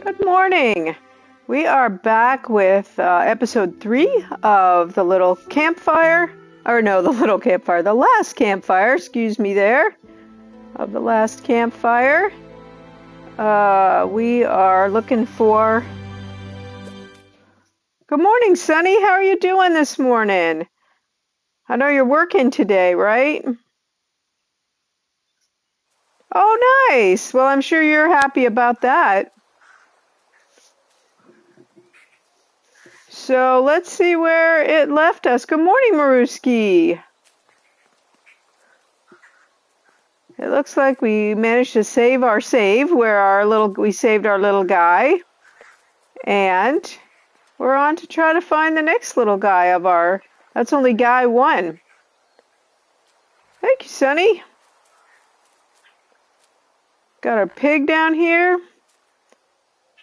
Good morning. We are back with episode 3 of the little campfire, the last campfire, excuse me there, of the last campfire. We are looking for... Good morning, Sunny. How are you doing this morning? I know you're working today, right? Oh, nice. Well, I'm sure you're happy about that. So let's see where it left us. Good morning, Maruski. It looks like we managed to save our save where we saved our little guy. And we're on to try to find the next little guy of that's only guy 1. Thank you, Sunny. Got our pig down here.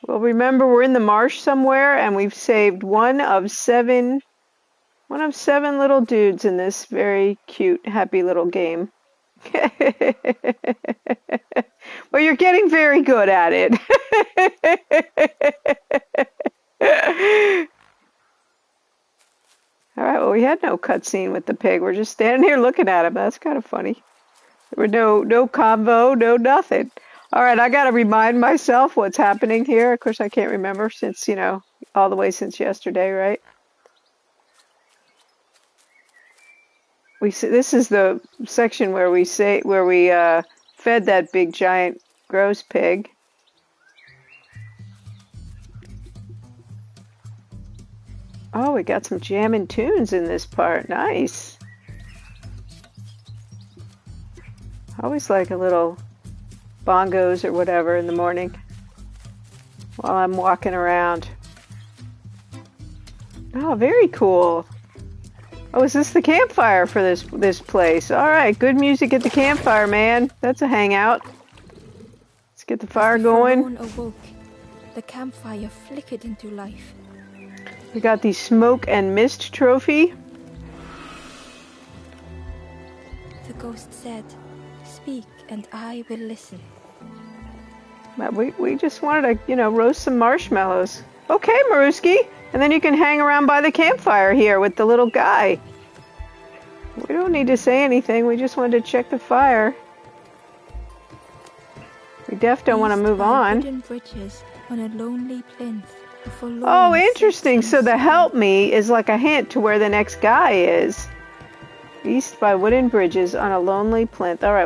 Well, remember we're in the marsh somewhere and we've saved one of seven little dudes in this very cute, happy little game. Well, you're getting very good at it. All right, well, we had no cutscene with the pig. We're just standing here looking at him. That's kind of funny. There were no convo, no nothing. All right, I got to remind myself what's happening here. Of course, I can't remember since, all the way since yesterday, right? This is the section where we fed that big giant gross pig. Oh, we got some jammin' tunes in this part. Nice. I always like a little bongos or whatever in the morning while I'm walking around. Oh, very cool. Oh, is this the campfire for this place? All right, good music at the campfire, man. That's a hangout. Let's get the fire going. Awoke, the campfire flickered into life. We got the smoke and mist trophy. The ghost said, "Speak, and I will listen." We just wanted to, roast some marshmallows. Okay, Maruski. And then you can hang around by the campfire here with the little guy. We don't need to say anything. We just wanted to check the fire. We don't want to move on. Wooden bridges on a lonely plinth. Oh, interesting. So the help me is like a hint to where the next guy is. East by wooden bridges on a lonely plinth. All right,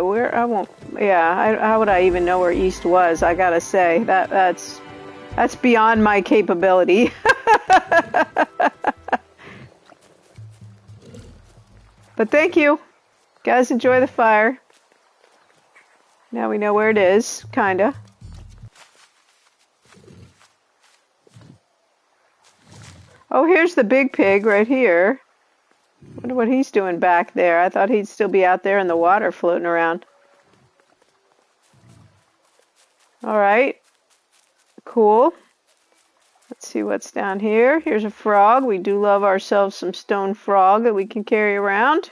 how would I even know where east was? I gotta say that's beyond my capability. But thank you. Guys, enjoy the fire. Now we know where it is, kinda. Oh, here's the big pig right here. Wonder what he's doing back there. I thought he'd still be out there in the water floating around. All right. Cool. Let's see what's down here. Here's a frog. We do love ourselves some stone frog that we can carry around.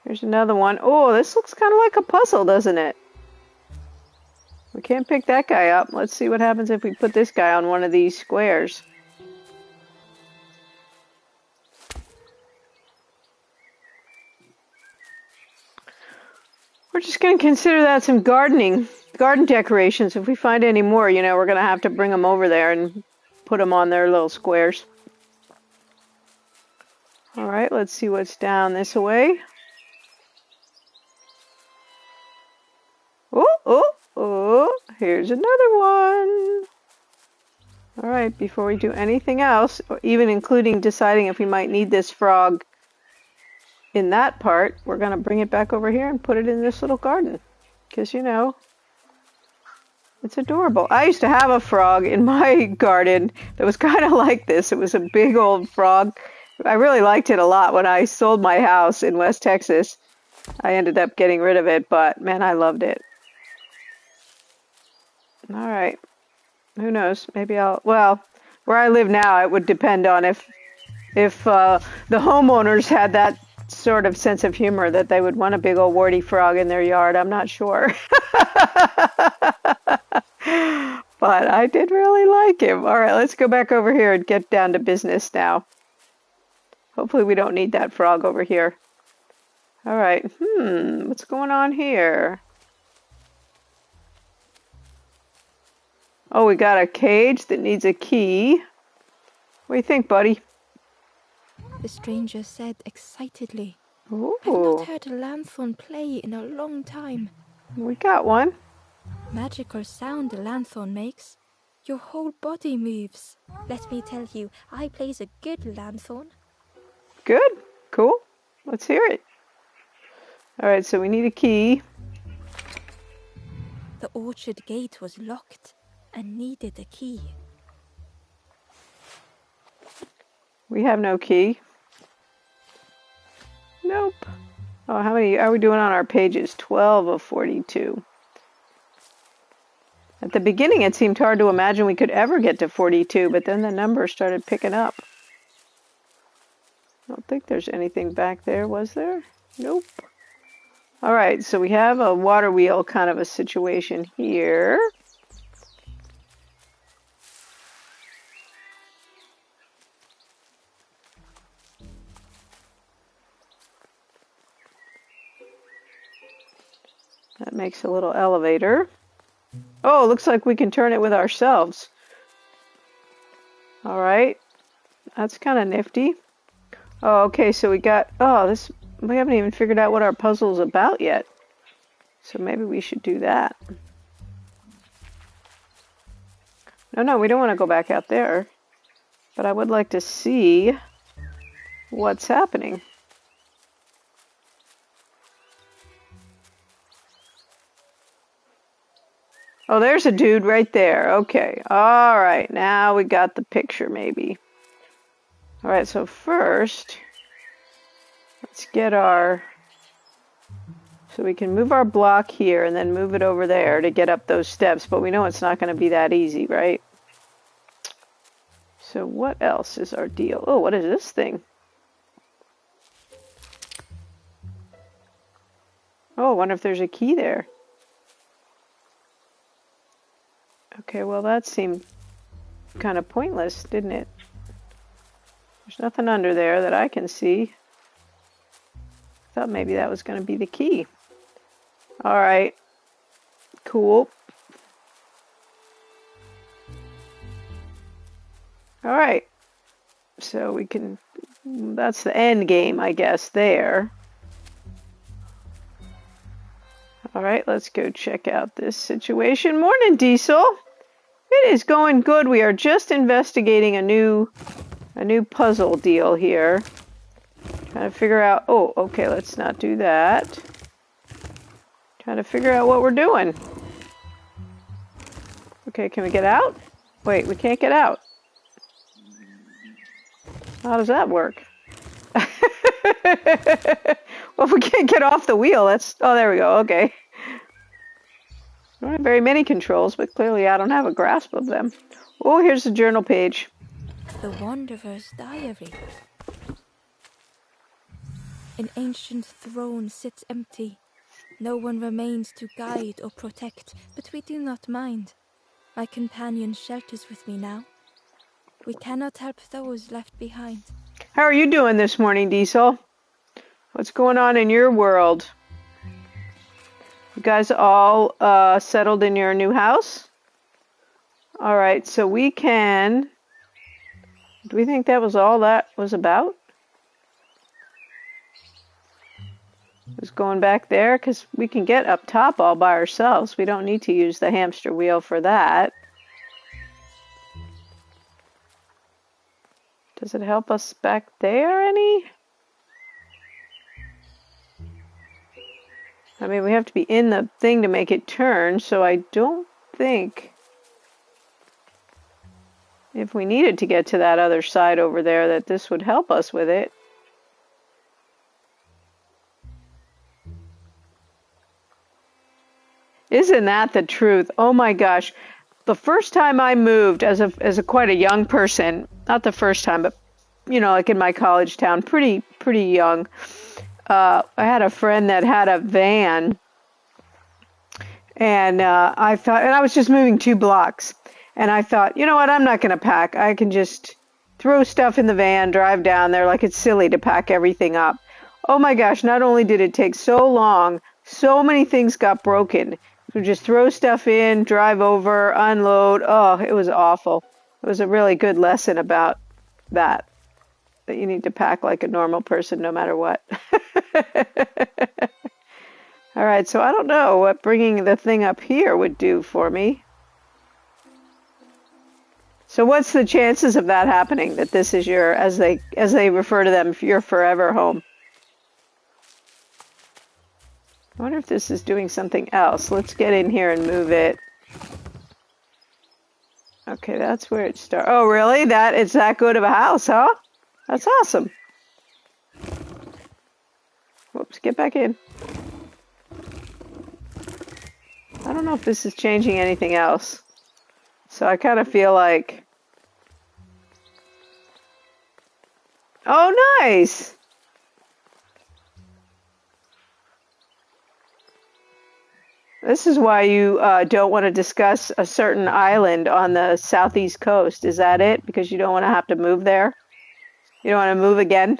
Here's another one. Oh, this looks kind of like a puzzle, doesn't it? We can't pick that guy up. Let's see what happens if we put this guy on one of these squares. We're just going to consider that some garden decorations. If we find any more, we're going to have to bring them over there and put them on their little squares. All right, let's see what's down this way. Oh, here's another one. All right, before we do anything else, or even including deciding if we might need this frog in that part, we're going to bring it back over here and put it in this little garden. Because, it's adorable. I used to have a frog in my garden that was kind of like this. It was a big old frog. I really liked it a lot. When I sold my house in West Texas, I ended up getting rid of it, but man, I loved it. All right. Who knows? Maybe where I live now, it would depend on if the homeowners had that sort of sense of humor that they would want a big old warty frog in their yard. I'm not sure. But I did really like him. All right, let's go back over here and get down to business now. Hopefully we don't need that frog over here. All right, what's going on here? Oh, we got a cage that needs a key. What do you think, buddy? The stranger said excitedly. Ooh. I've not heard a lanthorn play in a long time. We got one. Magical sound a lanthorn makes. Your whole body moves. Let me tell you, I plays a good lanthorn. Good. Cool. Let's hear it. All right, so we need a key. The orchard gate was locked and needed a key. We have no key. Nope. Oh, how many are we doing on our pages? 12 of 42. At the beginning, it seemed hard to imagine we could ever get to 42, but then the numbers started picking up. I don't think there's anything back there, was there? Nope. All right, so we have a water wheel kind of a situation here. That makes a little elevator. Oh, looks like we can turn it with ourselves. All right. That's kind of nifty. Oh, okay, so we haven't even figured out what our puzzle is about yet. So maybe we should do that. No, we don't want to go back out there. But I would like to see what's happening. Oh, there's a dude right there. Okay. All right. Now we got the picture, maybe. All right. So first, let's get so we can move our block here and then move it over there to get up those steps. But we know it's not going to be that easy, right? So what else is our deal? Oh, what is this thing? Oh, I wonder if there's a key there. Okay, well that seemed kind of pointless, didn't it? There's nothing under there that I can see. I thought maybe that was going to be the key. All right, cool. All right, so we can, that's the end game, I guess, there. All right, let's go check out this situation. Morning, Diesel. It is going good. We are just investigating a new puzzle deal here. Trying to figure out, oh, okay, let's not do that. Trying to figure out what we're doing. Okay, can we get out? Wait, we can't get out. How does that work? Well, if we can't get off the wheel, oh, there we go, okay. I don't have very many controls, but clearly I don't have a grasp of them. Oh, here's the journal page. The Wanderer's Diary. An ancient throne sits empty. No one remains to guide or protect, but we do not mind. My companion shelters with me now. We cannot help those left behind. How are you doing this morning, Diesel? What's going on in your world? You guys all settled in your new house? All right, so we can... Do we think that was all that was about? Was going back there? Because we can get up top all by ourselves. We don't need to use the hamster wheel for that. Does it help us back there any? I mean, we have to be in the thing to make it turn, so I don't think if we needed to get to that other side over there that this would help us with it. Isn't that the truth? Oh my gosh. The first time I moved as a quite a young person, not the first time, but you know, like in my college town, pretty young. I had a friend that had a van, and I was just moving 2 blocks, And I thought, you know what, I'm not going to pack. I can just throw stuff in the van, drive down there. Like, it's silly to pack everything up. Oh my gosh, not only did it take so long, so many things got broken. So just throw stuff in, drive over, unload. Oh, it was awful. It was a really good lesson about that you need to pack like a normal person no matter what. All right, so I don't know what bringing the thing up here would do for me. So what's the chances of that happening, that this is your, as they refer to them, your forever home? I wonder if this is doing something else. Let's get in here and move it. Okay, that's where it starts. Oh, really? It's that good of a house, huh? That's awesome. Whoops, get back in. I don't know if this is changing anything else. So I kind of feel like... Oh, nice! This is why you don't want to discuss a certain island on the southeast coast. Is that it? Because you don't want to have to move there? You don't want to move again?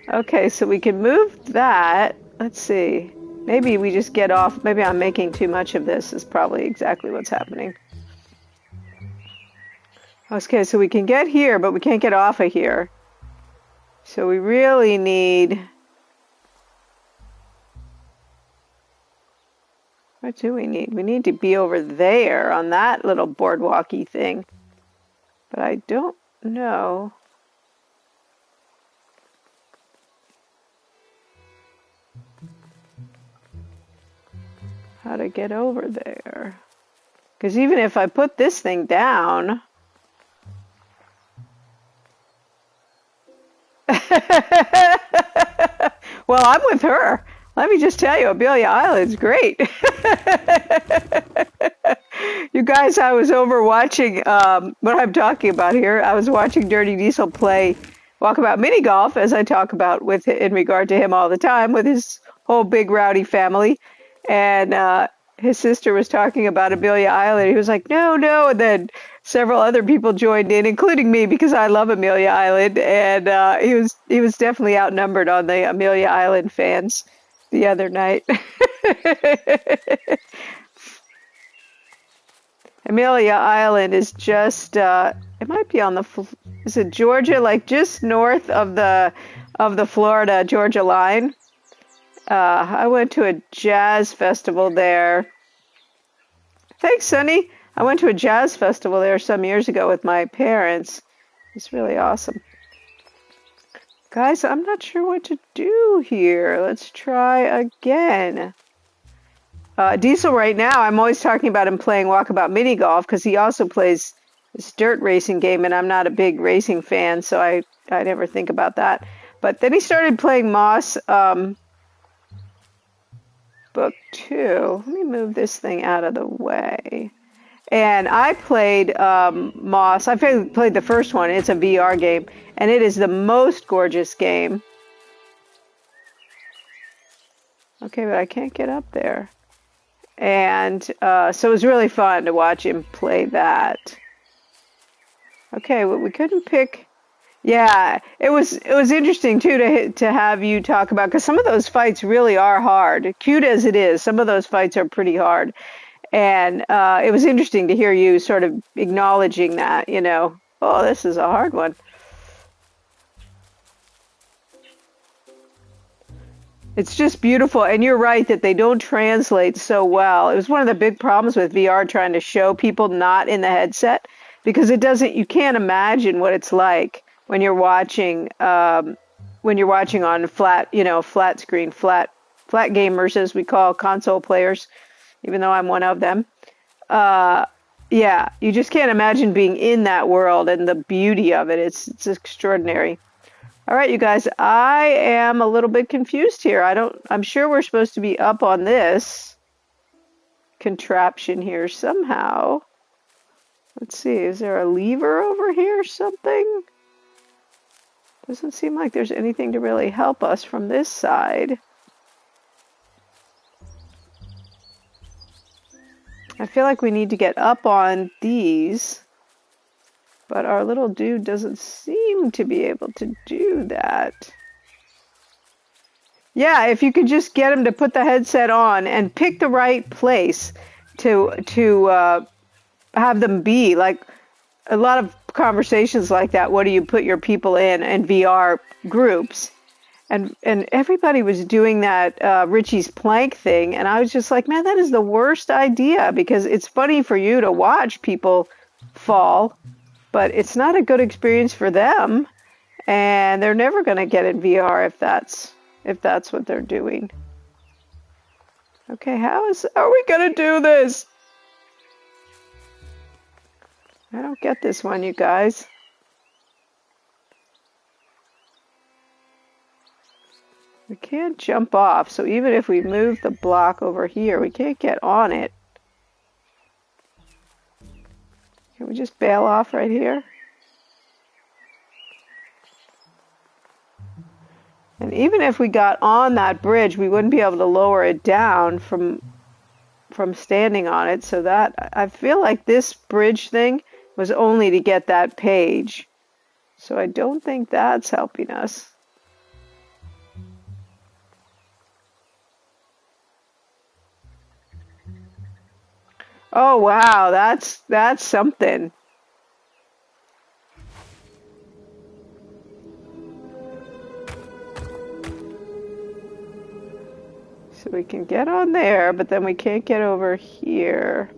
Okay, so we can move that. Let's see. Maybe we just get off. Maybe I'm making too much of this is probably exactly what's happening. Okay, so we can get here, but we can't get off of here. So we really need... What do we need? We need to be over there on that little boardwalky thing. But I don't know. How to get over there. Because even if I put this thing down... Well, I'm with her. Let me just tell you, Amelia Island's great. You guys, I was over watching, what I'm talking about here, I was watching Dirty Diesel play Walkabout Mini Golf, as I talk about with in regard to him all the time, with his whole big rowdy family. And his sister was talking about Amelia Island. He was like, no, no. And then several other people joined in, including me, because I love Amelia Island. And he was definitely outnumbered on the Amelia Island fans the other night. Amelia Island is just, it might be on the, is it Georgia, like just north of the Florida-Georgia line. I went to a jazz festival there. Thanks, Sonny. I went to a jazz festival there some years ago with my parents. It's really awesome. Guys, I'm not sure what to do here. Let's try again. Diesel right now, I'm always talking about him playing Walkabout Mini Golf because he also plays this dirt racing game, and I'm not a big racing fan, so I never think about that. But then he started playing Moss Book 2. Let me move this thing out of the way. And I played Moss. I played the first one. It's a VR game, and it is the most gorgeous game. Okay, but I can't get up there. And so it was really fun to watch him play that. Okay, well, we couldn't pick. Yeah, it was interesting too to have you talk about, because some of those fights really are hard. Cute as it is, some of those fights are pretty hard. And it was interesting to hear you sort of acknowledging that, you know, oh, this is a hard one. It's just beautiful, and you're right that they don't translate so well. It was one of the big problems with VR, trying to show people not in the headset, because you can't imagine what it's like when you're watching on flat, you know, flat screen, flat gamers, as we call console players, even though I'm one of them. Yeah, you just can't imagine being in that world and the beauty of it. It's extraordinary. All right, you guys, I am a little bit confused here. I'm sure we're supposed to be up on this contraption here somehow. Let's see, is there a lever over here or something? Doesn't seem like there's anything to really help us from this side. I feel like we need to get up on these, but our little dude doesn't seem to be able to do that. Yeah, if you could just get him to put the headset on and pick the right place to have them be. Like, a lot of conversations like that, what do you put your people in VR groups? And everybody was doing that Richie's plank thing, and I was just like, man, that is the worst idea, because it's funny for you to watch people fall, but it's not a good experience for them, and they're never going to get in VR if that's what they're doing. Okay, how are we going to do this? I don't get this one, you guys. We can't jump off, so even if we move the block over here, we can't get on it. Can we just bail off right here? And even if we got on that bridge, we wouldn't be able to lower it down from standing on it, so that I feel like this bridge thing was only to get that page. So I don't think that's helping us. Oh wow, that's something. So we can get on there, but then we can't get over here.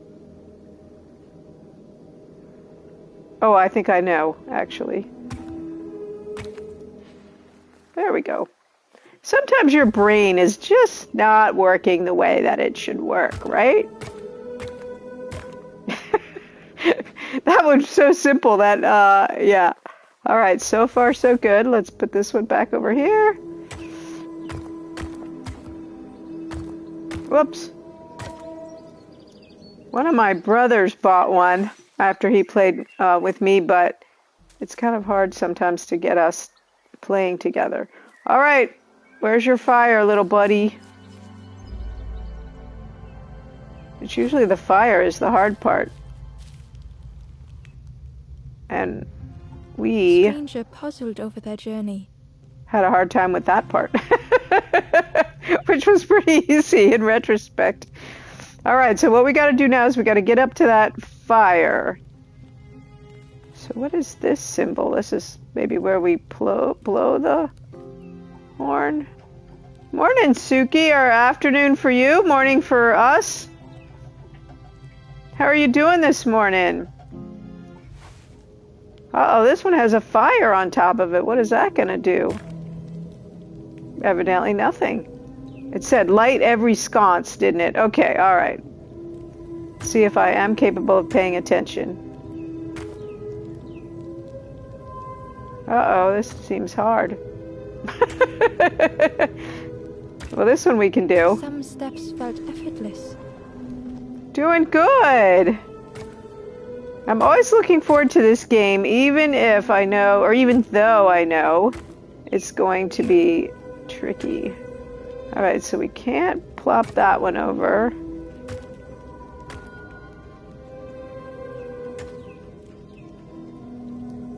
Oh, I think I know, actually. There we go. Sometimes your brain is just not working the way that it should work, right? That was so simple that, yeah. All right, so far so good. Let's put this one back over here. Whoops. One of my brothers bought one after he played with me, but it's kind of hard sometimes to get us playing together. All right, where's your fire, little buddy? It's usually the fire is the hard part. And we... Stranger puzzled over their journey. Had a hard time with that part. Which was pretty easy in retrospect. All right, so what we got to do now is we got to get up to that fire. So what is this symbol? This is maybe where we blow the horn. Morning, Suki, or afternoon for you, morning for us. How are you doing this morning? Uh-oh, this one has a fire on top of it. What is that going to do? Evidently nothing. It said light every sconce, didn't it? Okay, all right. See if I am capable of paying attention. Uh-oh, this seems hard. Well, this one we can do. Some steps felt effortless. Doing good. I'm always looking forward to this game, even if I know, or even though I know, it's going to be tricky. Alright, so we can't plop that one over.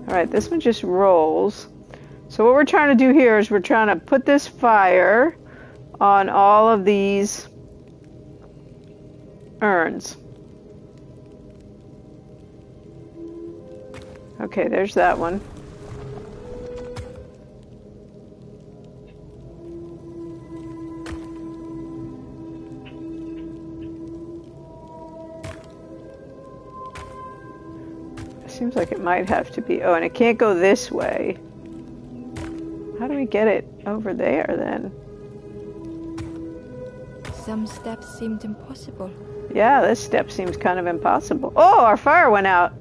Alright, this one just rolls. So what we're trying to do here is we're trying to put this fire on all of these urns. Okay, there's that one. Seems like it might have to be... Oh, and it can't go this way. How do we get it over there, then? Some steps seemed impossible. Yeah, this step seems kind of impossible. Oh, our fire went out!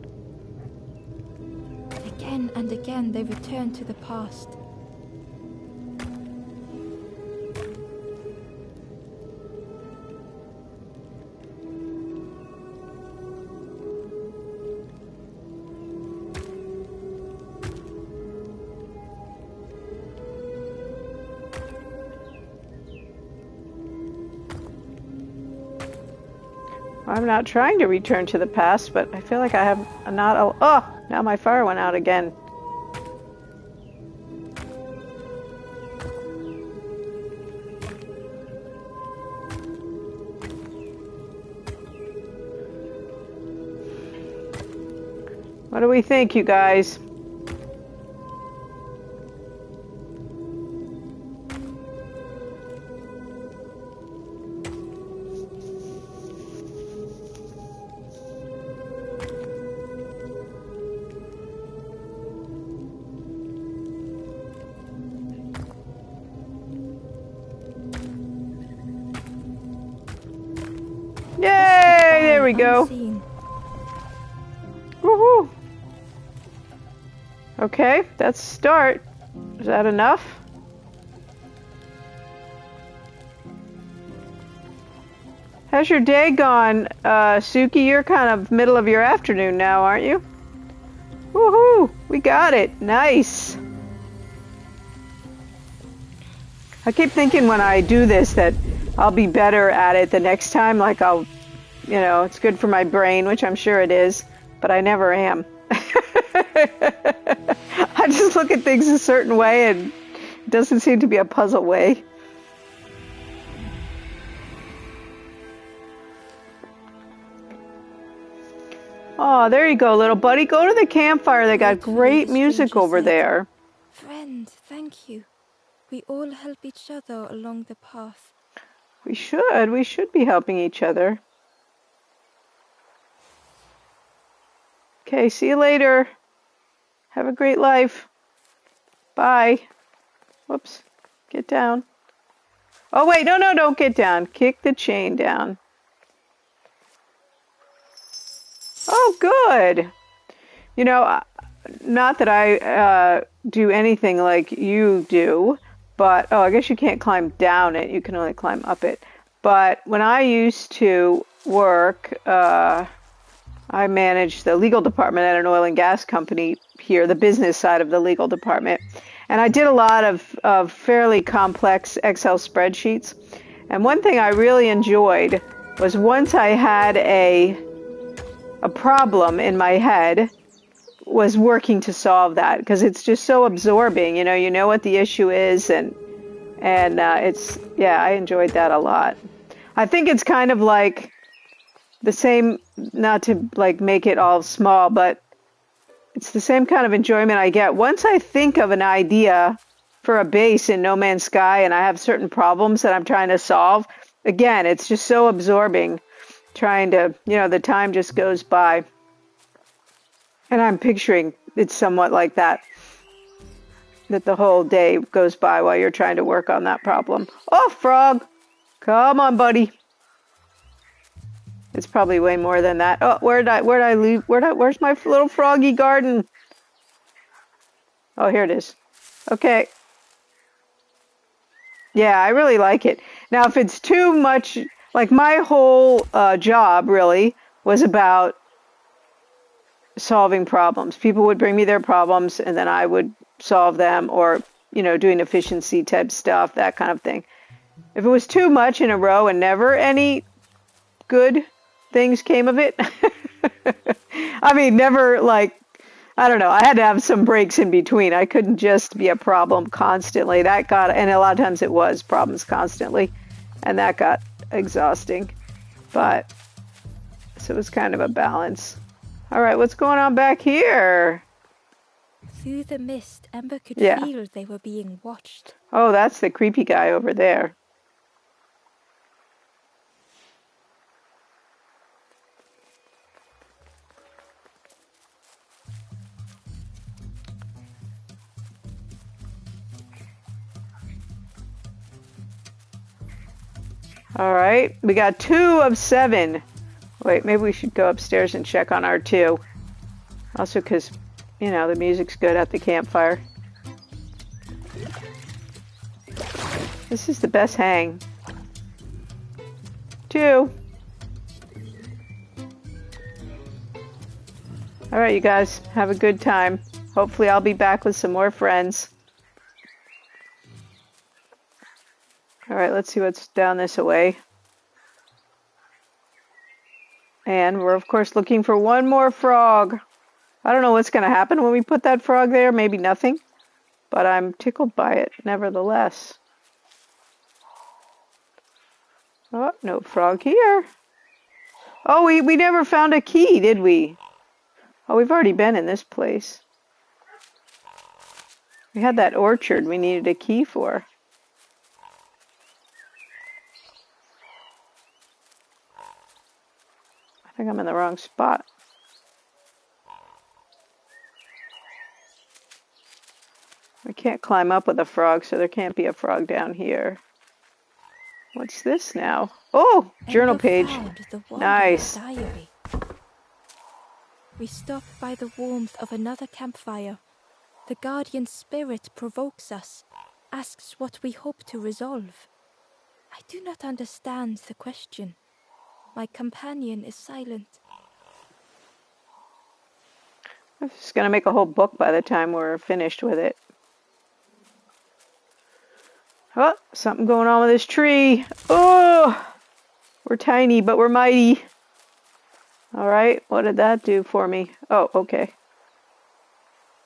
Again and again they returned to the past. I'm not trying to return to the past, but I feel like I have not... Oh, now my fire went out again. What do we think, you guys? Yay! There we go. Woohoo! Okay, that's a start. Is that enough? How's your day gone, Suki? You're kind of middle of your afternoon now, aren't you? Woohoo! We got it. Nice. I keep thinking when I do this that I'll be better at it the next time. Like I'll, you know, it's good for my brain, which I'm sure it is, but I never am. I just look at things a certain way and it doesn't seem to be a puzzle way. Oh, there you go, little buddy. Go to the campfire. They got great music over there. Friend, thank you. We all help each other along the path. We should. We should be helping each other. Okay, see you later. Have a great life. Bye. Whoops. Get down. Oh, wait. No, don't get down. Kick the chain down. Oh, good. You know, not that I do anything like you do, but, oh, I guess you can't climb down it. You can only climb up it. But when I used to work, I managed the legal department at an oil and gas company here, the business side of the legal department. And I did a lot of fairly complex Excel spreadsheets. And one thing I really enjoyed was once I had a problem in my head, was working to solve that, because it's just so absorbing. You know what the issue is, and it's, yeah, I enjoyed that a lot. I think it's kind of like the same, not to like make it all small, but it's the same kind of enjoyment I get once I think of an idea for a base in No Man's Sky and I have certain problems that I'm trying to solve. Again, it's just so absorbing, trying to, the time just goes by. And I'm picturing it's somewhat like that the whole day goes by while you're trying to work on that problem. Oh, frog! Come on, buddy. It's probably way more than that. Oh, where'd I leave? Where's my little froggy garden? Oh, here it is. Okay. Yeah, I really like it. Now, if it's too much, like my whole job really was about solving problems. People would bring me their problems and then I would solve them, or, doing efficiency type stuff, that kind of thing. If it was too much in a row and never any good things came of it, I mean, never, like, I don't know, I had to have some breaks in between. I couldn't just be a problem constantly. And a lot of times it was problems constantly, and that got exhausting. But, so it was kind of a balance. All right, what's going on back here? Through the mist, Ember could feel they were being watched. Oh, that's the creepy guy over there. All right, we got 2 of 7. Wait, maybe we should go upstairs and check on our 2. Also because, the music's good at the campfire. This is the best hang. 2. All right, you guys, have a good time. Hopefully I'll be back with some more friends. All right, let's see what's down this way. And we're, of course, looking for one more frog. I don't know what's going to happen when we put that frog there. Maybe nothing. But I'm tickled by it, nevertheless. Oh, no frog here. Oh, we never found a key, did we? Oh, we've already been in this place. We had that orchard we needed a key for. I think I'm in the wrong spot. We can't climb up with a frog, so there can't be a frog down here. What's this now? Oh, journal page. Nice. Diary. We stop by the warmth of another campfire. The guardian spirit provokes us, asks what we hope to resolve. I do not understand the question. My companion is silent. I'm just going to make a whole book by the time we're finished with it. Oh, something going on with this tree. Oh, we're tiny, but we're mighty. All right, what did that do for me? Oh, okay.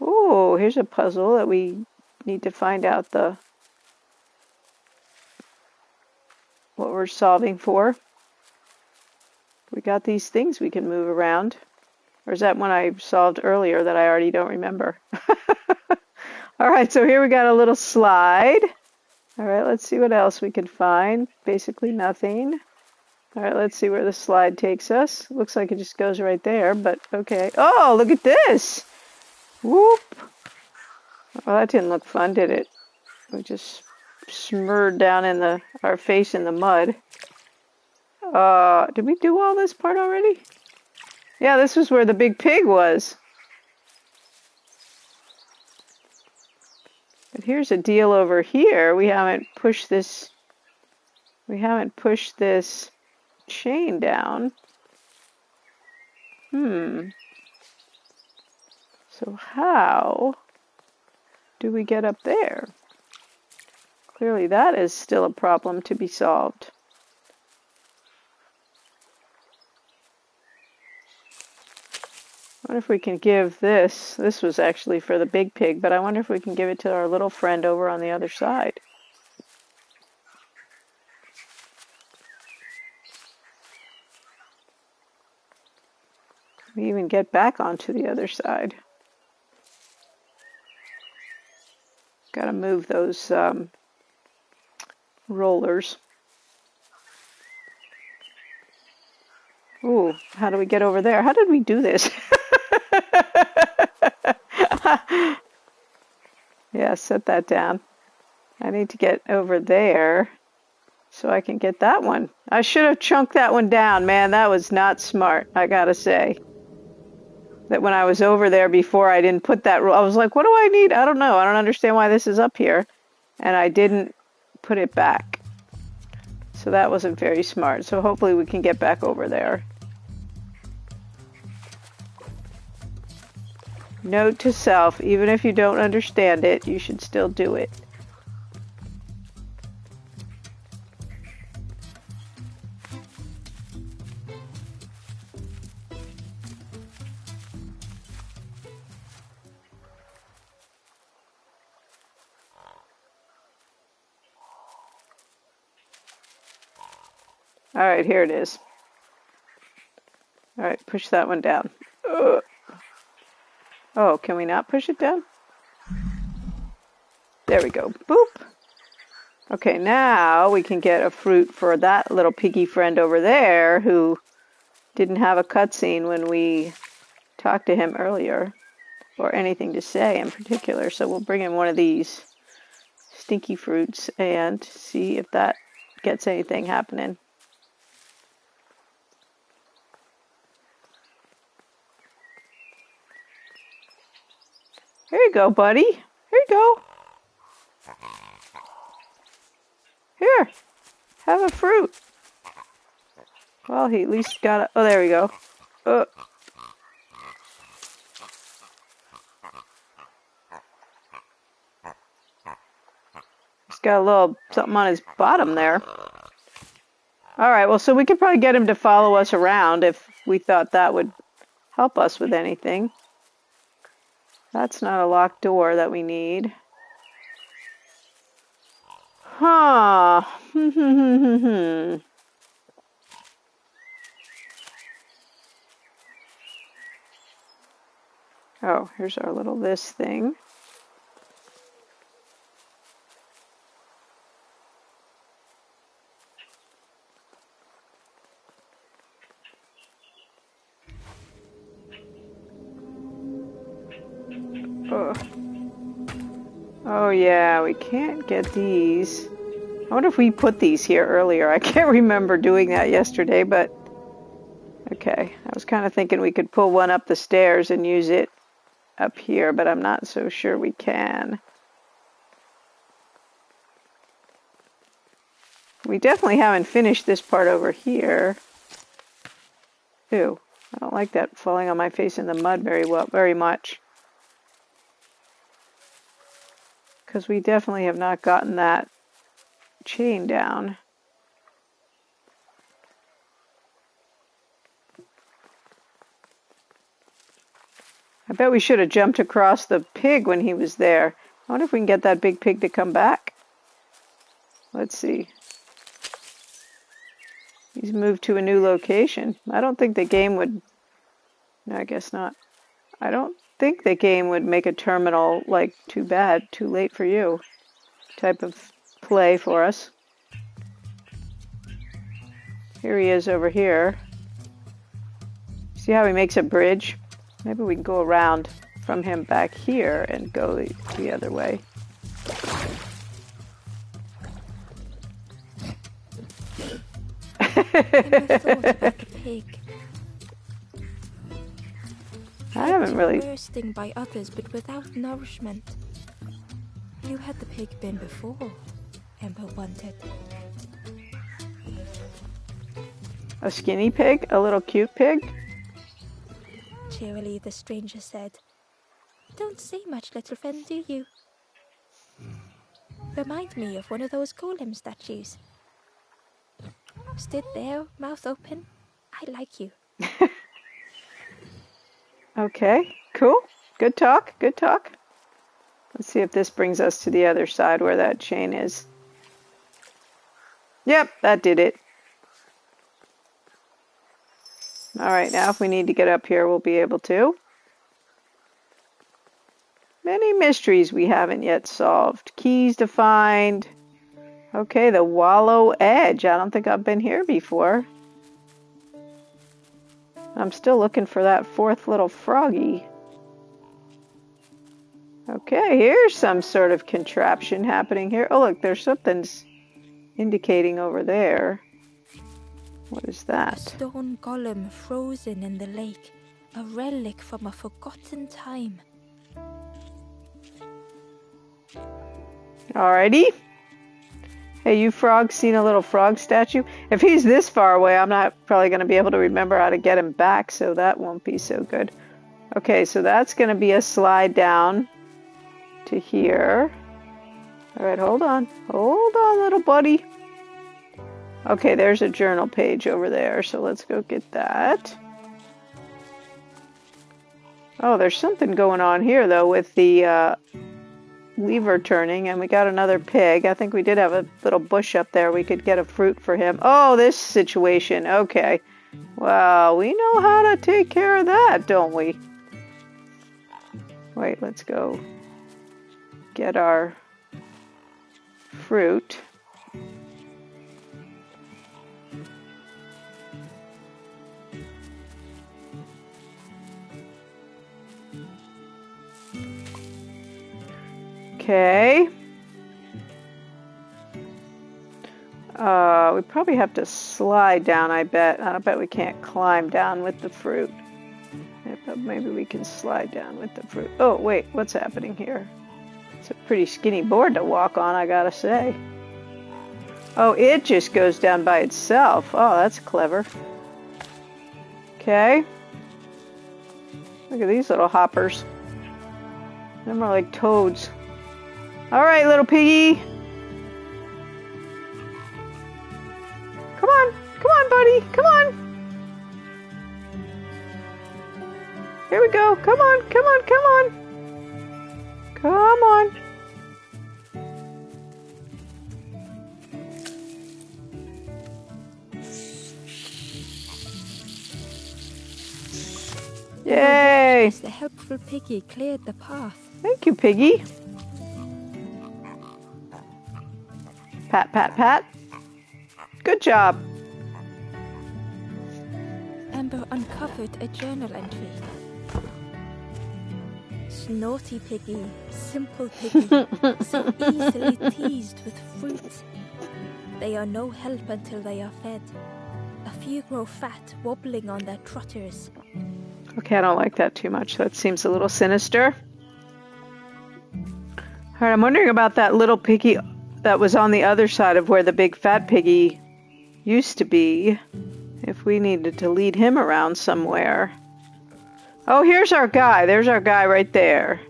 Oh, here's a puzzle that we need to find out what we're solving for. We got these things we can move around. Or is that one I solved earlier that I already don't remember? All right, so here we got a little slide. All right, let's see what else we can find. Basically nothing. All right, let's see where the slide takes us. Looks like it just goes right there, but okay. Oh, look at this. Whoop. Well, that didn't look fun, did it? We just smeared down in our face in the mud. Did we do all this part already? Yeah, this was where the big pig was. But here's a deal over here. We haven't pushed this chain down. So how do we get up there? Clearly that is still a problem to be solved. I wonder if we can give this was actually for the big pig, but I wonder if we can give it to our little friend over on the other side. We even get back onto the other side. Got to move those rollers. Ooh, how do we get over there? How did we do this? Yeah, set that down. I need to get over there so I can get that one. I should have chunked that one down, man. That was not smart, I gotta say. That when I was over there before, I didn't put that. I was like, what do I need? I don't know. I don't understand why this is up here. And I didn't put it back. So that wasn't very smart. So hopefully we can get back over there. Note to self, even if you don't understand it, you should still do it. All right, here it is. All right, push that one down. Ugh. Oh, can we not push it down? There we go. Boop. Okay, now we can get a fruit for that little piggy friend over there who didn't have a cutscene when we talked to him earlier, or anything to say in particular. So we'll bring him one of these stinky fruits and see if that gets anything happening. Here you go, buddy. Here you go. Here, have a fruit. Well, he at least got it. Oh, there we go. He's got a little something on his bottom there. All right, well, so we could probably get him to follow us around if we thought that would help us with anything. That's not a locked door that we need. Huh. Oh, here's our little this thing. Oh yeah, we can't get these. I wonder if we put these here earlier. I can't remember doing that yesterday, but okay. I was kind of thinking we could pull one up the stairs and use it up here, but I'm not so sure we can. We definitely haven't finished this part over here. Ew, I don't like that falling on my face in the mud very much. Because we definitely have not gotten that chain down. I bet we should have jumped across the pig when he was there. I wonder if we can get that big pig to come back. Let's see. He's moved to a new location. I don't think the game would... No, I guess not. I don't think the game would make a terminal, like, too bad, too late for you type of play for us. Here he is over here. See how he makes a bridge? Maybe we can go around from him back here and go the other way. I haven't really... Bursting by others, but without nourishment. You had the pig been before, Ember wondered. A skinny pig? A little cute pig? Cheerily, the stranger said. Don't say much, little friend, do you? Remind me of one of those golem statues. Stood there, mouth open. I like you. Okay, cool. Good talk, good talk. Let's see if this brings us to the other side where that chain is. Yep, that did it. Alright, now if we need to get up here, we'll be able to. Many mysteries we haven't yet solved. Keys to find. Okay, the Wallow Edge. I don't think I've been here before. I'm still looking for that fourth little froggy. Okay, here's some sort of contraption happening here. Oh, look, there's something's indicating over there. What is that? A stone golem frozen in the lake. A relic from a forgotten time. Alrighty. Hey, you frog, seen a little frog statue? If he's this far away, I'm not probably going to be able to remember how to get him back, so that won't be so good. Okay, so that's going to be a slide down to here. Alright, hold on. Hold on, little buddy. Okay, there's a journal page over there, so let's go get that. Oh, there's something going on here, though, with the lever turning, and we got another pig. I think we did have a little bush up there. We could get a fruit for him. Oh, this situation. Okay. Well, we know how to take care of that, don't we? Wait, let's go get our fruit. Okay. We probably have to slide down, I bet. I bet we can't climb down with the fruit. But maybe we can slide down with the fruit. Oh, wait, what's happening here? It's a pretty skinny board to walk on, I gotta say. Oh, it just goes down by itself. Oh, that's clever. Okay. Look at these little hoppers. They're more like toads. Alright, little piggy. Come on, buddy, come on. Here we go. Come on, come on, come on. Come on. Yay! As the helpful piggy cleared the path. Thank you, Piggy. Pat, pat, pat. Good job. Ember uncovered a journal entry. Naughty piggy, simple piggy, so easily teased with fruit. They are no help until they are fed. A few grow fat, wobbling on their trotters. Okay, I don't like that too much. That seems a little sinister. All right, I'm wondering about that little piggy that was on the other side of where the big fat piggy used to be. If we needed to lead him around somewhere. Oh, here's our guy. There's our guy right there.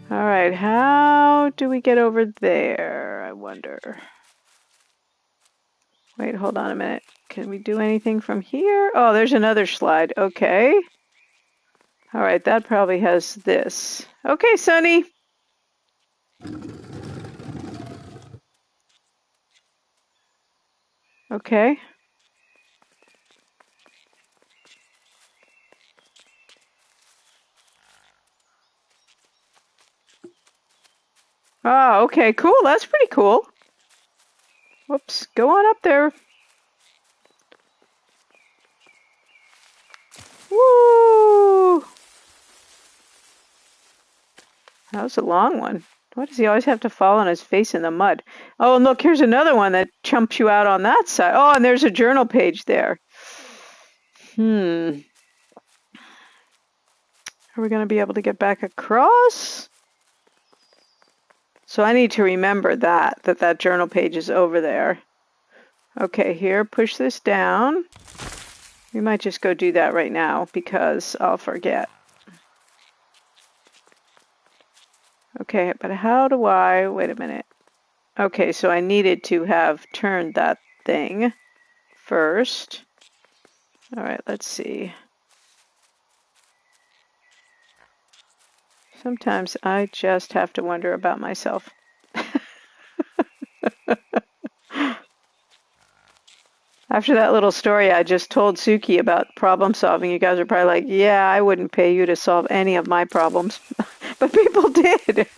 All right, how do we get over there, I wonder? Wait, hold on a minute. Can we do anything from here? Oh, there's another slide. Okay. All right, that probably has this. Okay, Sonny. Okay. Oh, okay, cool. That's pretty cool. Whoops, go on up there. Woo! That was a long one. Why does he always have to fall on his face in the mud? Oh, and look, here's another one that chumps you out on that side. Oh, and there's a journal page there. Are we going to be able to get back across? So I need to remember that journal page is over there. Okay, here, push this down. We might just go do that right now because I'll forget. Okay, but how do I, wait a minute. Okay, so I needed to have turned that thing first. All right, let's see. Sometimes I just have to wonder about myself. After that little story I just told Suki about problem solving, you guys are probably like, yeah, I wouldn't pay you to solve any of my problems. But people did.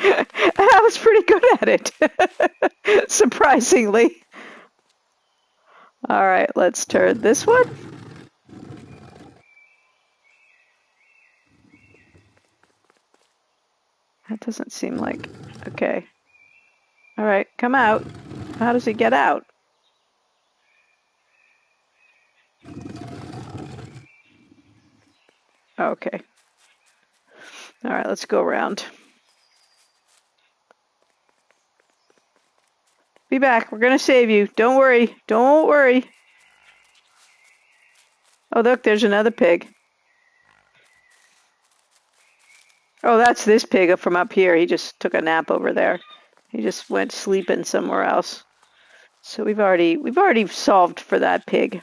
I was pretty good at it, surprisingly. All right, let's turn this one. That doesn't seem like, okay. All right, come out. How does he get out? Okay. All right, let's go around. Be back. We're going to save you. Don't worry. Don't worry. Oh, look, there's another pig. Oh, that's this pig from up here. He just took a nap over there. He just went sleeping somewhere else. So we've already solved for that pig.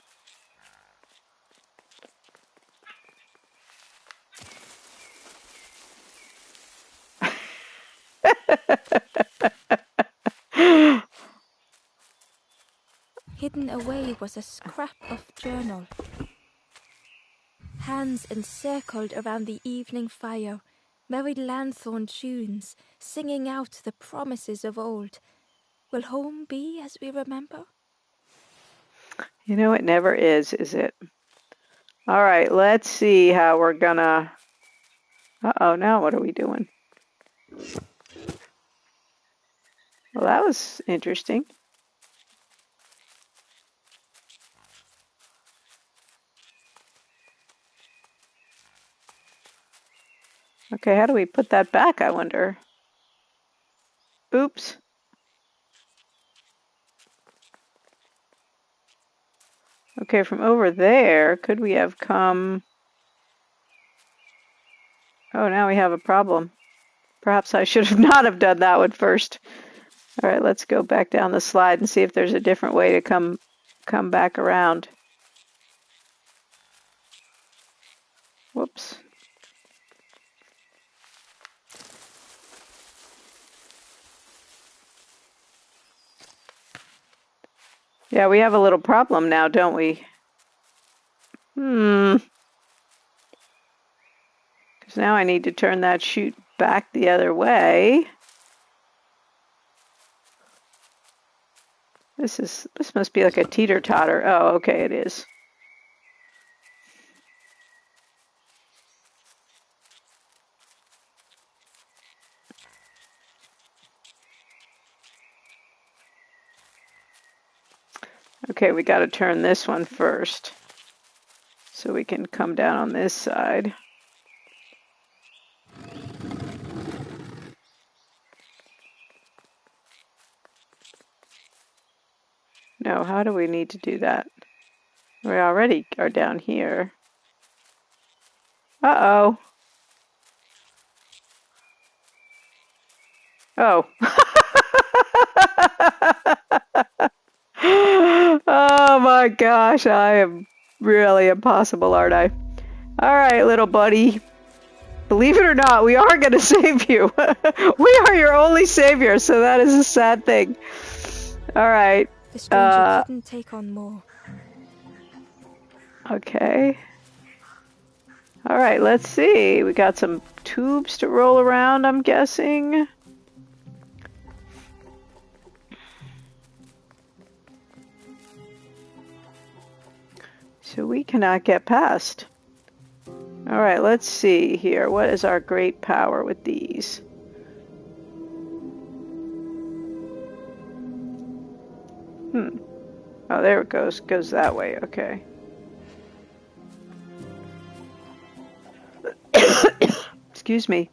Hidden away was a scrap of journal. Hands encircled around the evening fire, merry lanthorn tunes, singing out the promises of old. Will home be as we remember? You know, it never is it? All right, let's see how we're gonna... Uh-oh, now what are we doing? Well, that was interesting. Okay, how do we put that back, I wonder? Oops. Okay, from over there, could we have come... Oh, now we have a problem. Perhaps I should have not have done that one first. All right, let's go back down the slide and see if there's a different way to come back around. Whoops. Yeah, we have a little problem now, don't we? Because now I need to turn that chute back the other way. This must be like a teeter-totter. Oh, okay, it is. Okay, we got to turn this one first so we can come down on this side. No, how do we need to do that? We already are down here. Uh-oh. Oh. Oh my gosh, I am really impossible, aren't I? All right, little buddy. Believe it or not, we are going to save you. We are your only savior, so that is a sad thing. All right. The stranger couldn't take on more. Okay. All right, let's see. We got some tubes to roll around, I'm guessing. So we cannot get past. All right, let's see here. What is our great power with these? Oh, there it goes. Goes that way. Okay. Excuse me.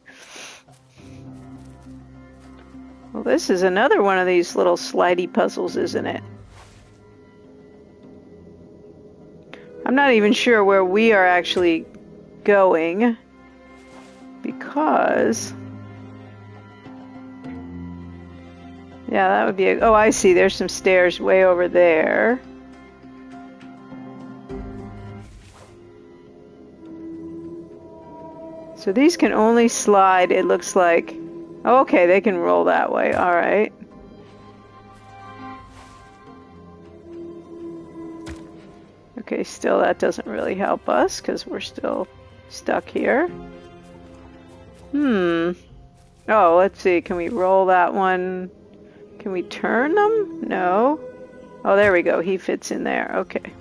Well, this is another one of these little slidey puzzles, isn't it? I'm not even sure where we are actually going because... Yeah, that would be a... Oh, I see. There's some stairs way over there. So these can only slide, it looks like... Oh, okay, they can roll that way. All right. Okay, still that doesn't really help us because we're still stuck here. Oh, let's see. Can we roll that one? Can we turn them? No. Oh, there we go. He fits in there. Okay.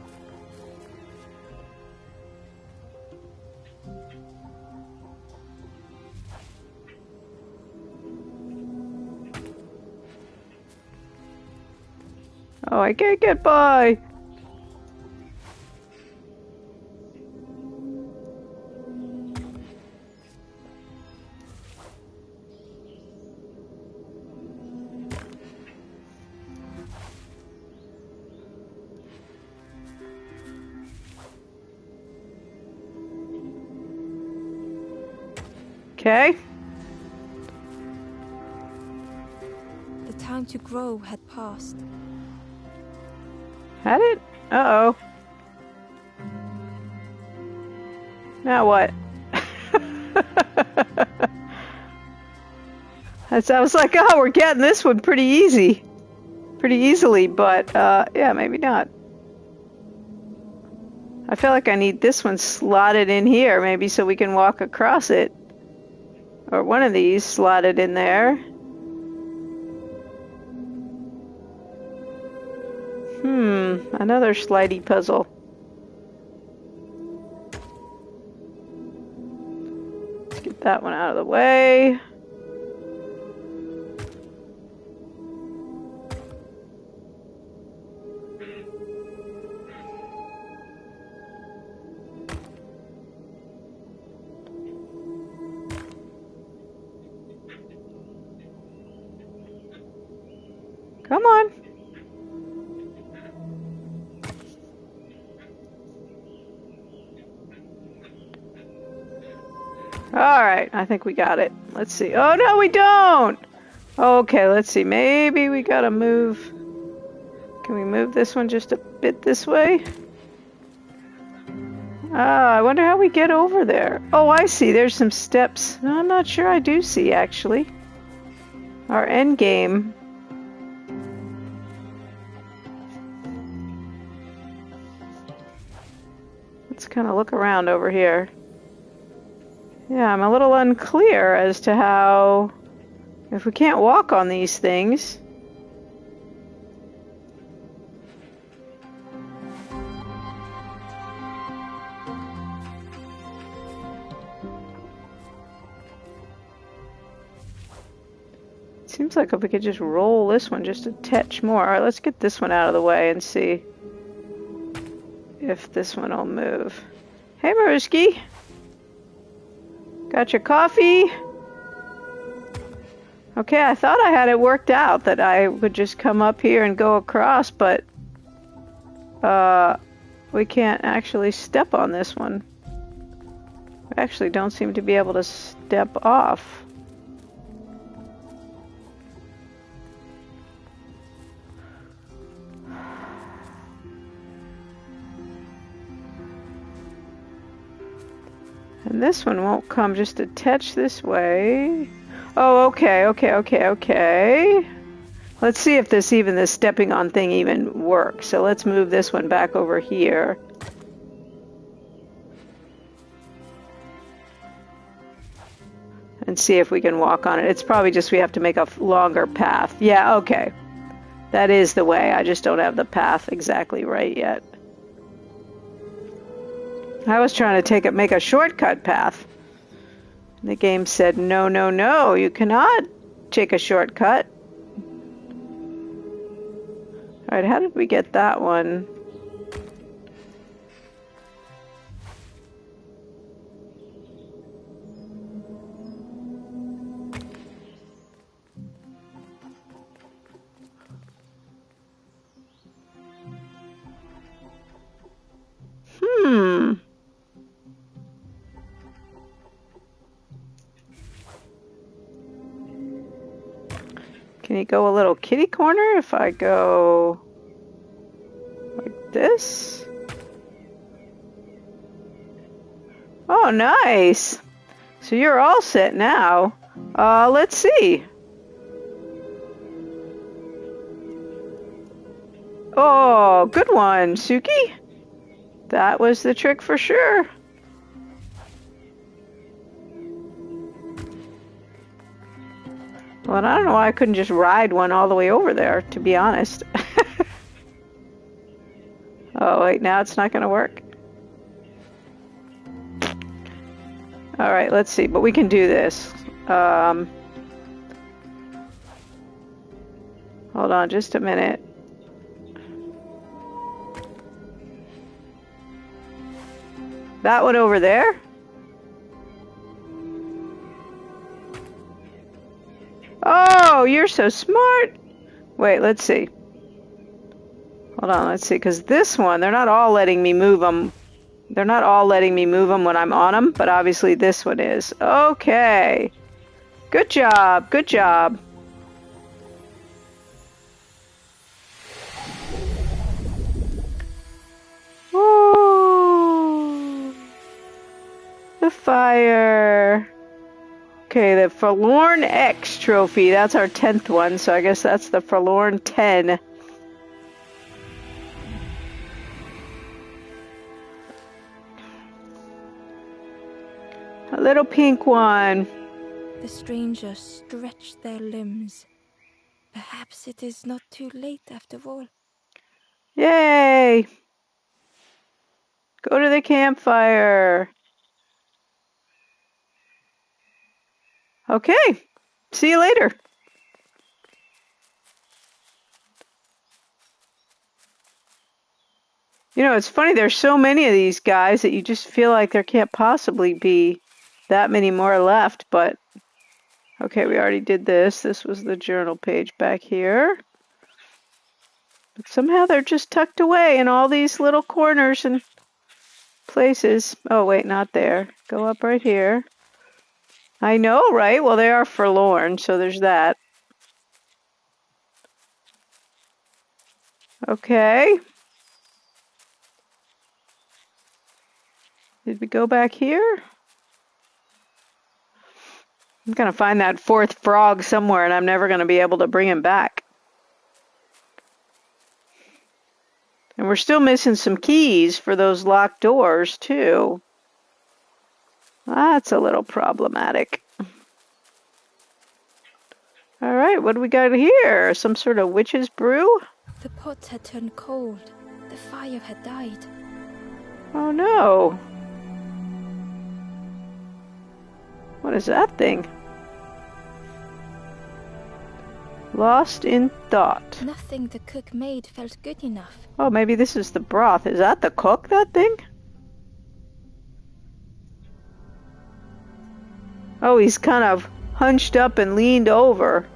Oh, I can't get by. Okay. The time to grow had passed. Had it? Uh-oh. Now what? I was like, oh, we're getting this one pretty easily, but yeah, maybe not. I feel like I need this one slotted in here, maybe so we can walk across it. Or one of these slotted in there. Another slidey puzzle. Let's get that one out of the way. Come on. All right, I think we got it. Let's see. Oh, no, we don't. Okay, let's see. Maybe we gotta move. Can we move this one just a bit this way? I wonder how we get over there. Oh, I see. There's some steps. No, I'm not sure I do see, actually. Our end game. Let's kind of look around over here. Yeah, I'm a little unclear as to how... If we can't walk on these things... Seems like if we could just roll this one just a touch more. All right, let's get this one out of the way and see if this one will move. Hey, Maruski. Got your coffee? Okay, I thought I had it worked out that I would just come up here and go across, but we can't actually step on this one. We actually don't seem to be able to step off. And this one won't come just a touch this way. Oh, okay. Let's see if this stepping on thing even works. So let's move this one back over here. And see if we can walk on it. It's probably just we have to make a longer path. Yeah, okay. That is the way. I just don't have the path exactly right yet. I was trying to make a shortcut path. The game said, no, no, no, you cannot take a shortcut. Alright, how did we get that one? Can you go a little kitty corner if I go like this? Oh, nice. So you're all set now. Let's see. Oh, good one, Suki. That was the trick for sure. Well, I don't know why I couldn't just ride one all the way over there, to be honest. Oh, wait, now it's not going to work. All right, let's see, but we can do this. Hold on just a minute. That one over there? Oh, you're so smart. Wait, let's see. Hold on, let's see, because this one, they're not all letting me move them. They're not all letting me move them when I'm on them, but obviously this one is. Okay. Good job, good job. Ooh. The fire. Okay, the Forlorn X trophy. That's our 10th one, so I guess that's the Forlorn 10. A little pink one. The strangers stretch their limbs. Perhaps it is not too late after all. Yay! Go to the campfire. Okay, see you later. You know, it's funny, there's so many of these guys that you just feel like there can't possibly be that many more left, but okay, we already did this. This was the journal page back here. But somehow they're just tucked away in all these little corners and places. Oh, wait, not there. Go up right here. I know, right? Well, they are forlorn, so there's that. Okay. Did we go back here? I'm gonna find that fourth frog somewhere, and I'm never gonna be able to bring him back. And we're still missing some keys for those locked doors, too. That's a little problematic. Alright, what do we got here? Some sort of witch's brew? The pot had turned cold. The fire had died. Oh no. What is that thing? Lost in thought. Nothing the cook made felt good enough. Oh, maybe this is the broth. Is that the cook, that thing? Oh, he's kind of hunched up and leaned over.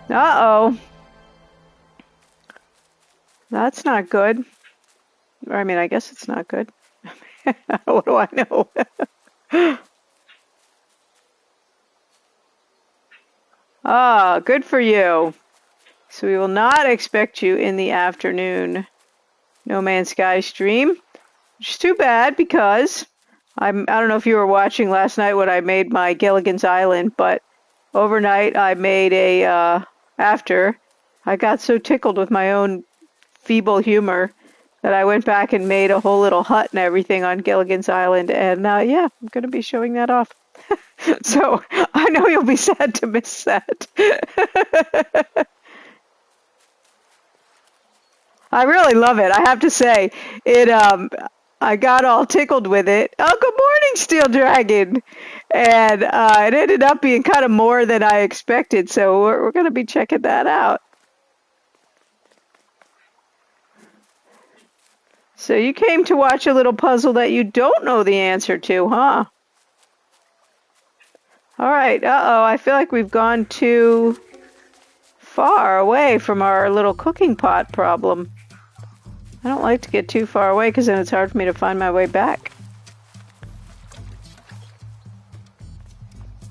Uh-oh. That's not good. Or, I mean, I guess it's not good. What do I know? Ah, good for you. So we will not expect you in the afternoon No Man's Sky stream. Which is too bad because I don't know if you were watching last night when I made my Gilligan's Island, but overnight I made after I got so tickled with my own feeble humor that I went back and made a whole little hut and everything on Gilligan's Island, and yeah, I'm going to be showing that off. So I know you'll be sad to miss that. I really love it. I have to say, I got all tickled with it. Oh, good morning, Steel Dragon. And it ended up being kind of more than I expected, so we're going to be checking that out. So you came to watch a little puzzle that you don't know the answer to, huh? All right. Uh-oh, I feel like we've gone too far away from our little cooking pot problem. I don't like to get too far away because then it's hard for me to find my way back.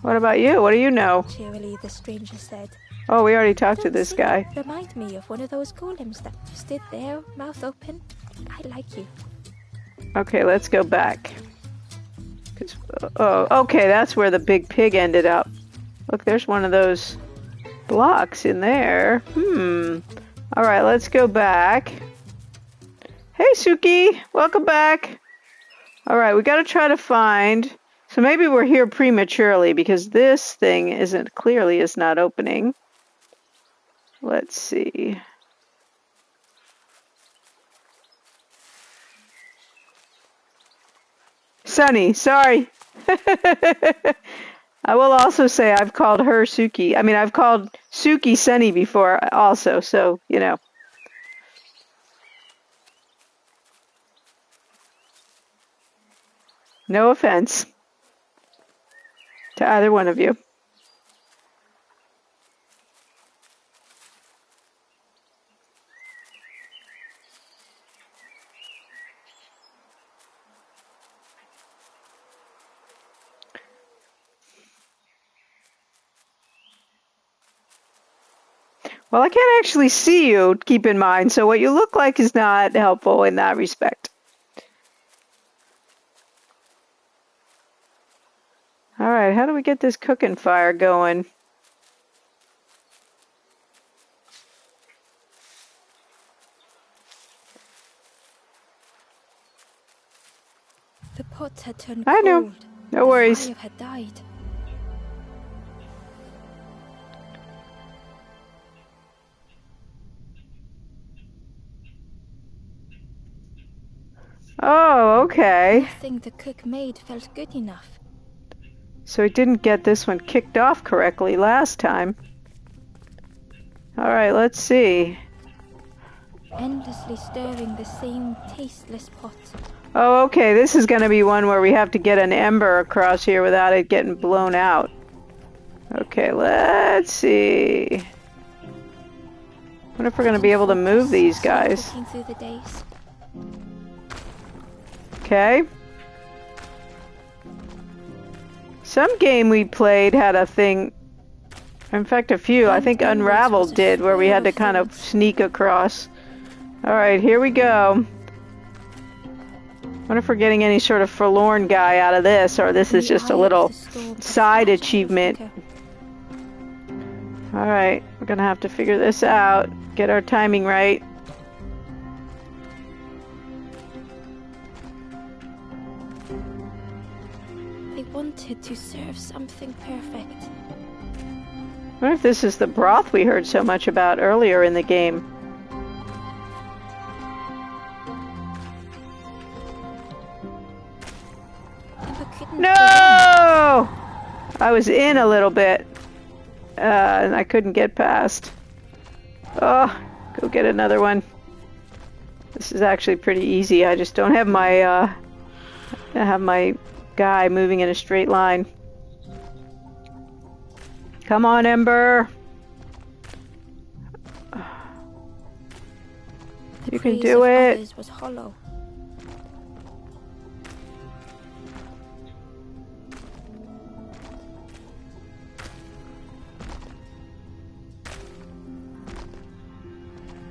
What about you? What do you know? Cheerily, the stranger said. Oh, we already talked to this guy. Remind me of one of those golems that stood there, mouth open. I like you. Okay, let's go back. Oh, okay, that's where the big pig ended up. Look, there's one of those blocks in there. All right, let's go back. Hey, Suki, welcome back. All right, we got to try to find. So maybe we're here prematurely because this thing is not opening. Let's see. Sunny, sorry. I will also say I've called her Suki. I mean, I've called Suki Sunny before also, so, you know. No offense to either one of you. Well, I can't actually see you, keep in mind, so what you look like is not helpful in that respect. All right, how do we get this cooking fire going? The pot had turned cold. I know. No worries. The fire had died. Oh, okay. Nothing the cook made felt good enough. So he didn't get this one kicked off correctly last time. All right, let's see. Endlessly stirring the same tasteless pot. Oh, okay, this is going to be one where we have to get an ember across here without it getting blown out. Okay, let's see. Wonder if we're going to be able to move these guys. Through the days. Okay. Some game we played had a thing, in fact a few, I think Unraveled did, where we had to kind of sneak across. Alright, here we go. wonder if we're getting any sort of forlorn guy out of this, or this is just a little side achievement. Alright, we're gonna have to figure this out. Get our timing right. I wanted to serve something perfect. I wonder if this is the broth we heard so much about earlier in the game. No! I was in a little bit. And I couldn't get past. Oh, go get another one. This is actually pretty easy. I just don't have my guy moving in a straight line. Come on, Ember. You can do it. Was hollow.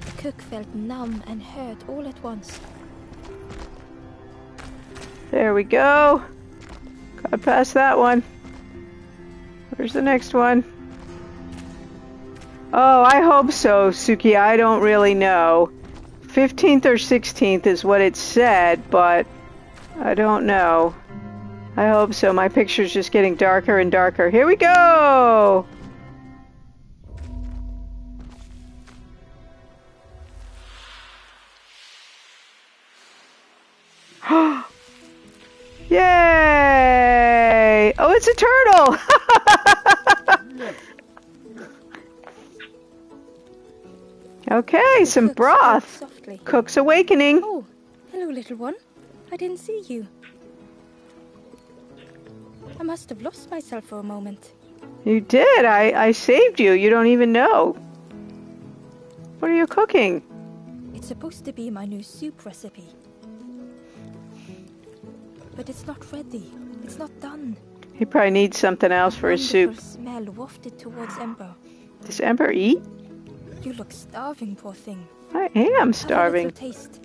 The cook felt numb and hurt all at once. There we go. Got past that one. Where's the next one? Oh, I hope so, Suki. I don't really know. 15th or 16th is what it said, but I don't know. I hope so. My picture's just getting darker and darker. Here we go! Yay! Oh, it's a turtle! Okay, some broth. Cook's awakening. Oh, hello, little one. I didn't see you. I must have lost myself for a moment. You did. I saved you. You don't even know. What are you cooking? It's supposed to be my new soup recipe. But it's not ready. It's not done. He probably needs something else for his soup. The smell wafted towards Ember. Does Ember eat? You look starving, poor thing. I am starving. Taste.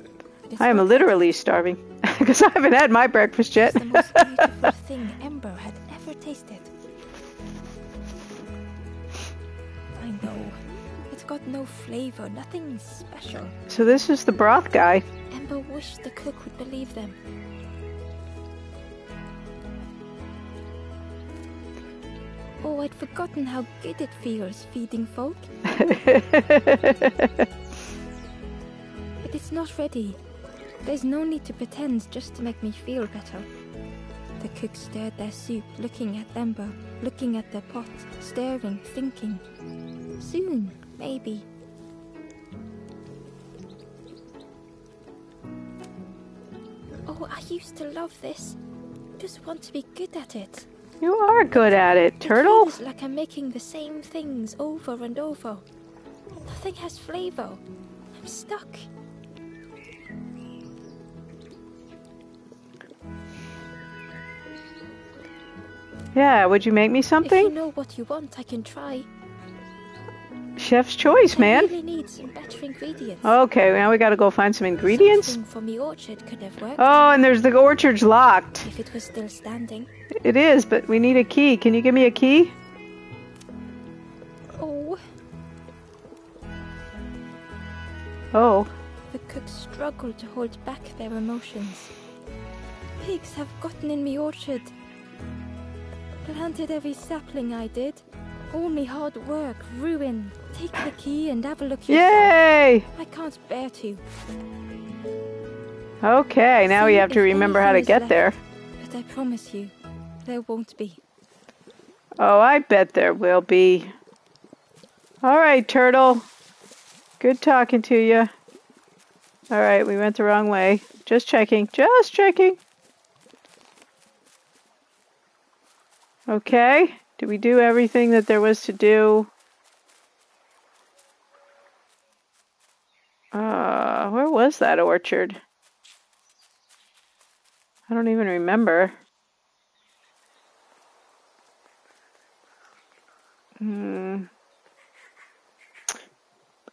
I am literally starving. Because I haven't had my breakfast yet. It's the most beautiful thing Ember had ever tasted. I know. It's got no flavor, nothing special. So this is the broth guy. Ember wished the cook would believe them. Oh, I'd forgotten how good it feels feeding folk. But it's not ready. There's no need to pretend just to make me feel better. The cook stirred their soup, looking at Ember, looking at their pot, staring, thinking. Soon, maybe. Oh, I used to love this. Just want to be good at it. You are good at it, Turtle. It feels like I'm making the same things over and over. Nothing has flavor. I'm stuck. Yeah, would you make me something? If you know what you want, I can try. Chef's choice, man. I really need some better ingredients. Okay, now we gotta go find some ingredients. Something from the orchard could have worked. Oh, and there's the orchard's locked. If it was still standing. It is, but we need a key. Can you give me a key? Oh. Oh. The cook struggled to hold back their emotions. Pigs have gotten in me orchard. Planted every sapling I did. All me hard work ruined. Take the key and have a look yourself. Yay! I can't bear to. Okay, now we have to remember how to get there. But I promise you, there won't be. Oh, I bet there will be. Alright, Turtle. Good talking to you. Alright, we went the wrong way. Just checking. Just checking. Okay. Did we do everything that there was to do? Where was that orchard? I don't even remember.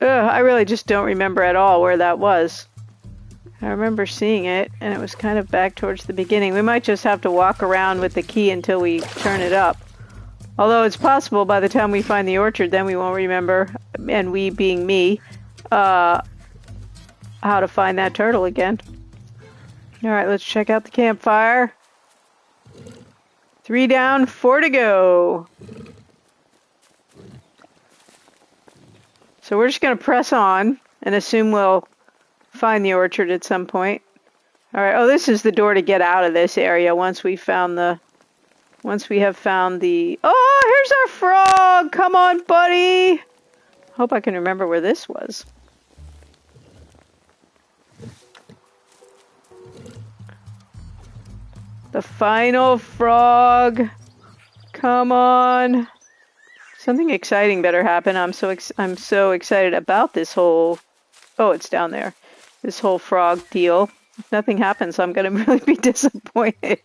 I really just don't remember at all where that was. I remember seeing it, and it was kind of back towards the beginning. We might just have to walk around with the key until we turn it up. Although it's possible by the time we find the orchard, then we won't remember, and we being me, how to find that turtle again. Alright, let's check out the campfire. 3 down, 4 to go. So we're just going to press on and assume we'll find the orchard at some point. Alright, oh, this is the door to get out of this area once we have found the... Oh, here's our frog! Come on, buddy! Hope I can remember where this was. The final frog. Come on. Something exciting better happen. I'm so excited about this whole... Oh, it's down there. This whole frog deal. If nothing happens, I'm going to really be disappointed.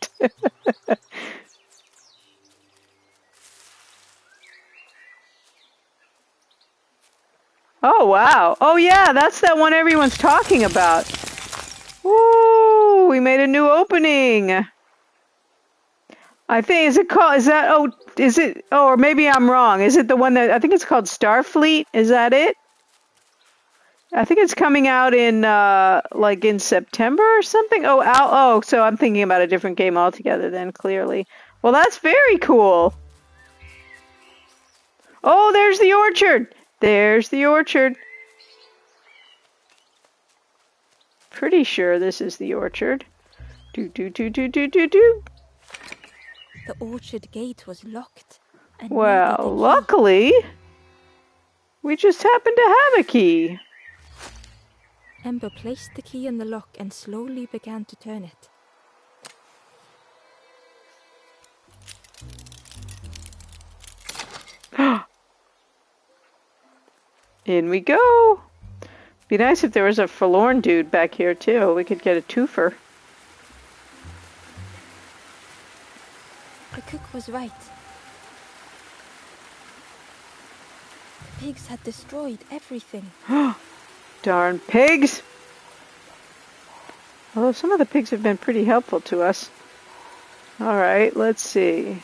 Oh, wow. Oh, yeah, that's that one everyone's talking about. Woo, we made a new opening. I think, or maybe I'm wrong. Is it the one that, I think it's called Starfleet? Is that it? I think it's coming out in, like in September or something. Oh, so I'm thinking about a different game altogether then, clearly. Well, that's very cool. Oh, there's the orchard. There's the orchard. Pretty sure this is the orchard. Do. The orchard gate was locked. Well, luckily, we just happen to have a key. Ember placed the key in the lock and slowly began to turn it. In we go. Be nice if there was a forlorn dude back here too. We could get a twofer. The cook was right. The pigs had destroyed everything. Darn pigs! Although some of the pigs have been pretty helpful to us. Alright, let's see.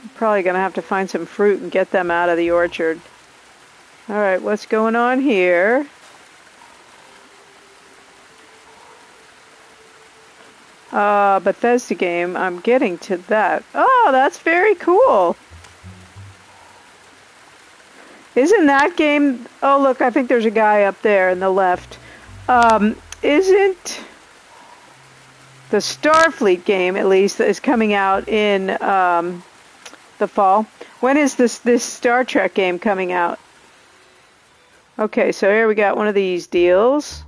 I'm probably going to have to find some fruit and get them out of the orchard. Alright, what's going on here? Bethesda game. I'm getting to that. Oh, that's very cool. Isn't that game... Oh, look, I think there's a guy up there in the left. Isn't the Starfleet game, at least, that is coming out in the fall? When is this Star Trek game coming out? Okay, so here we got one of these deals.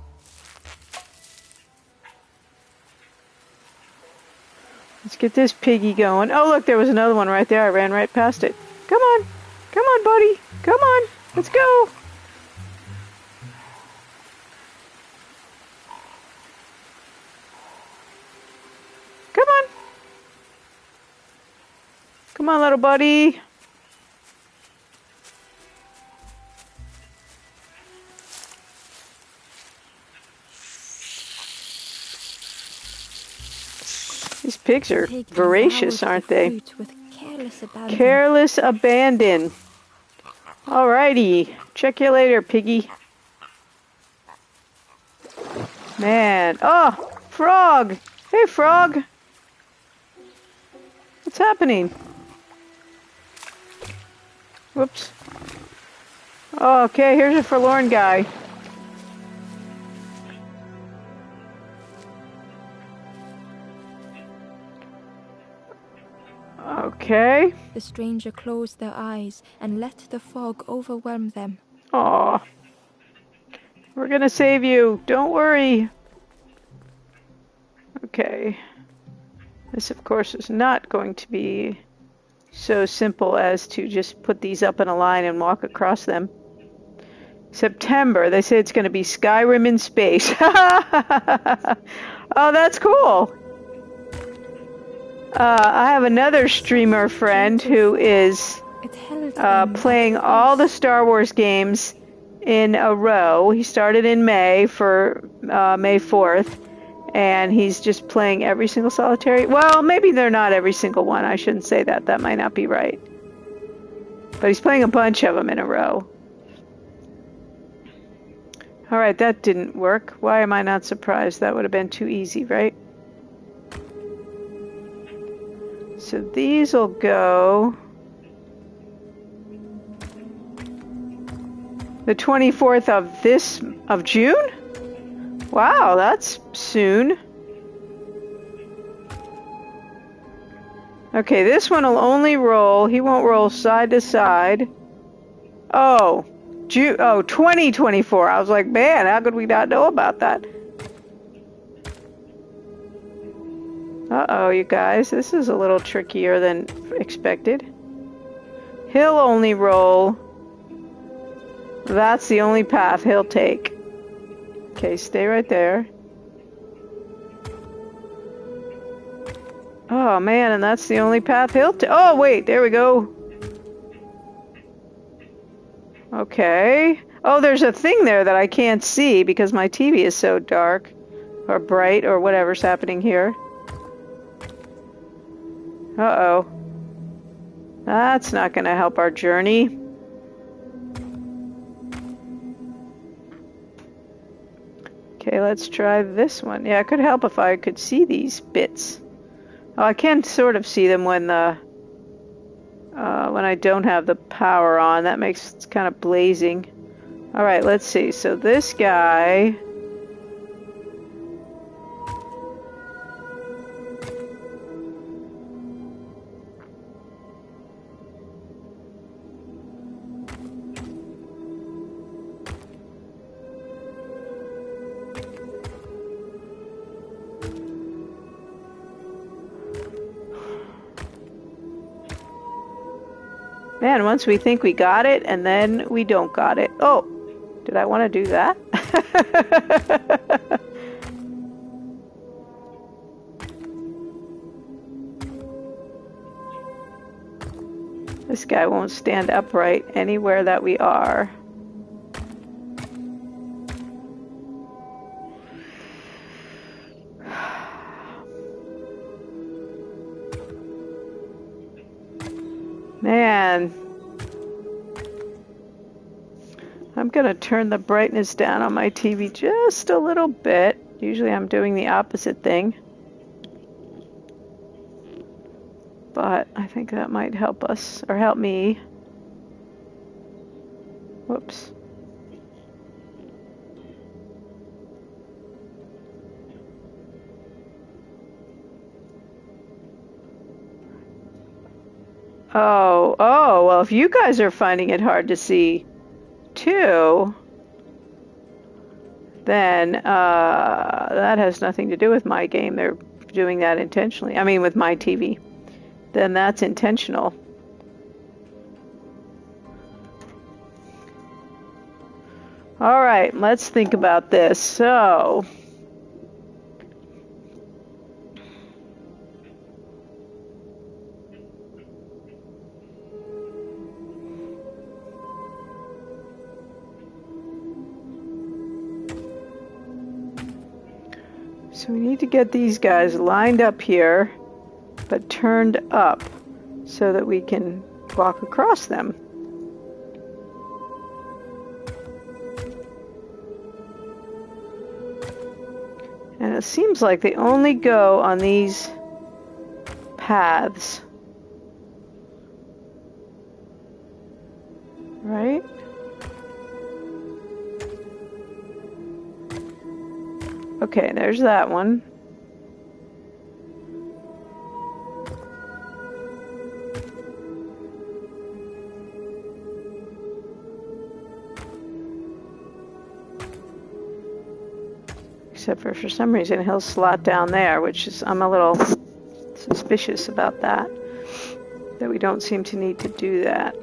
Let's get this piggy going. Oh, look, there was another one right there. I ran right past it. Come on. Come on, buddy. Come on. Let's go. Come on. Come on, little buddy. These pigs are voracious, aren't they? Careless abandon. Alrighty. Check you later, piggy. Man. Oh, frog. Hey, frog. What's happening? Whoops. Oh, okay, here's a forlorn guy. Okay. The stranger closed their eyes and let the fog overwhelm them. Aw. We're gonna save you. Don't worry. Okay. This, of course, is not going to be so simple as to just put these up in a line and walk across them. September. They say it's going to be Skyrim in space. Oh, that's cool. I have another streamer friend who is playing all the Star Wars games in a row. He started in May for May 4th, and he's just playing every single solitary. Well, maybe they're not every single one. I shouldn't say that. That might not be right. But he's playing a bunch of them in a row. All right, that didn't work. Why am I not surprised? That would have been too easy, right? So these will go the 24th of June? Wow, that's soon. Okay, this one will only roll. He won't roll side to side. Oh, 2024. I was like, man, how could we not know about that? Uh-oh, you guys, this is a little trickier than expected. He'll only roll. That's the only path he'll take. Okay, stay right there. Oh, man, and that's the only path he'll take. Oh, wait, there we go. Okay. Oh, there's a thing there that I can't see because my TV is so dark or bright or whatever's happening here. Uh-oh. That's not going to help our journey. Okay, let's try this one. Yeah, it could help if I could see these bits. Oh, I can sort of see them when I don't have the power on. That makes it kind of blazing. All right, let's see. So this guy... Man, once we think we got it, and then we don't got it. Oh, did I want to do that? This guy won't stand upright anywhere that we are. Man, I'm going to turn the brightness down on my TV just a little bit. Usually I'm doing the opposite thing. But I think that might help us, or help me. Whoops. Oh, well, if you guys are finding it hard to see too, then that has nothing to do with my game. They're doing that intentionally. I mean, with my TV. Then that's intentional. All right, let's think about this. So... So we need to get these guys lined up here, but turned up so that we can walk across them. And it seems like they only go on these paths. Right? Okay, there's that one. Except for some reason he'll slot down there, which is, I'm a little suspicious about that we don't seem to need to do that.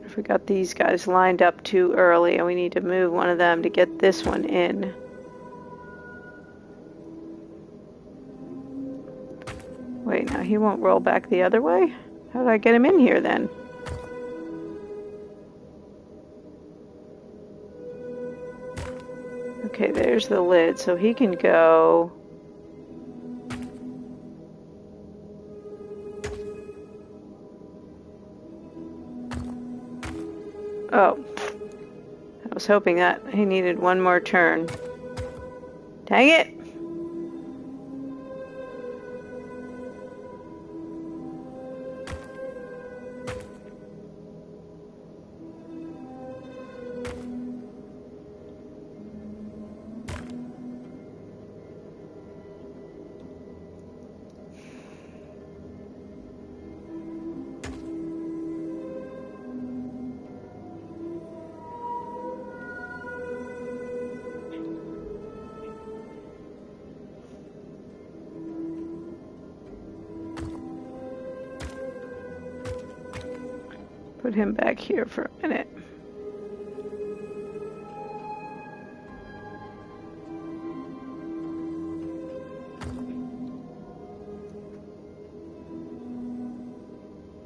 If we got these guys lined up too early and we need to move one of them to get this one in. Wait, now he won't roll back the other way? How did I get him in here then? Okay, there's the lid, so he can go... Oh, I was hoping that he needed one more turn. Dang it! Put him back here for a minute.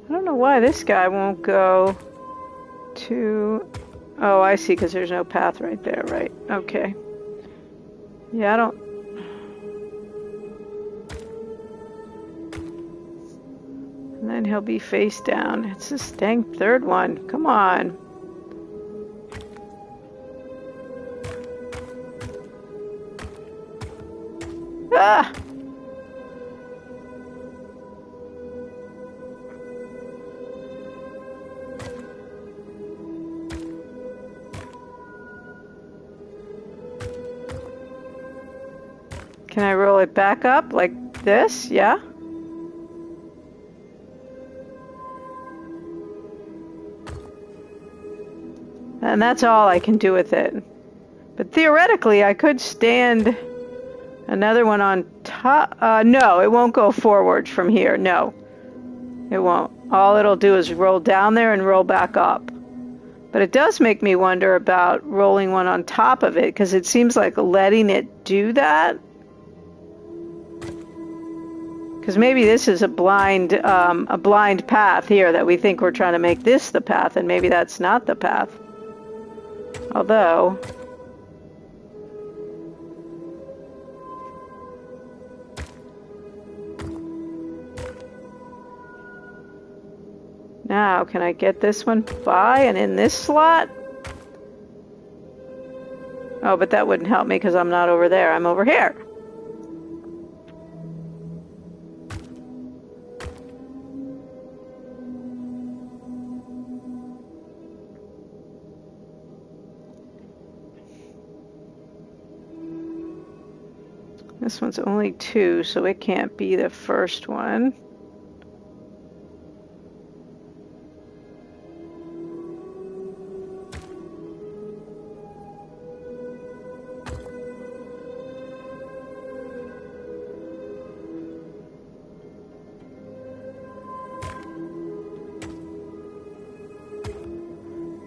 I don't know why this guy won't go to... Oh, I see, because there's no path right there, right? Okay. Yeah, I don't... And then he'll be face down. It's this dang third one. Come on. Ah! Can I roll it back up like this? Yeah? And that's all I can do with it. But theoretically, I could stand another one on top. No, it won't go forward from here. No, it won't. All it'll do is roll down there and roll back up. But it does make me wonder about rolling one on top of it, because it seems like letting it do that. Because maybe this is a blind path here that we think we're trying to make this the path, and maybe that's not the path. Although... Now, can I get this one by and in this slot? Oh, but that wouldn't help me because I'm not over there. I'm over here. This one's only 2, so it can't be the first one.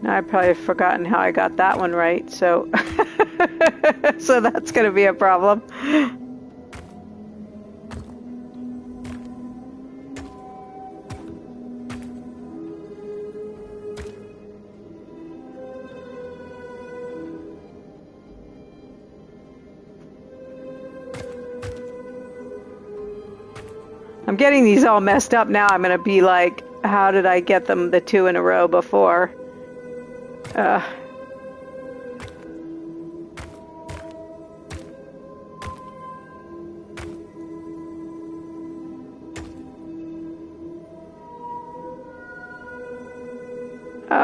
Now I've probably forgotten how I got that one right, so so that's going to be a problem. I'm getting these all messed up now. I'm going to be like, how did I get them the 2 in a row before? Oh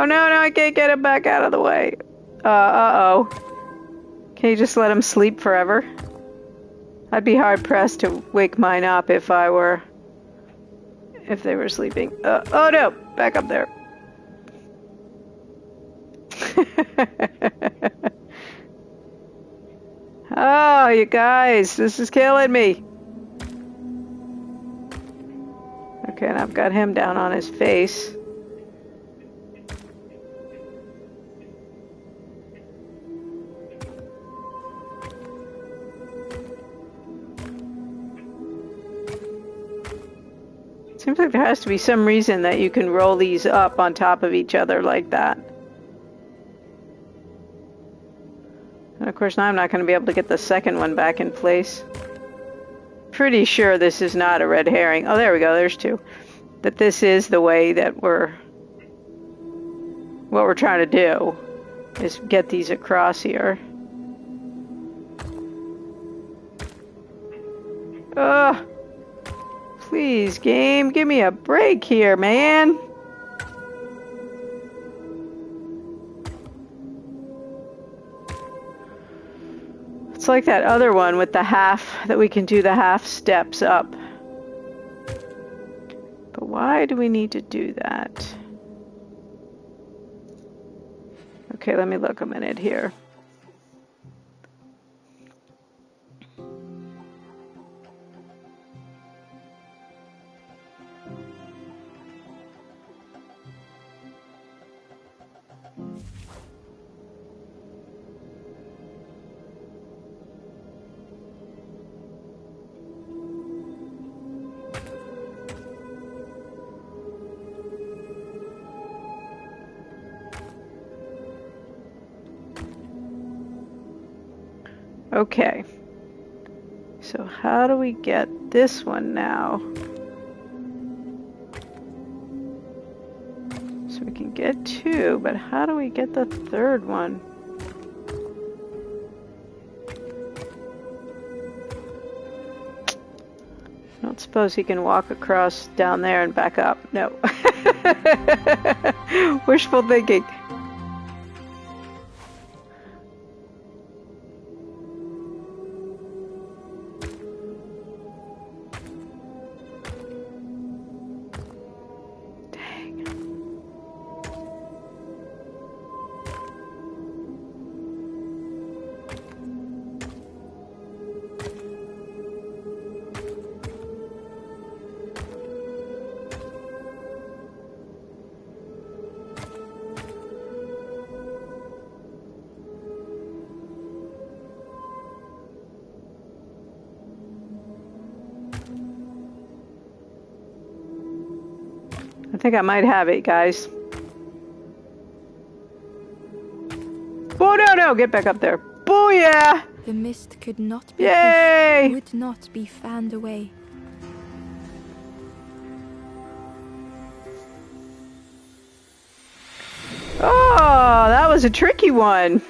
no, I can't get him back out of the way. Uh-oh. Can you just let him sleep forever? I'd be hard pressed to wake mine up if they were sleeping. Oh no, back up there. Oh, you guys, this is killing me. Okay, and I've got him down on his face. like there has to be some reason that you can roll these up on top of each other like that. And of course now I'm not going to be able to get the second one back in place. Pretty sure this is not a red herring. Oh, there we go, there's two. That this is the way that what we're trying to do is get these across here. Ugh. Please, game, give me a break here, man. It's like that other one with the half, that we can do the half steps up. But why do we need to do that? Okay, let me look a minute here. Okay, so how do we get this one now? So we can get two, but how do we get the third one? I don't suppose he can walk across down there and back up. No. Wishful thinking. I think I might have it, guys. Oh, no, get back up there. Booyah! The mist could not be Yay! pushed, would not be fanned away. Oh, that was a tricky one.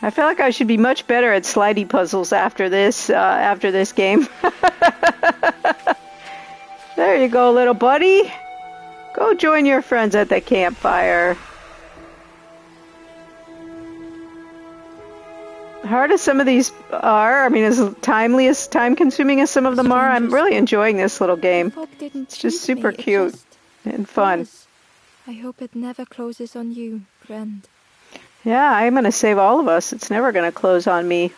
I feel like I should be much better at slidey puzzles after this game. There you go, little buddy. Go join your friends at the campfire. Hard as some of these are, I mean, as time-consuming as some of them are, I'm really enjoying this little game. It's just super cute and fun. I hope it never closes on you, friend. Yeah, I'm going to save all of us. It's never going to close on me.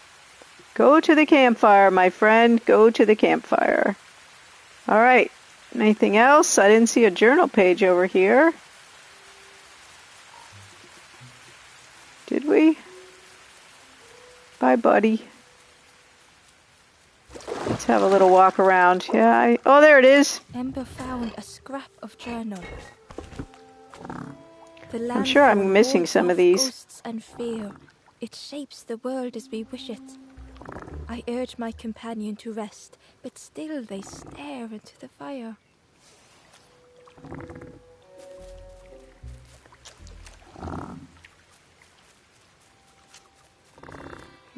Go to the campfire, my friend. Go to the campfire. All right. Anything else? I didn't see a journal page over here. Did we? Bye, buddy. Let's have a little walk around. Yeah, oh, there it is. Ember found a scrap of journal. I'm sure I'm missing some of these. Ghosts and fear. It shapes the world as we wish it. I urge my companion to rest, but still they stare into the fire.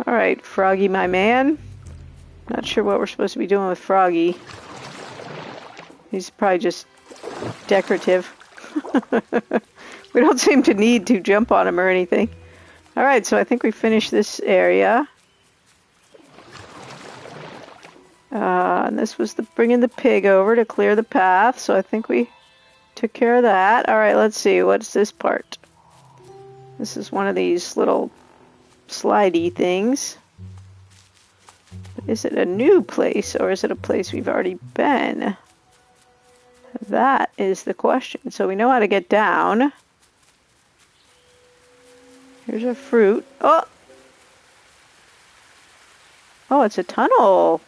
All right, Froggy, my man. Not sure what we're supposed to be doing with Froggy. He's probably just decorative. We don't seem to need to jump on him or anything. All right, so I think we finished this area. And this was bringing the pig over to clear the path, so I think we took care of that. All right, let's see. What's this part? This is one of these little slidey things. Is it a new place, or is it a place we've already been? That is the question. So we know how to get down. Here's a fruit. Oh! Oh, it's a tunnel.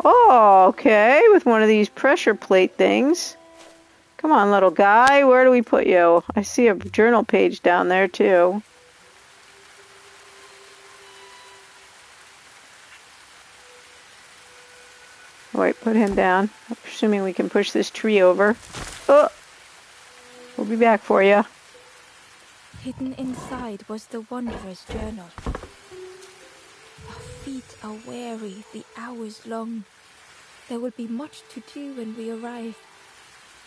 Oh, okay, with one of these pressure plate things. Come on, little guy, where do we put you? I see a journal page down there, too. Wait, put him down. I'm assuming we can push this tree over. Oh! We'll be back for you. Hidden inside was the Wanderer's journal. Our feet are weary, the hours long. There will be much to do when we arrive.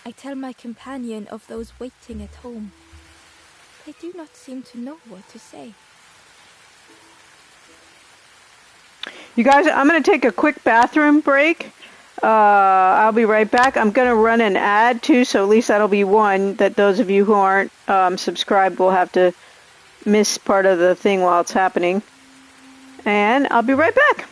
I tell my companion of those waiting at home. They do not seem to know what to say. You guys, I'm going to take a quick bathroom break. I'll be right back. I'm going to run an ad too, so at least that'll be one that those of you who aren't subscribed will have to miss part of the thing while it's happening. And I'll be right back.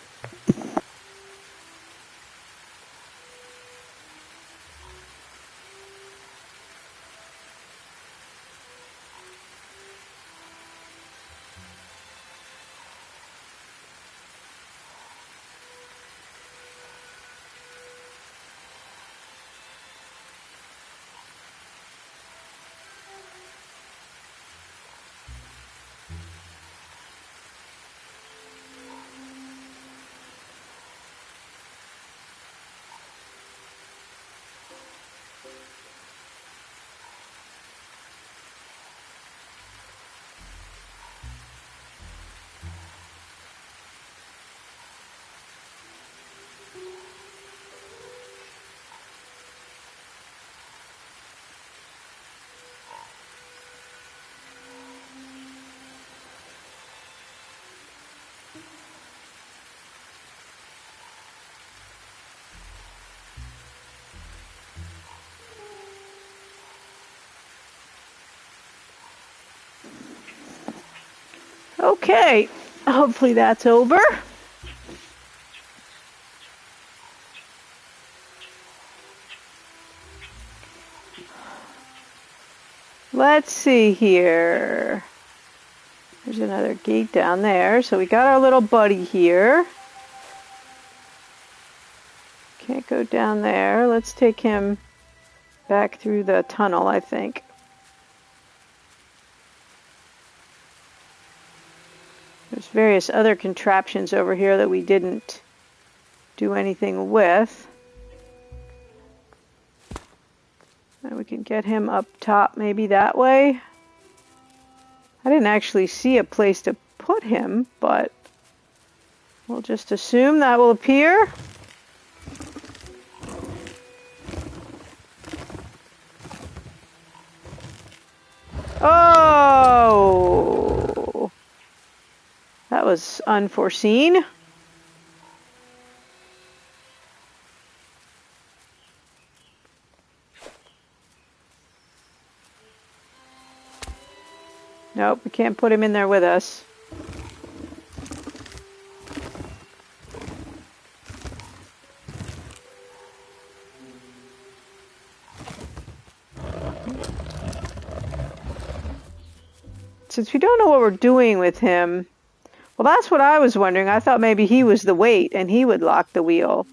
Okay, hopefully that's over. Let's see here. There's another gate down there. So we got our little buddy here. Can't go down there. Let's take him back through the tunnel, I think. There's various other contraptions over here that we didn't do anything with. And we can get him up top maybe that way. I didn't actually see a place to put him, but we'll just assume that will appear. Oh! That was unforeseen. Nope, we can't put him in there with us. Since we don't know what we're doing with him, well, that's what I was wondering. I thought maybe he was the weight and he would lock the wheel.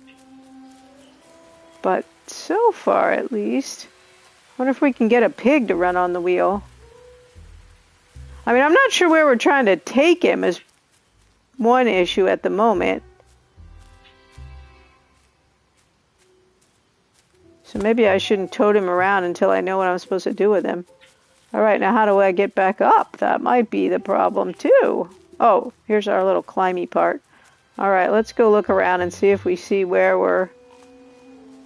But so far, at least, I wonder if we can get a pig to run on the wheel. I mean, I'm not sure where we're trying to take him is one issue at the moment. So maybe I shouldn't tote him around until I know what I'm supposed to do with him. All right, now how do I get back up? That might be the problem too. Oh, here's our little climby part. All right, let's go look around and see if we see where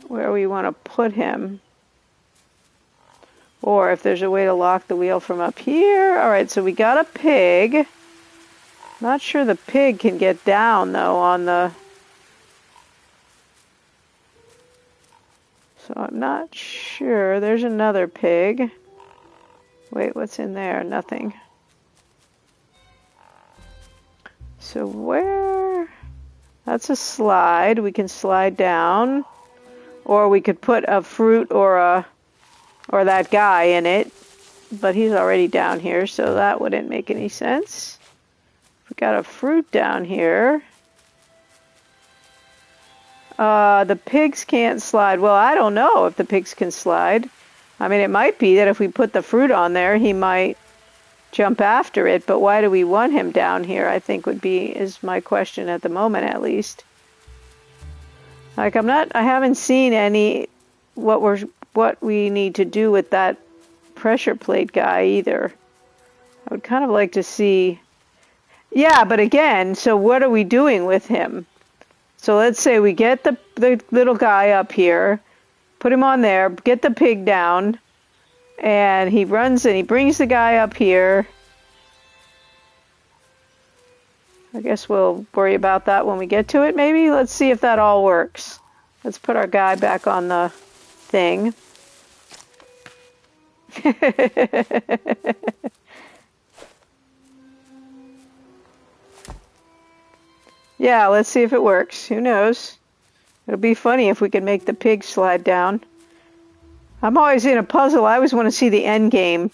we want to put him. Or if there's a way to lock the wheel from up here. All right, so we got a pig. Not sure the pig can get down, though, on the... So I'm not sure. There's another pig. Wait, what's in there? Nothing. So where... That's a slide. We can slide down. Or we could put a fruit or that guy in it. But he's already down here, so that wouldn't make any sense. We got a fruit down here. The pigs can't slide. Well, I don't know if the pigs can slide. I mean, it might be that if we put the fruit on there, he might jump after it, but why do we want him down here, I think is my question at the moment, at least. Like, I haven't seen any, what we need to do with that pressure plate guy either. I would kind of like to see, yeah, but again, so what are we doing with him? So let's say we get the little guy up here, put him on there, get the pig down, and he runs and he brings the guy up here. I guess we'll worry about that when we get to it, maybe. Let's see if that all works. Let's put our guy back on the thing. Yeah, let's see if it works. Who knows? It'll be funny if we can make the pig slide down. I'm always in a puzzle. I always want to see the end game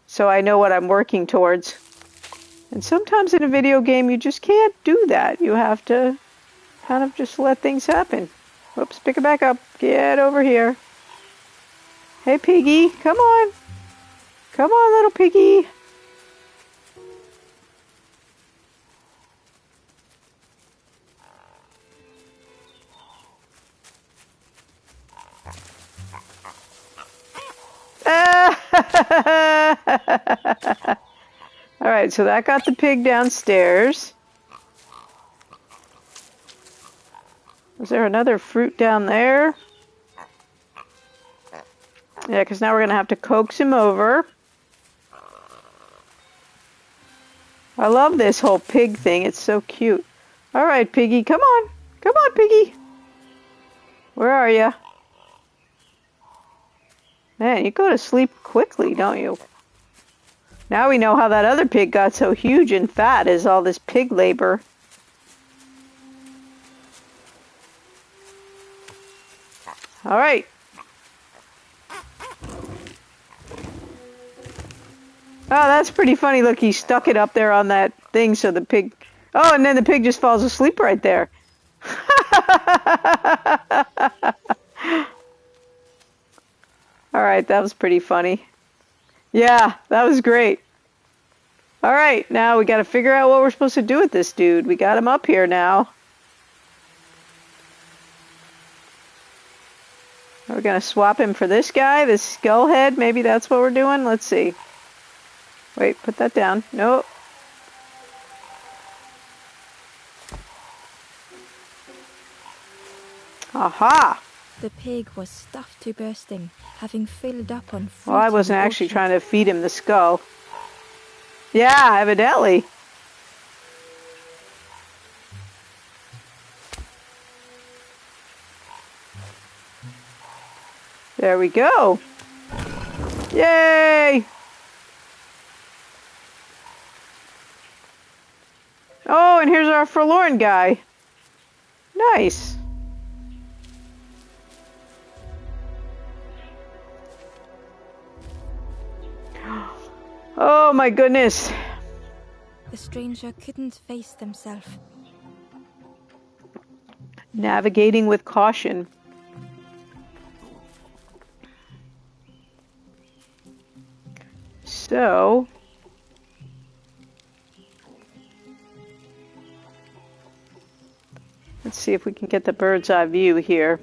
so I know what I'm working towards. And sometimes in a video game, you just can't do that. You have to kind of just let things happen. Whoops, pick it back up. Get over here. Hey, piggy, come on. Come on, little piggy. All right, so that got the pig downstairs. Was there another fruit down there? Yeah, because now we're going to have to coax him over. I love this whole pig thing. It's so cute. All right, piggy, come on. Come on, piggy. Where are you? Man, you go to sleep quickly, don't you? Now we know how that other pig got so huge and fat, is all this pig labor. All right. Oh, that's pretty funny. Look, he stuck it up there on that thing so the pig... Oh, and then the pig just falls asleep right there. All right, that was pretty funny. Yeah, that was great. All right, now we got to figure out what we're supposed to do with this dude. We got him up here now. We're going to swap him for this guy, this skull head. Maybe that's what we're doing. Let's see. Wait, put that down. Nope. Aha! The pig was stuffed to bursting, having filled up on fruit. Well, I wasn't actually trying to feed him the skull. Yeah, evidently. There we go. Yay! Oh, and here's our forlorn guy. Nice. Oh my goodness. The stranger couldn't face themselves. Navigating with caution. So, let's see if we can get the bird's eye view here.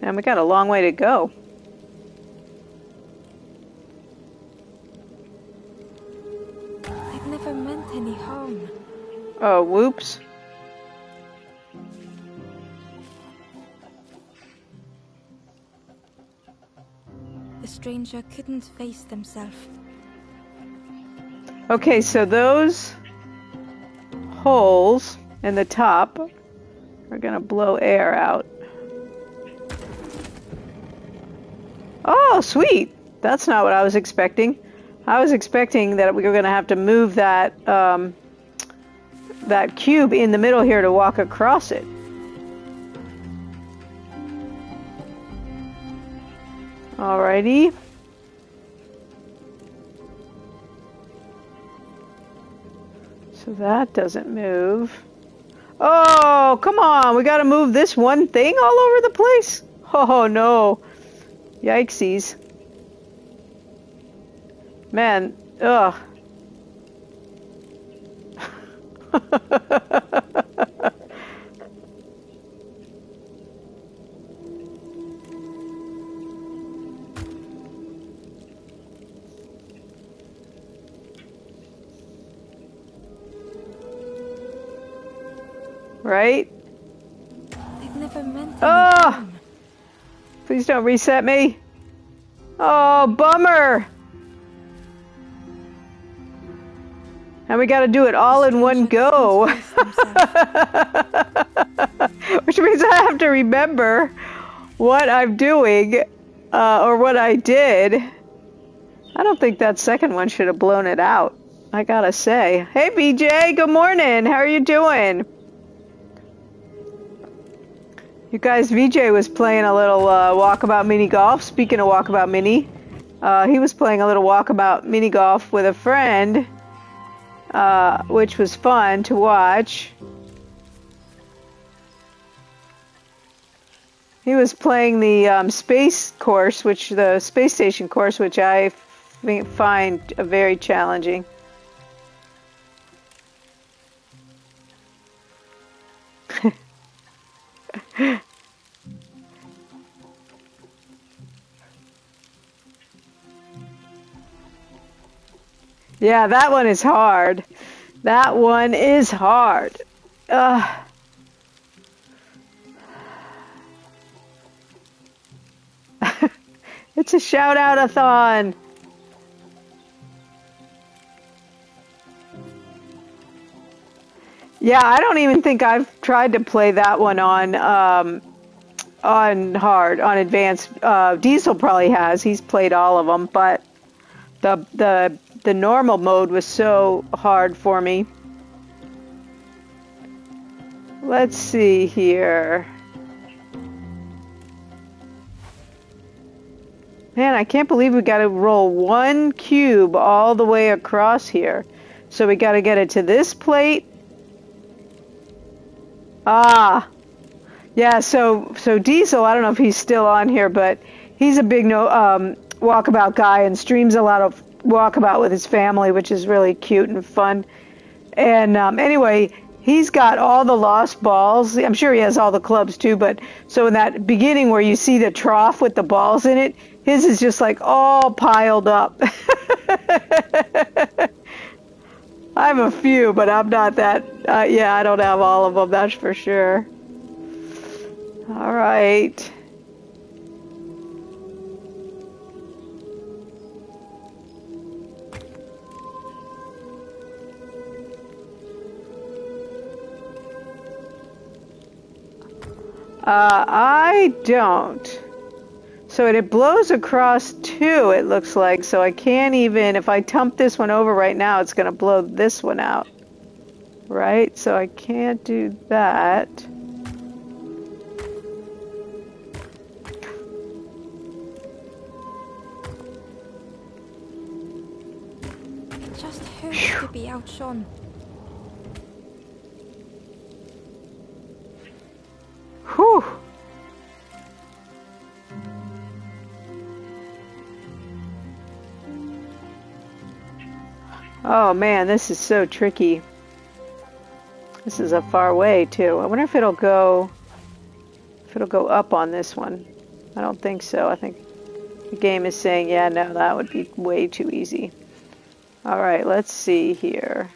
And we got a long way to go. I've never meant any harm. Oh, whoops. The stranger couldn't face themselves. Okay, so those holes in the top are going to blow air out. Oh, sweet. That's not what I was expecting. I was expecting that we were going to have to move that that cube in the middle here to walk across it. Alrighty. So that doesn't move. Oh, come on. We gotta move this one thing all over the place? Oh, no. Yikesies. Man, ugh. Right? I've never meant any Oh! harm. Please don't reset me. Oh, bummer. And we got to do it all in one go. Which means I have to remember what I'm doing, or what I did. I don't think that second one should have blown it out, I gotta say. Hey, BJ, good morning. How are you doing? You guys, VJ was playing a little walkabout mini golf. Speaking of walkabout mini, he was playing a little walkabout mini golf with a friend, which was fun to watch. He was playing the space course, the space station course, which I find very challenging. Yeah, that one is hard. That one is hard. It's a shout-out-a-thon. Yeah, I don't even think I've tried to play that one on hard, on advanced. Diesel probably has. He's played all of them, but the normal mode was so hard for me. Let's see here. Man, I can't believe we got to roll one cube all the way across here. So we got to get it to this plate. Ah. Yeah, so Diesel, I don't know if he's still on here, but he's a big walkabout guy and streams a lot of walkabout with his family, which is really cute and fun. And anyway, he's got all the lost balls. I'm sure he has all the clubs too, but so in that beginning where you see the trough with the balls in it, his is just like all piled up. I have a few, but I'm not that, yeah, I don't have all of them, that's for sure. All right. I don't. So it blows across two, it looks like, so I can't even, if I dump this one over right now, it's going to blow this one out. Right? So I can't do that. It just hurts to be outshone. Whew. Oh man, this is so tricky. This is a far way too. I wonder if it'll go up on this one. I don't think so. I think the game is saying, yeah, no, that would be way too easy. All right, let's see here.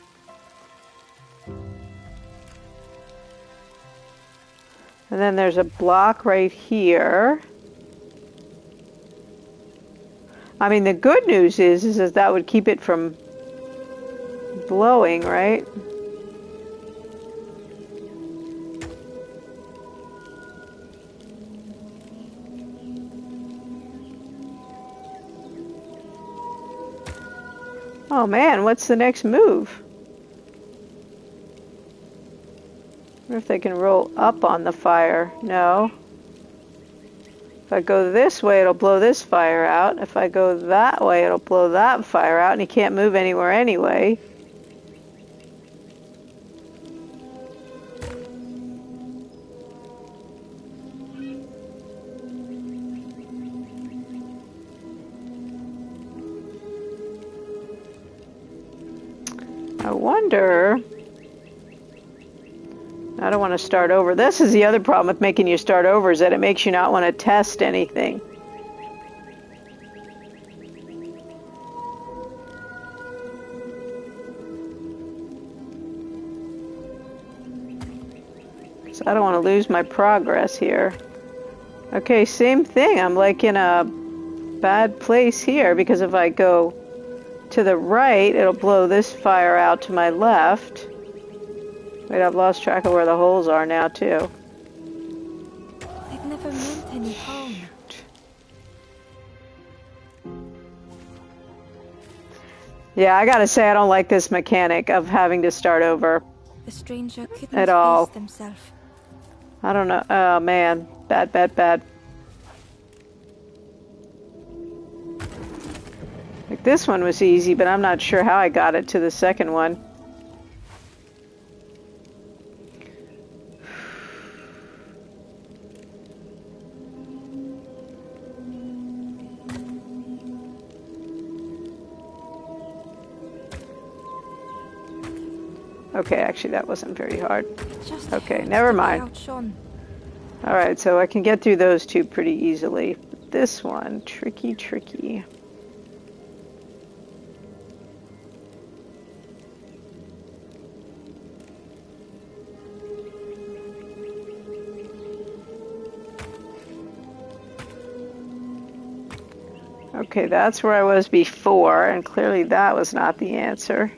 And then there's a block right here. I mean, the good news is that that would keep it from blowing, right? Oh man, what's the next move? I wonder if they can roll up on the fire. No. If I go this way, it'll blow this fire out. If I go that way, it'll blow that fire out, and he can't move anywhere anyway. I wonder... I don't want to start over. This is the other problem with making you start over, is that it makes you not want to test anything. So I don't want to lose my progress here. Okay, same thing. I'm like in a bad place here, because if I go to the right, it'll blow this fire out to my left. Wait, I've lost track of where the holes are now, too. They've never meant any harm. Yeah, I gotta say, I don't like this mechanic of having to start over. The stranger couldn't At all. face themselves. I don't know. Oh, man. Bad, bad, bad. Like, this one was easy, but I'm not sure how I got it to the second one. Okay, actually that wasn't very hard. Okay, never mind. Alright, so I can get through those two pretty easily. But this one, tricky, tricky. Okay, that's where I was before, and clearly that was not the answer.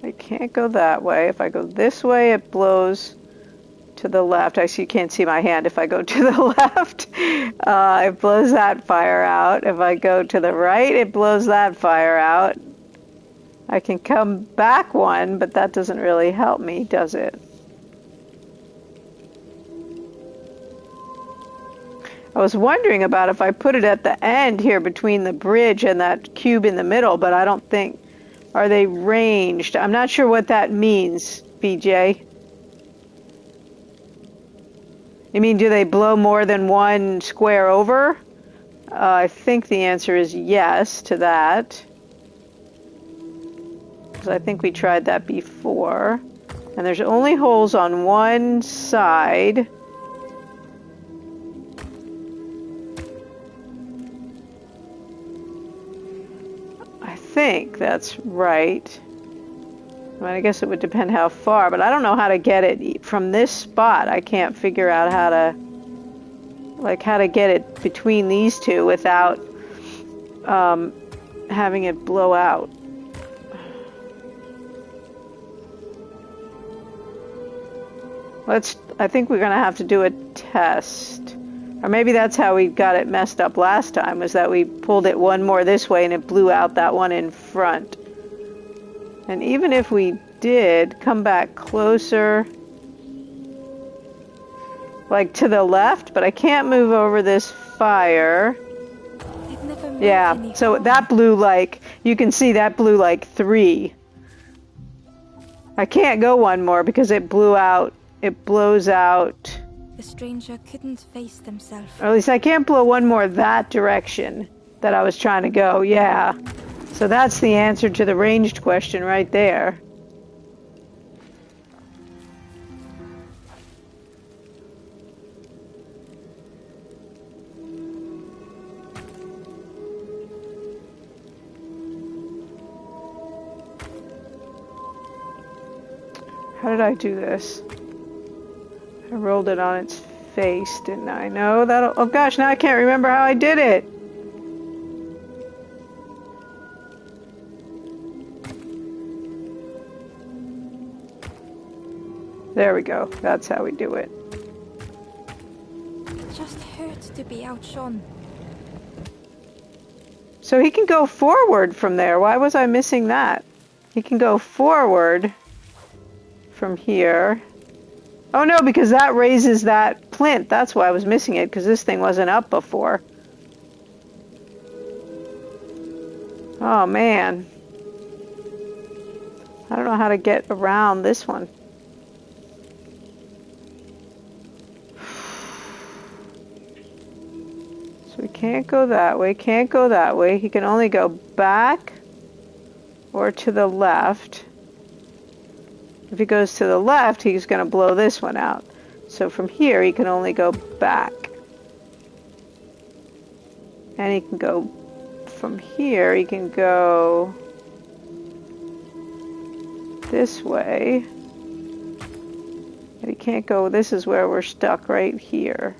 I can't go that way. If I go this way, it blows to the left. I see you can't see my hand. If I go to the left, it blows that fire out. If I go to the right, it blows that fire out. I can come back one, but that doesn't really help me, does it? I was wondering about if I put it at the end here between the bridge and that cube in the middle, but I don't think... Are they ranged? I'm not sure what that means, BJ. You mean, do they blow more than one square over? I think the answer is yes to that. Because I think we tried that before. And there's only holes on one side. I think that's right. I mean, I guess it would depend how far, but I don't know how to get it from this spot. I can't figure out how to get it between these two without having it blow out. I think we're gonna have to do a test. Or maybe that's how we got it messed up last time, was that we pulled it one more this way and it blew out that one in front. And even if we did come back closer, like to the left, but I can't move over this fire. Yeah, so that blew like, you can see that blew like 3. I can't go one more because it blew out, it blows out. The stranger couldn't face themselves. Or at least I can't blow one more that direction that I was trying to go, yeah. So that's the answer to the ranged question right there. How did I do this? I rolled it on its face, didn't I? No, that'll... Oh gosh, now I can't remember how I did it. There we go. That's how we do it. It just hurts to be outshone. So he can go forward from there. Why was I missing that? He can go forward from here. Oh no, because that raises that plinth. That's why I was missing it, because this thing wasn't up before. Oh man. I don't know how to get around this one. can't go that way, can't go that way. He can only go back or to the left. If he goes to the left, he's going to blow this one out. So from here, he can only go back. And he can go from here, he can go this way. But he can't go, this is where we're stuck, right here.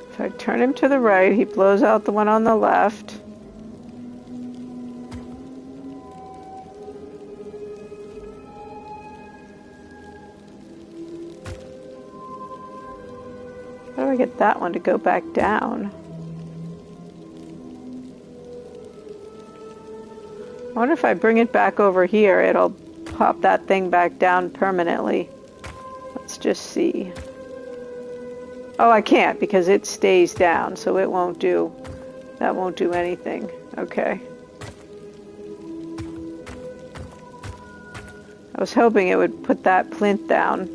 If I turn him to the right, he blows out the one on the left. How do I get that one to go back down? I wonder if I bring it back over here, it'll pop that thing back down permanently. Let's just see. Oh, I can't because it stays down, so it won't do, that won't do anything. Okay. I was hoping it would put that plinth down.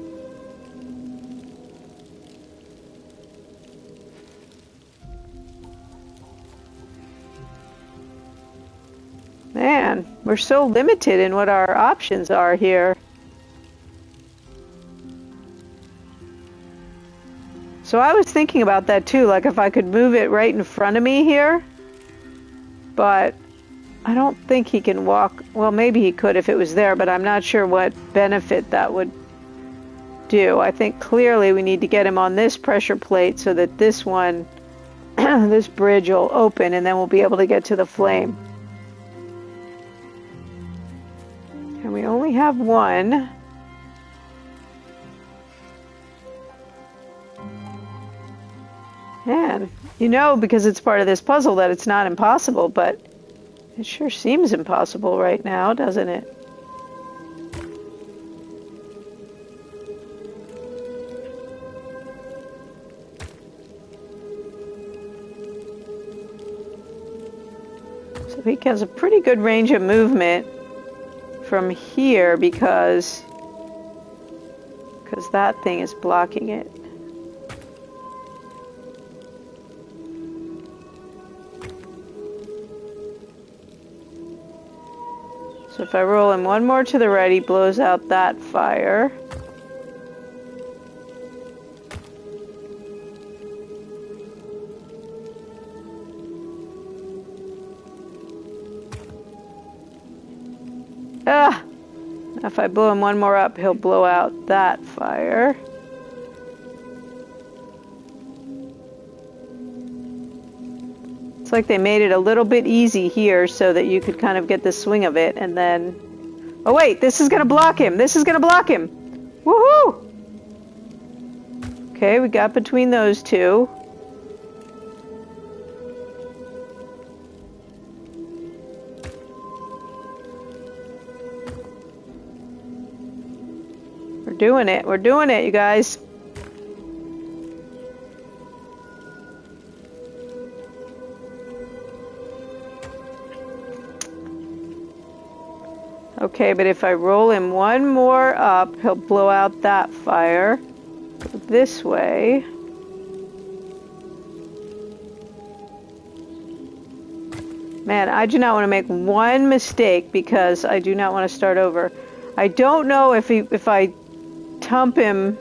Man, we're so limited in what our options are here. So I was thinking about that too, like if I could move it right in front of me here, but I don't think he can walk. Well, maybe he could if it was there, but I'm not sure what benefit that would do. I think clearly we need to get him on this pressure plate so that this one, this bridge will open and then we'll be able to get to the flame. And we only have one. Man, you know, because it's part of this puzzle that it's not impossible, but it sure seems impossible right now, doesn't it? So he has a pretty good range of movement from here because that thing is blocking it. So if I roll him one more to the right, he blows out that fire. Ah! If I blow him one more up, he'll blow out that fire. It's like they made it a little bit easy here so that you could kind of get the swing of it, and then... Oh wait, this is gonna block him! This is gonna block him! Woohoo! Okay, we got between those two. We're doing it, you guys. Okay, but if I roll him one more up, he'll blow out that fire. Go this way. Man, I do not want to make one mistake because I do not want to start over. I don't know if I hump him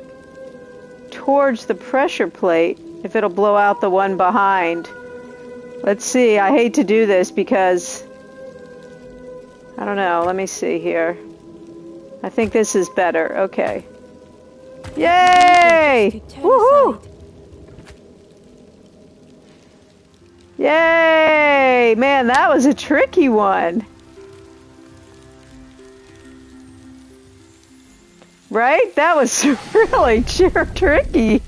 towards the pressure plate, if it'll blow out the one behind. Let's see. I hate to do this because I don't know. Let me see here. I think this is better. Okay. Yay! Woohoo! Yay! Man, that was a tricky one. Right? That was really tricky.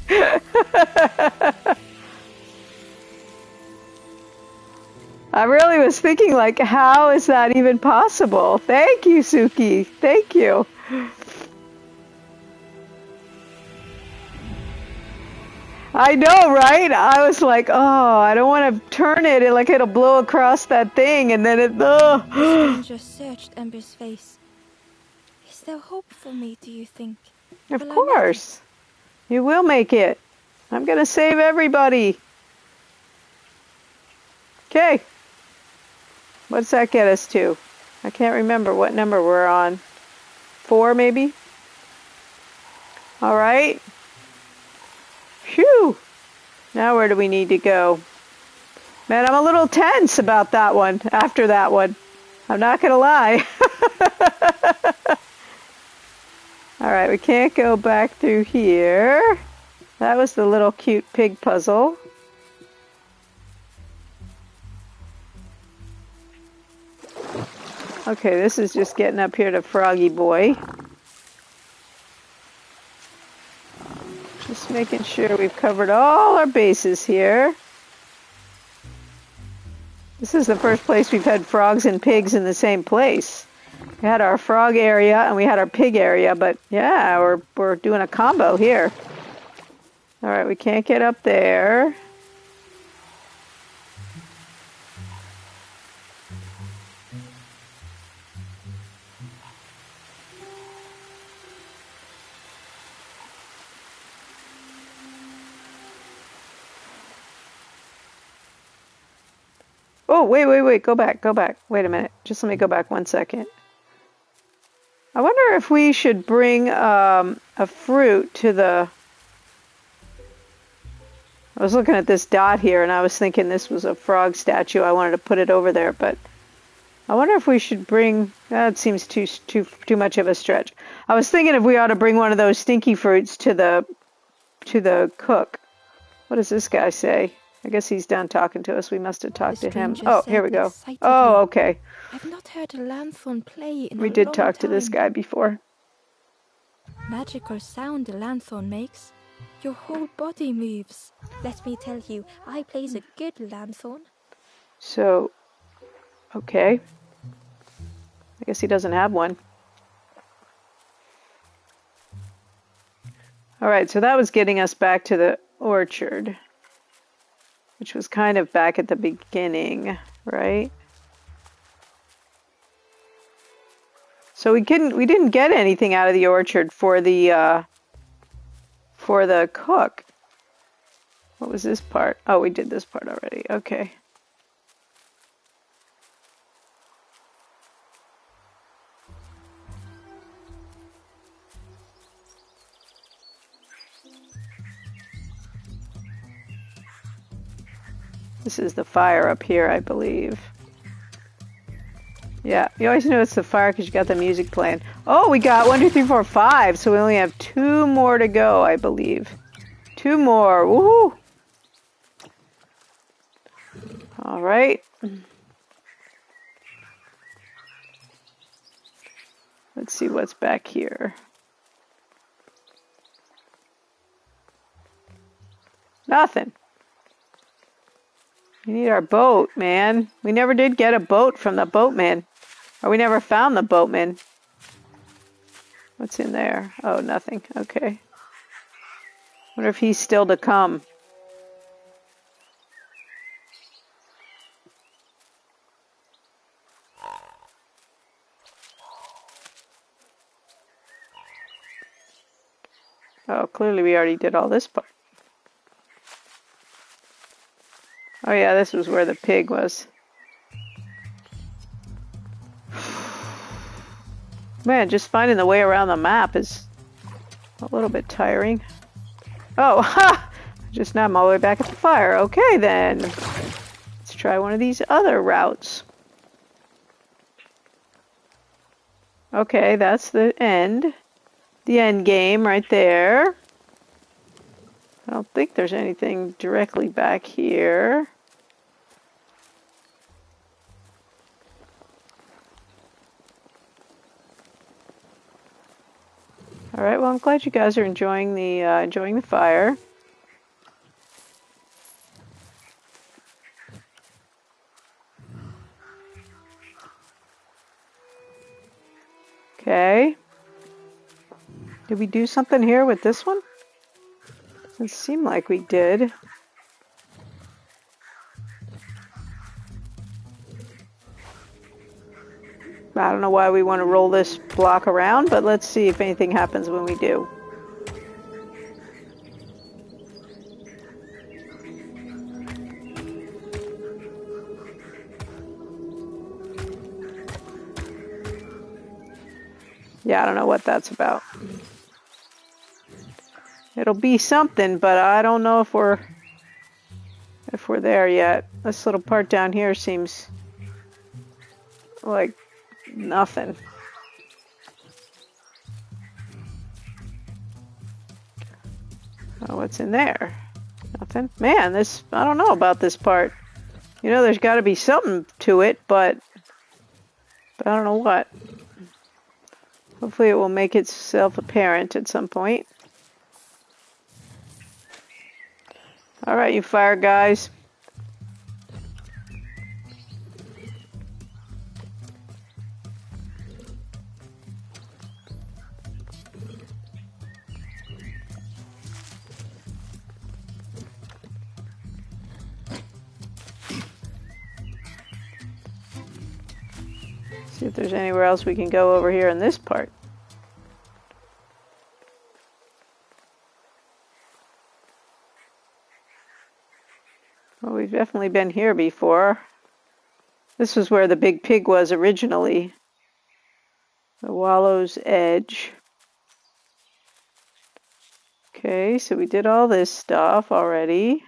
I really was thinking, like, how is that even possible? Thank you, Suki. Thank you. I know, right? I was like, oh, I don't want to turn it. Like it'll blow across that thing, and then it. The Oh. stranger searched Ember's face. Is there hope for me, do you think? Of Will I make it? course. You will make it. I'm going to save everybody. Okay. What's that get us to? I can't remember what number we're on. 4, maybe? All right. Phew. Now where do we need to go? Man, I'm a little tense about that one, after that one. I'm not going to lie. All right, we can't go back through here. That was the little cute pig puzzle. Okay, this is just getting up here to Froggy Boy. Just making sure we've covered all our bases here. This is the first place we've had frogs and pigs in the same place. We had our frog area and we had our pig area, but yeah, we're doing a combo here. All right, we can't get up there. Oh, wait, go back. Wait a minute. Just let me go back 1 second. I wonder if we should bring a fruit to the... I was looking at this dot here and I was thinking this was a frog statue. I wanted to put it over there, but I wonder if we should bring... That seems too much of a stretch. I was thinking if we ought to bring one of those stinky fruits to the cook. What does this guy say? I guess he's done talking to us. We must have talked to him. Oh, here we go. Oh, okay. I've not heard a lanthorn play in a We did long talk to time. this guy before. Magical sound the lanthorn makes. Your whole body moves. Let me tell you, I plays a good lanthorn. So, okay. I guess he doesn't have one. All right, so that was getting us back to the orchard, which was kind of back at the beginning, right? So we didn't get anything out of the orchard for the cook. What was this part? Oh, we did this part already. Okay. This is the fire up here, I believe. Yeah, you always know it's the fire because you got the music playing. Oh, we got 1, 2, 3, 4, 5. So we only have 2 more to go, I believe. 2 more. Woohoo! All right. Let's see what's back here. Nothing. We need our boat, man. We never did get a boat from the boatman. Or we never found the boatman. What's in there? Oh, nothing. Okay. Wonder if he's still to come. Oh, clearly we already did all this part. Oh yeah, this was where the pig was. Man, just finding the way around the map is a little bit tiring. Oh, ha! Just now I'm all the way back at the fire. Okay then. Let's try one of these other routes. Okay, that's the end. The end game right there. I don't think there's anything directly back here. All right, well, I'm glad you guys are enjoying the fire. Okay. Did we do something here with this one? It seemed like we did. I don't know why we want to roll this block around, but let's see if anything happens when we do. Yeah, I don't know what that's about. It'll be something, but I don't know if we're there yet. This little part down here seems like nothing. Oh, what's in there? Nothing. Man, I don't know about this part. You know, there's got to be something to it, but I don't know what. Hopefully it will make itself apparent at some point. All right, you fire guys. See if there's anywhere else we can go over here in this part. Well, we've definitely been here before. This was where the big pig was originally. The Wallow's Edge. Okay, so we did all this stuff already.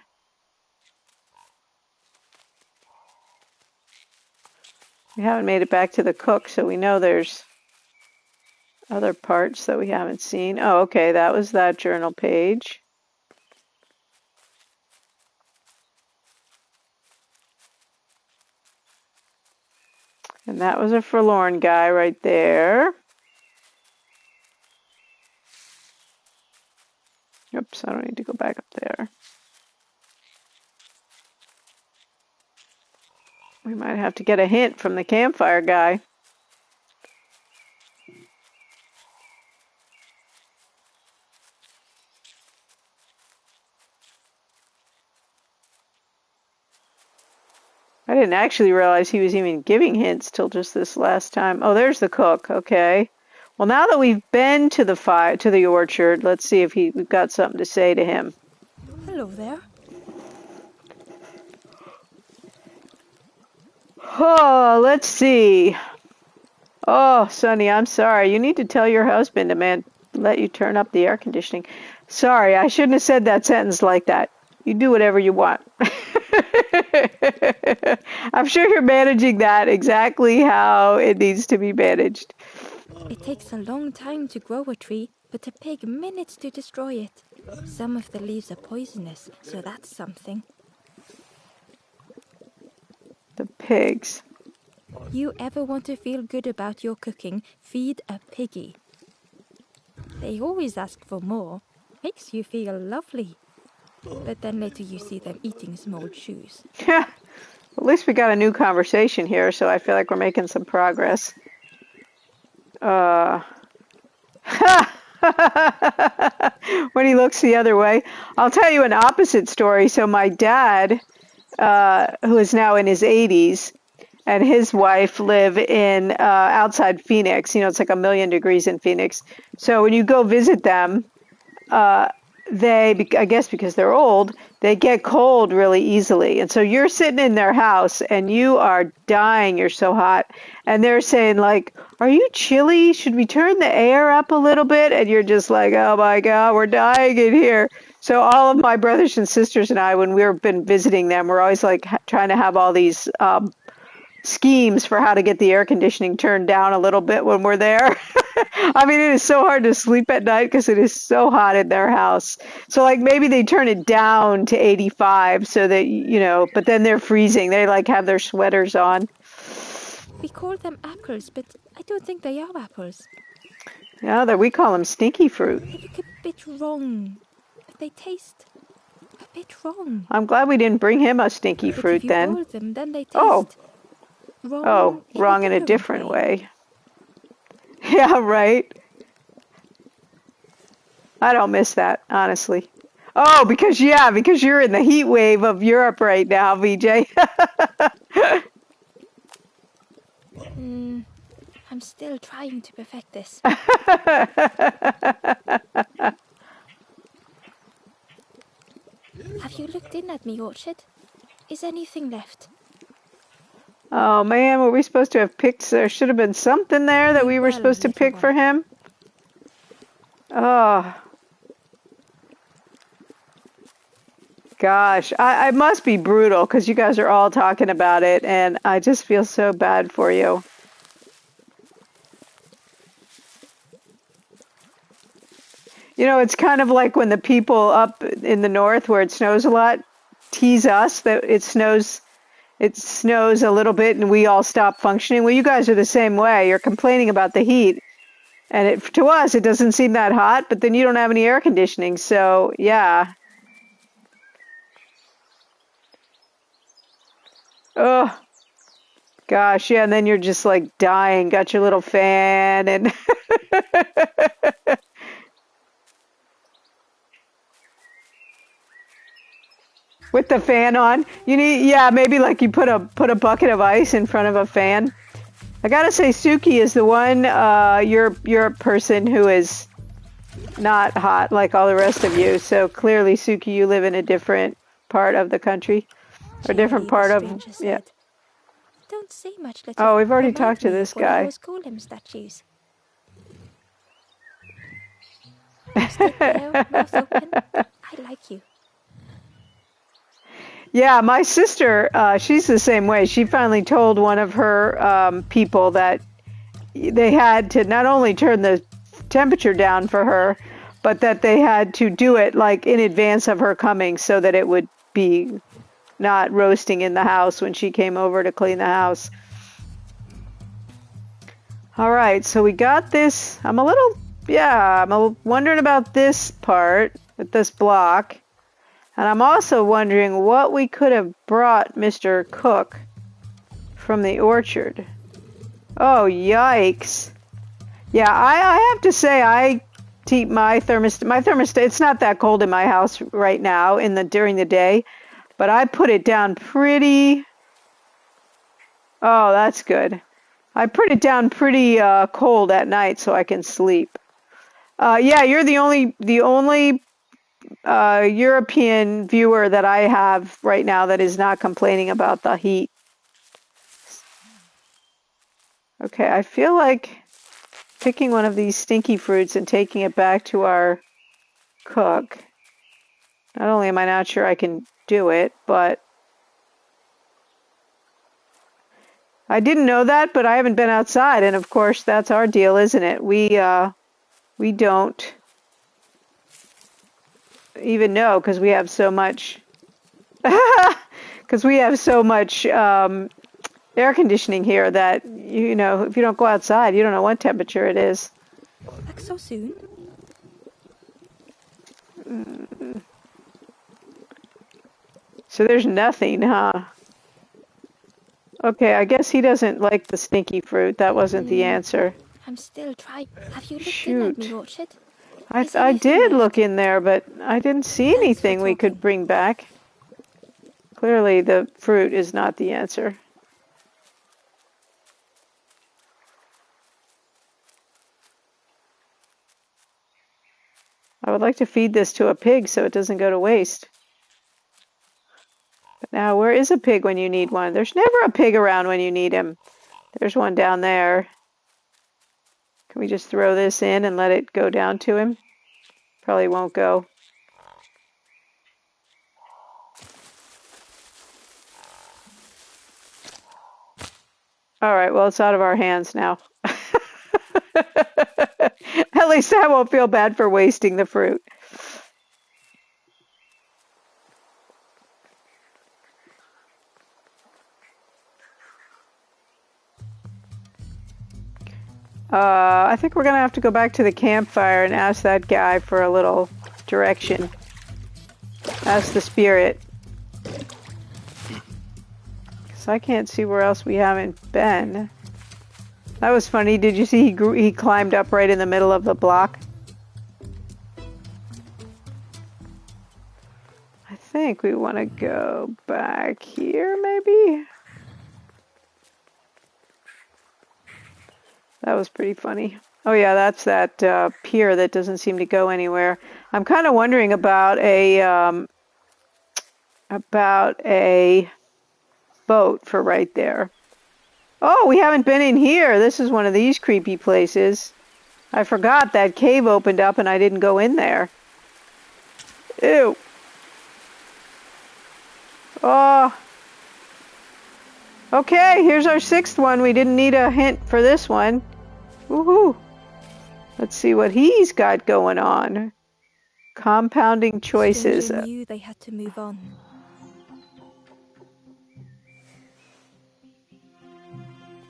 We haven't made it back to the cook, so we know there's other parts that we haven't seen. Oh, okay, that was that journal page. And that was a forlorn guy right there. Oops, I don't need to go back up there. We might have to get a hint from the campfire guy. I didn't actually realize he was even giving hints till just this last time. Oh, there's the cook. Okay. Well, now that we've been to the orchard, let's see if we've got something to say to him. Hello there. Oh, let's see. Oh, Sonny, I'm sorry. You need to tell your husband to let you turn up the air conditioning. Sorry, I shouldn't have said that sentence like that. You do whatever you want. I'm sure you're managing that exactly how it needs to be managed. It takes a long time to grow a tree, but a pig minutes to destroy it. Some of the leaves are poisonous, so that's something. The pigs. You ever want to feel good about your cooking, feed a piggy. They always ask for more. Makes you feel lovely. But then later you see them eating some old shoes. At least we got a new conversation here, so I feel like we're making some progress. When he looks the other way. I'll tell you an opposite story. So my dad, who is now in his 80s, and his wife live in outside Phoenix. You know, it's like 1,000,000 degrees in Phoenix. So when you go visit them, I guess because they're old, they get cold really easily. And so you're sitting in their house and you are dying. You're so hot. And they're saying like, are you chilly? Should we turn the air up a little bit? And you're just like, oh my God, we're dying in here. So all of my brothers and sisters and I, when we've been visiting them, we're always like trying to have all these schemes for how to get the air conditioning turned down a little bit when we're there. I mean, it is so hard to sleep at night because it is so hot in their house. So like maybe they turn it down to 85 so that, you know, but then they're freezing. They like have their sweaters on. We call them apples, but I don't think they are apples. Yeah, we call them stinky fruit. They look a bit wrong. They taste a bit wrong. I'm glad we didn't bring him a stinky but fruit if you then. boil them, then they taste wrong in a different way. Yeah, right. I don't miss that, honestly. Oh, because you're in the heat wave of Europe right now, VJ. I'm still trying to perfect this. Have you looked in at me, Orchard? Is anything left? Oh man, were we supposed to have picked? There should have been something there that we were supposed to pick for him. Oh. Gosh, I must be brutal because you guys are all talking about it, and I just feel so bad for you. You know, it's kind of like when the people up in the north where it snows a lot tease us that it snows a little bit and we all stop functioning. Well, you guys are the same way. You're complaining about the heat, and to us it doesn't seem that hot, but then you don't have any air conditioning, so yeah. Oh, gosh, yeah, and then you're just like dying, got your little fan and with the fan on. You need, yeah, maybe like you put a bucket of ice in front of a fan. I gotta say, Suki is the one you're a person who is not hot like all the rest of you. So clearly, Suki, you live in a different part of the country, or a different part of yeah. Don't say much. Oh, we've already talked to this guy. Statues. Stood there, mouth open. I like you. Yeah, my sister, she's the same way. She finally told one of her people that they had to not only turn the temperature down for her, but that they had to do it like in advance of her coming so that it would be not roasting in the house when she came over to clean the house. All right, so we got this. I'm wondering about this part with this block. And I'm also wondering what we could have brought Mr. Cook from the orchard. Oh, yikes. Yeah, I have to say I keep my thermostat, it's not that cold in my house right now during the day, but I put it down pretty, oh, that's good. I put it down pretty cold at night so I can sleep. Yeah, you're the only European viewer that I have right now that is not complaining about the heat. Okay, I feel like picking one of these stinky fruits and taking it back to our cook. Not only am I not sure I can do it, but I didn't know that, but I haven't been outside, and of course that's our deal, isn't it? We don't even know because we have so much air conditioning here that you know if you don't go outside you don't know what temperature it is. Back so soon? So there's nothing, huh? Okay, I guess he doesn't like the stinky fruit. That wasn't the answer. I'm still trying. Have you looked in at me, Orchard? I did look in there, but I didn't see anything we could bring back. Clearly, the fruit is not the answer. I would like to feed this to a pig so it doesn't go to waste. But now, where is a pig when you need one? There's never a pig around when you need him. There's one down there. Can we just throw this in and let it go down to him? Probably won't go. All right, well, it's out of our hands now. At least I won't feel bad for wasting the fruit. I think we're going to have to go back to the campfire and ask that guy for a little direction. Ask the spirit. Because I can't see where else we haven't been. That was funny. Did you see he climbed up right in the middle of the block? think we want to go back here, maybe? That was pretty funny. Oh yeah, that's that pier that doesn't seem to go anywhere. I'm kind of wondering about a boat for right there. Oh, we haven't been in here. This is one of these creepy places. I forgot that cave opened up and I didn't go in there. Ew. Oh. Okay, here's our 6th one. We didn't need a hint for this one. Woohoo. Let's see what he's got going on. Compounding choices. Stranger knew they had to move on.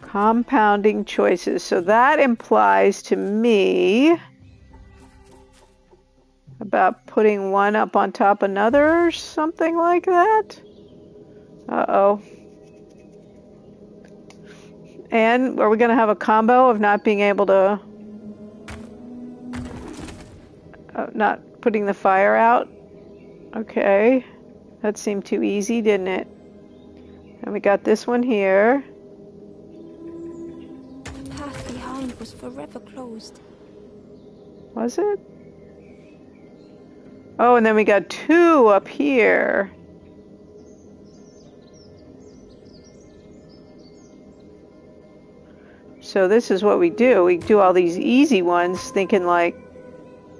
Compounding choices. So that implies to me about putting one up on top of another or something like that. Uh-oh. And are we going to have a combo of not being able to... not putting the fire out? Okay. That seemed too easy, didn't it? And we got this one here. The path behind was forever closed. Was it? Oh, and then we got 2 up here. So this is what we do. We do all these easy ones thinking like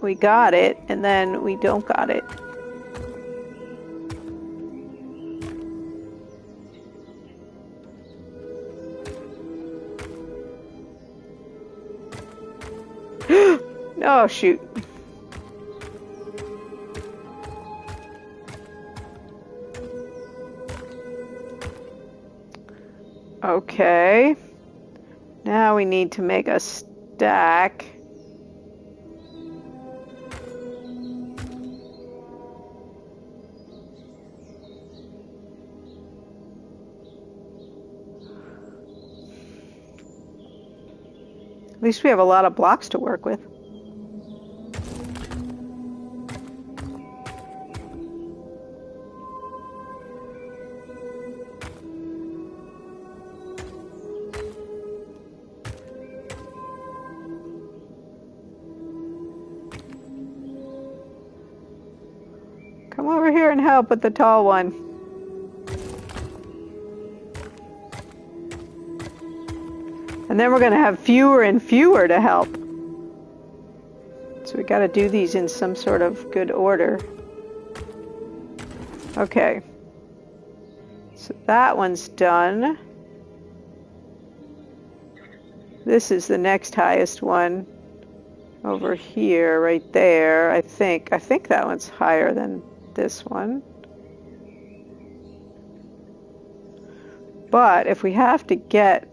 we got it, and then we don't got it. Oh, shoot. Okay. Now we need to make a stack. At least we have a lot of blocks to work with. Come over here and help with the tall one. And then we're going to have fewer and fewer to help. So we got to do these in some sort of good order. Okay. So that one's done. This is the next highest one. Over here, right there, I think that one's higher than this one. But if we have to get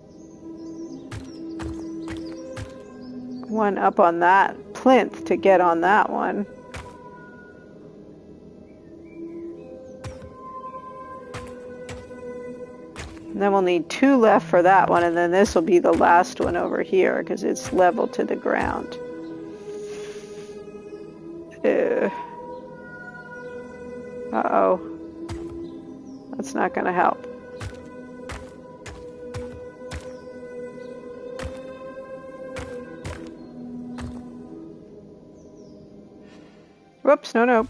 one up on that plinth to get on that one. And then we'll need 2 left for that one, and then this will be the last one over here because it's level to the ground. Uh-oh. That's not going to help. Whoops, no.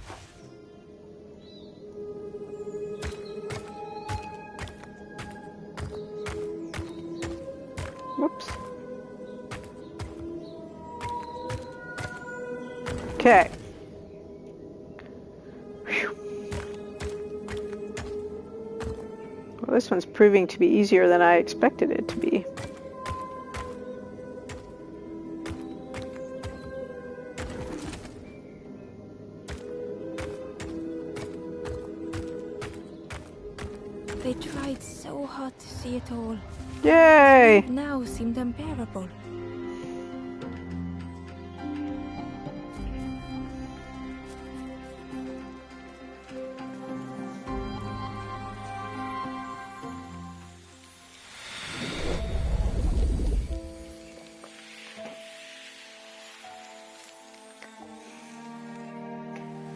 Whoops. Okay. Well, this one's proving to be easier than I expected it to be. They tried so hard to see it all. Yay! It now seemed unbearable.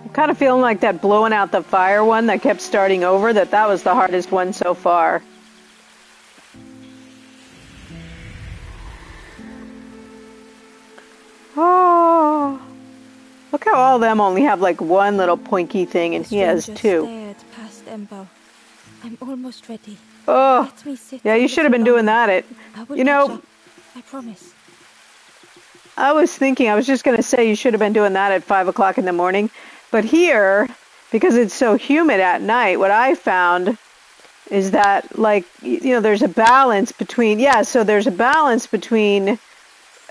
I'm kind of feeling like that blowing out the fire one that kept starting over, that was the hardest one so far. Oh, look how all of them only have like one little pointy thing, and he has two. Stared past Ember. I'm almost ready. Oh, Let me sit yeah, you should have been doing that. I will You know, I promise. I was just going to say you should have been doing that at 5 o'clock in the morning. But here, because it's so humid at night, what I found is that, like, you know, there's a balance between, there's a balance between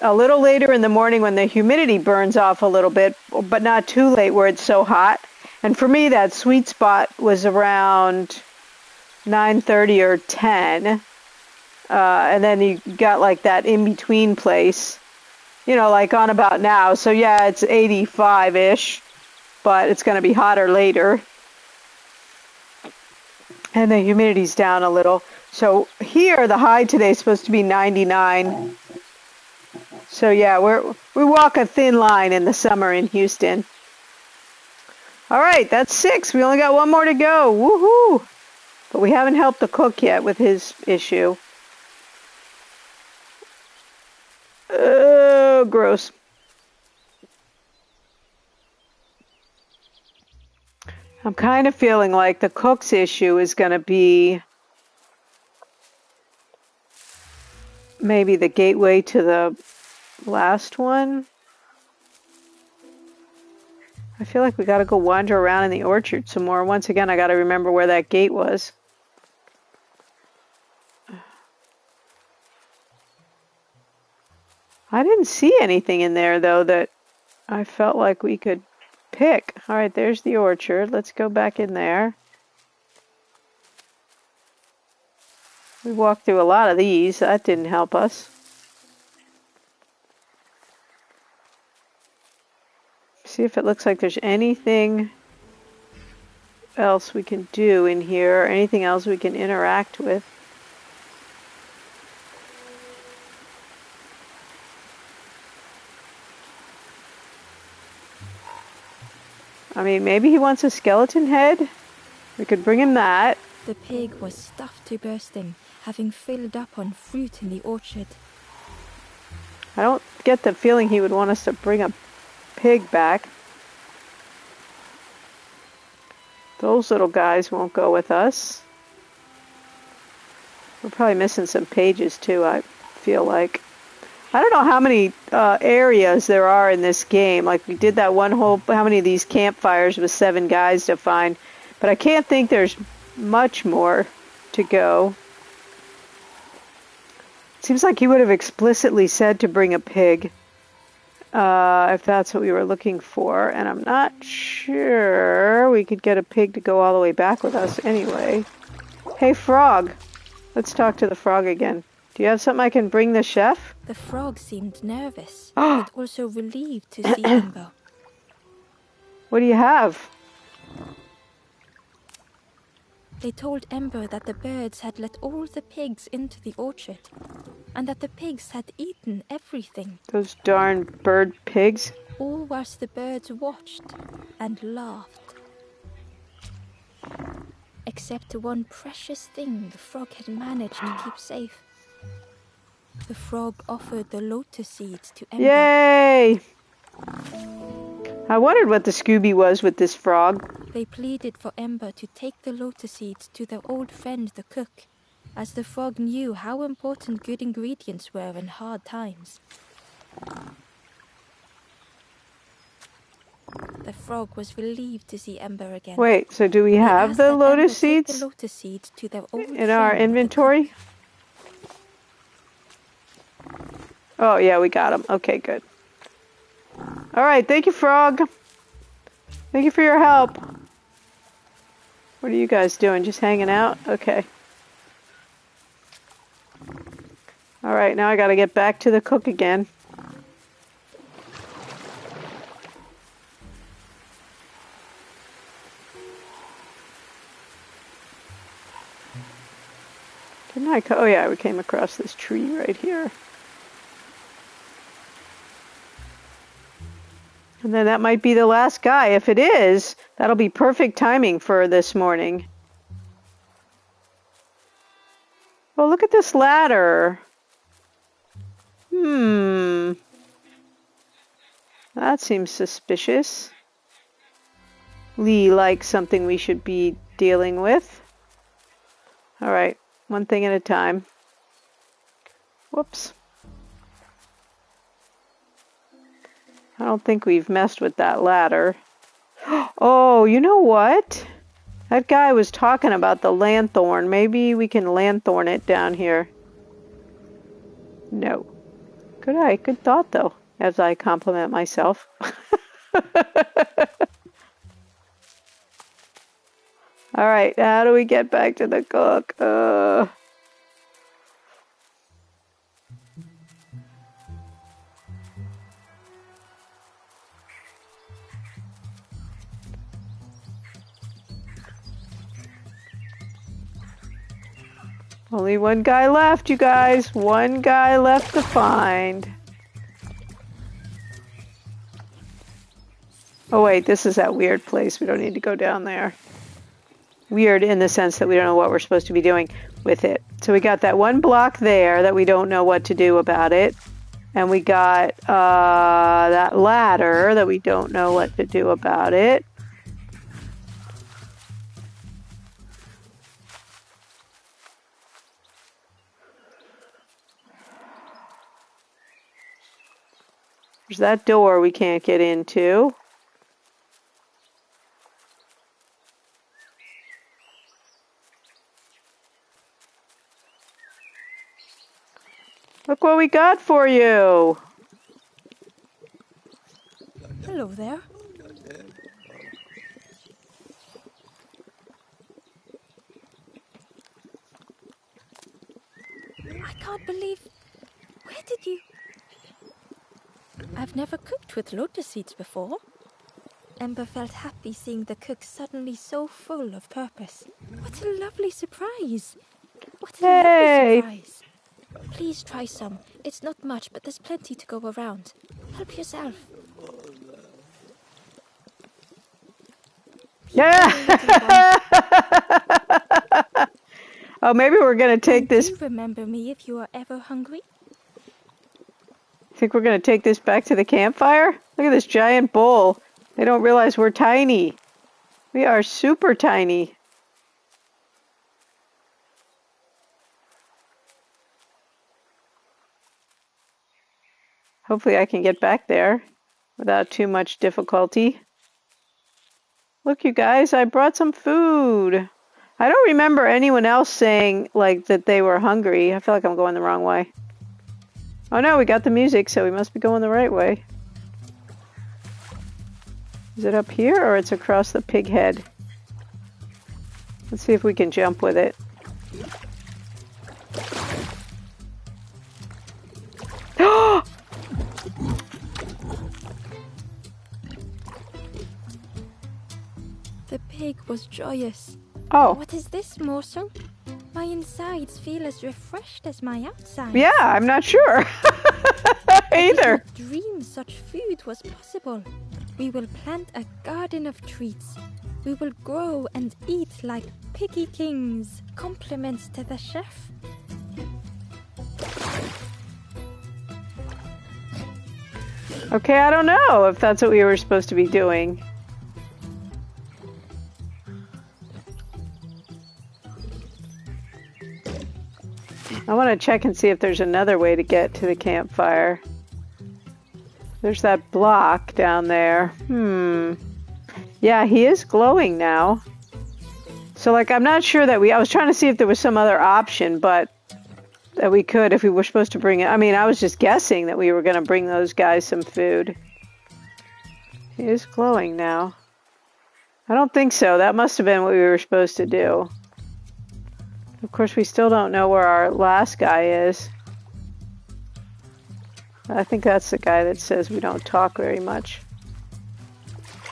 a little later in the morning when the humidity burns off a little bit, but not too late where it's so hot. And for me, that sweet spot was around 9:30 or 10. And then you got like that in-between place, you know, like on about now. So yeah, it's 85-ish, but it's going to be hotter later. And the humidity's down a little. So here, the high today is supposed to be 99. So yeah, we walk a thin line in the summer in Houston. All right, that's 6. We only got one more to go. Woohoo! But we haven't helped the cook yet with his issue. Oh, gross. I'm kind of feeling like the cook's issue is going to be maybe the gateway to the last one. I feel like we got to go wander around in the orchard some more. Once again, I got to remember where that gate was. I didn't see anything in there, though, that I felt like we could pick. All right, there's the orchard. Let's go back in there. We walked through a lot of these. That didn't help us. See if it looks like there's anything else we can do in here, or anything else we can interact with. I mean, maybe he wants a skeleton head. We could bring him that. The pig was stuffed to bursting, having filled up on fruit in the orchard. I don't get the feeling he would want us to bring a pig back. Those little guys won't go with us. We're probably missing some pages too, I feel like. I don't know how many areas there are in this game. Like, we did that one whole, how many of these campfires with 7 guys to find. But I can't think there's much more to go. It seems like he would have explicitly said to bring a pig, if that's what we were looking for. And I'm not sure we could get a pig to go all the way back with us anyway. Hey, frog. Let's talk to the frog again. Do you have something I can bring the chef? The frog seemed nervous, but also relieved to see Ember. What do you have? They told Ember that the birds had let all the pigs into the orchard, and that the pigs had eaten everything. Those darn bird pigs. All whilst the birds watched and laughed. Except one precious thing the frog had managed to keep safe. The frog offered the lotus seeds to Ember. Yay! I wondered what the Scooby was with this frog. They pleaded for Ember to take the lotus seeds to their old friend the cook, as the frog knew how important good ingredients were in hard times. The frog was relieved to see Ember again. Wait, so do we have the lotus seeds the lotus seeds to their old in our inventory? Oh, yeah, we got them. Okay, good. All right, thank you, frog. Thank you for your help. What are you guys doing? Just hanging out? Okay. All right, now I got to get back to the cook again. Didn't I? Oh, yeah, we came across this tree right here. And then that might be the last guy. If it is, that'll be perfect timing for this morning. Oh, look at this ladder. That seems suspicious. Lee likes something we should be dealing with. All right, one thing at a time. Whoops. I don't think we've messed with that ladder. Oh, you know what? That guy was talking about the lanthorn. Maybe we can lanthorn it down here. No. Good thought, though, as I compliment myself. All right, how do we get back to the cook? Only one guy left, you guys. One guy left to find. Oh wait, this is that weird place. We don't need to go down there. Weird in the sense that we don't know what we're supposed to be doing with it. So we got that one block there that we don't know what to do about it. And we got that ladder that we don't know what to do about it. There's that door we can't get into. Look what we got for you. Hello there. I can't believe... Where did you... I've never cooked with lotus seeds before. Ember felt happy seeing the cook suddenly so full of purpose. What a lovely surprise. What a lovely surprise. Please try some. It's not much, but there's plenty to go around. Help yourself. Yeah. Oh, maybe we're going to take this... Do remember me if you are ever hungry? Think we're going to take this back to the campfire? Look at this giant bowl. They don't realize we're tiny. We are super tiny. Hopefully I can get back there without too much difficulty. Look, you guys, I brought some food. I don't remember anyone else saying, like, that they were hungry. I feel like I'm going the wrong way. Oh no, we got the music, so we must be going the right way. Is it up here, or it's across the pig head? Let's see if we can jump with it. The pig was joyous. Oh. What is this morsel? My insides feel as refreshed as my outsides. Yeah, I'm not sure. Either. I did not dream such food was possible. We will plant a garden of treats. We will grow and eat like piggy kings. Compliments to the chef. Okay, I don't know if that's what we were supposed to be doing. I want to check and see if there's another way to get to the campfire. There's that block down there. Yeah, he is glowing now. So, like, I'm not sure that I was trying to see if there was some other option, but that we could if we were supposed to bring it. I mean, I was just guessing that we were going to bring those guys some food. He is glowing now. I don't think so. That must have been what we were supposed to do. Of course, we still don't know where our last guy is. I think that's the guy that says we don't talk very much.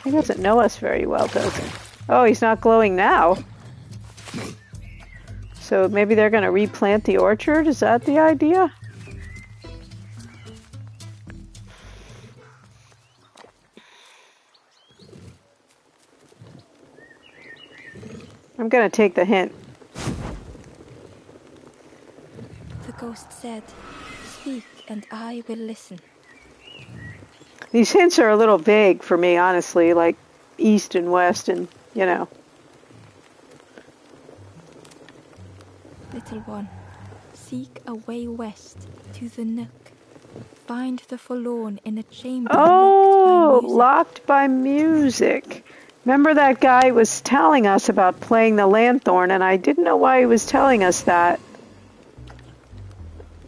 He doesn't know us very well, does he? Oh, he's not glowing now. So maybe they're going to replant the orchard? Is that the idea? I'm gonna take the hint. The ghost said, "Speak, and I will listen." These hints are a little vague for me, honestly, like east and west and, you know. Little one, seek a way west to the nook. Find the forlorn in a chamber Locked by music. Remember that guy was telling us about playing the lanthorn, and I didn't know why he was telling us that.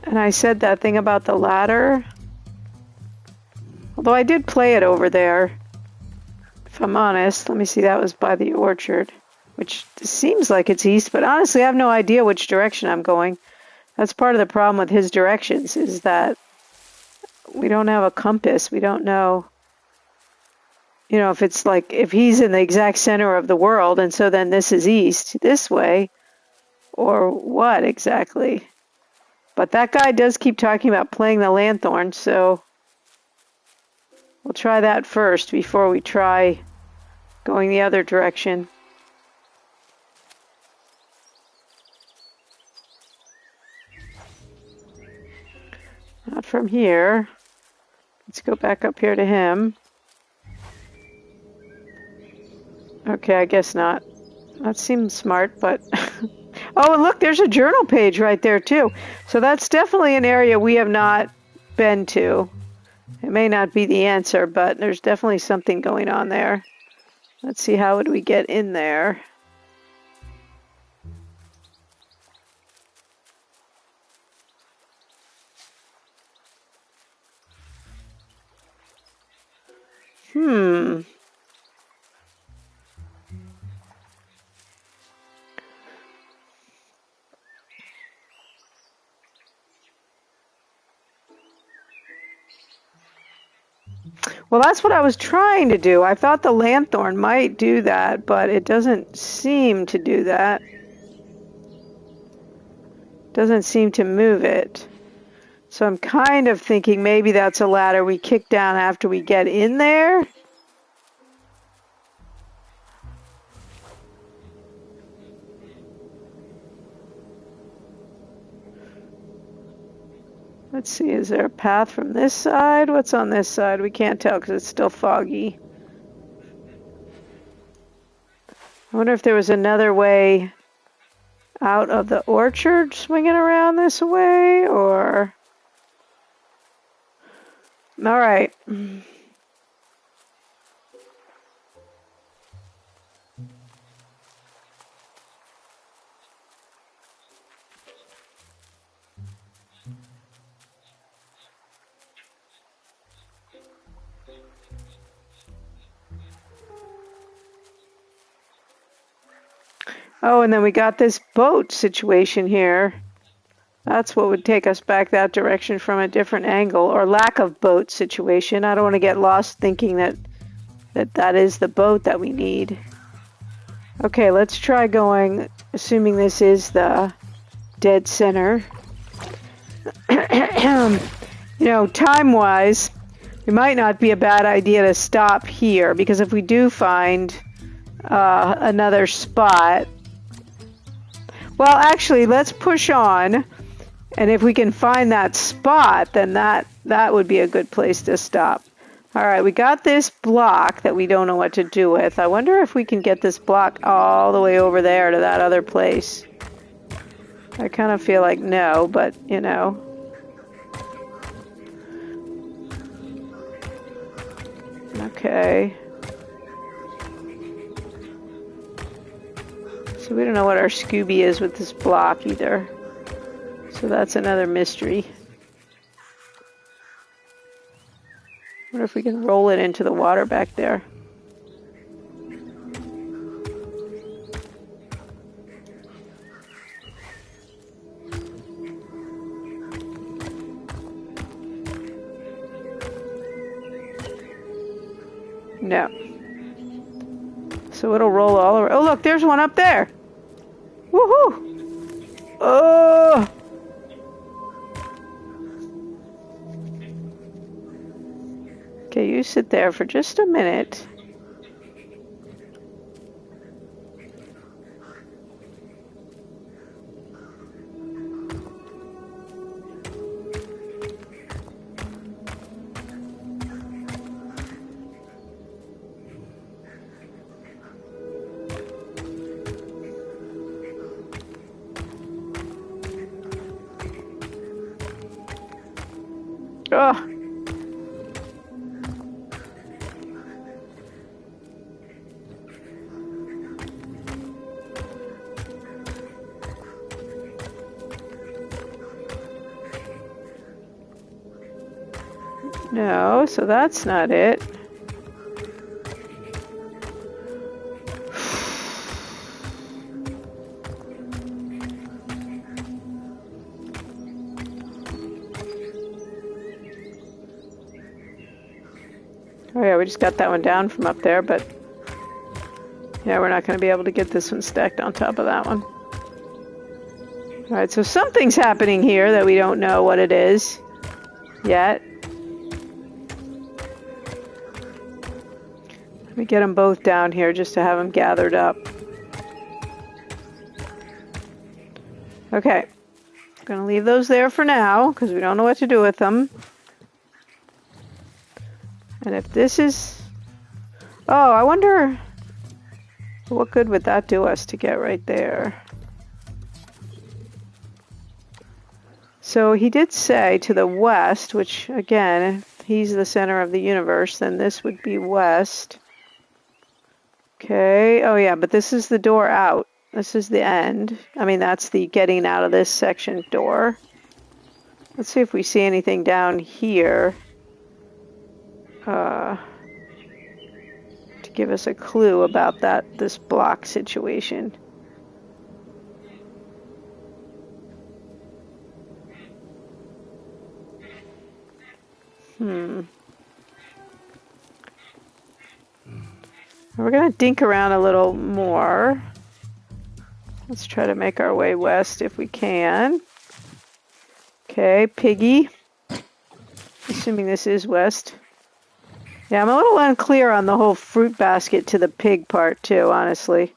And I said that thing about the ladder. Although I did play it over there. If I'm honest, let me see, that was by the orchard, which seems like it's east, but honestly I have no idea which direction I'm going. That's part of the problem with his directions, is that we don't have a compass. We don't know, you know, if it's like, if he's in the exact center of the world, and so then this is east, this way, or what exactly. But that guy does keep talking about playing the lanthorn, so we'll try that first before we try going the other direction. Not from here. Let's go back up here to him. Okay, I guess not. That seems smart, but... Oh, and look, there's a journal page right there, too. So that's definitely an area we have not been to. It may not be the answer, but there's definitely something going on there. Let's see, how would we get in there? Well, that's what I was trying to do. I thought the lanthorn might do that, but it doesn't seem to do that. Doesn't seem to move it. So I'm kind of thinking maybe that's a ladder we kick down after we get in there. Let's see, is there a path from this side? What's on this side? We can't tell because it's still foggy. I wonder if there was another way out of the orchard swinging around this way, or... All right. Oh, and then we got this boat situation here. That's what would take us back that direction from a different angle, or lack of boat situation. I don't want to get lost thinking that is the boat that we need. Okay, let's try going, assuming this is the dead center. You know, time-wise, it might not be a bad idea to stop here, because if we do find another spot... Well, actually, let's push on, and if we can find that spot, then that would be a good place to stop. All right, we got this block that we don't know what to do with. I wonder if we can get this block all the way over there to that other place. I kind of feel like no, but, you know. Okay. So we don't know what our Scooby is with this block either. So that's another mystery. I wonder if we can roll it into the water back there. No. So it'll roll all around. Oh, look, there's one up there. Woohoo! Oh! Okay, you sit there for just a minute. Ugh. No, so that's not it. Oh yeah, we just got that one down from up there, but yeah, we're not going to be able to get this one stacked on top of that one. Alright, so something's happening here that we don't know what it is yet. Let me get them both down here just to have them gathered up. Okay, I'm going to leave those there for now because we don't know what to do with them. And if this is... Oh, I wonder what good would that do us to get right there. So he did say to the west, which again, if he's the center of the universe, then this would be west. Okay, oh yeah, but this is the door out. This is the end. I mean, that's the getting out of this section door. Let's see if we see anything down here. To give us a clue about this block situation. We're gonna dink around a little more. Let's try to make our way west if we can. Okay, Piggy. Assuming this is west. Yeah, I'm a little unclear on the whole fruit basket to the pig part too, honestly.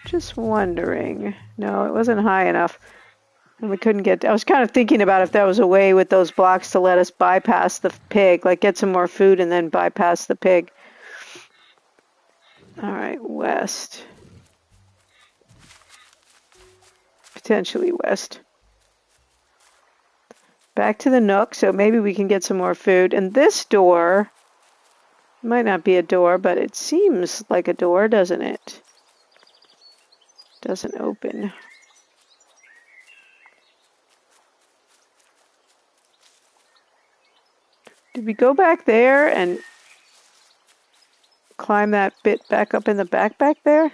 Just wondering. No, it wasn't high enough. And we couldn't get... I was kind of thinking about if there was a way with those blocks to let us bypass the pig. Like get some more food and then bypass the pig. Alright, west. Potentially west. Back to the nook, so maybe we can get some more food. And this door... might not be a door, but it seems like a door, doesn't it? Doesn't open. Did we go back there and climb that bit back up in the back there?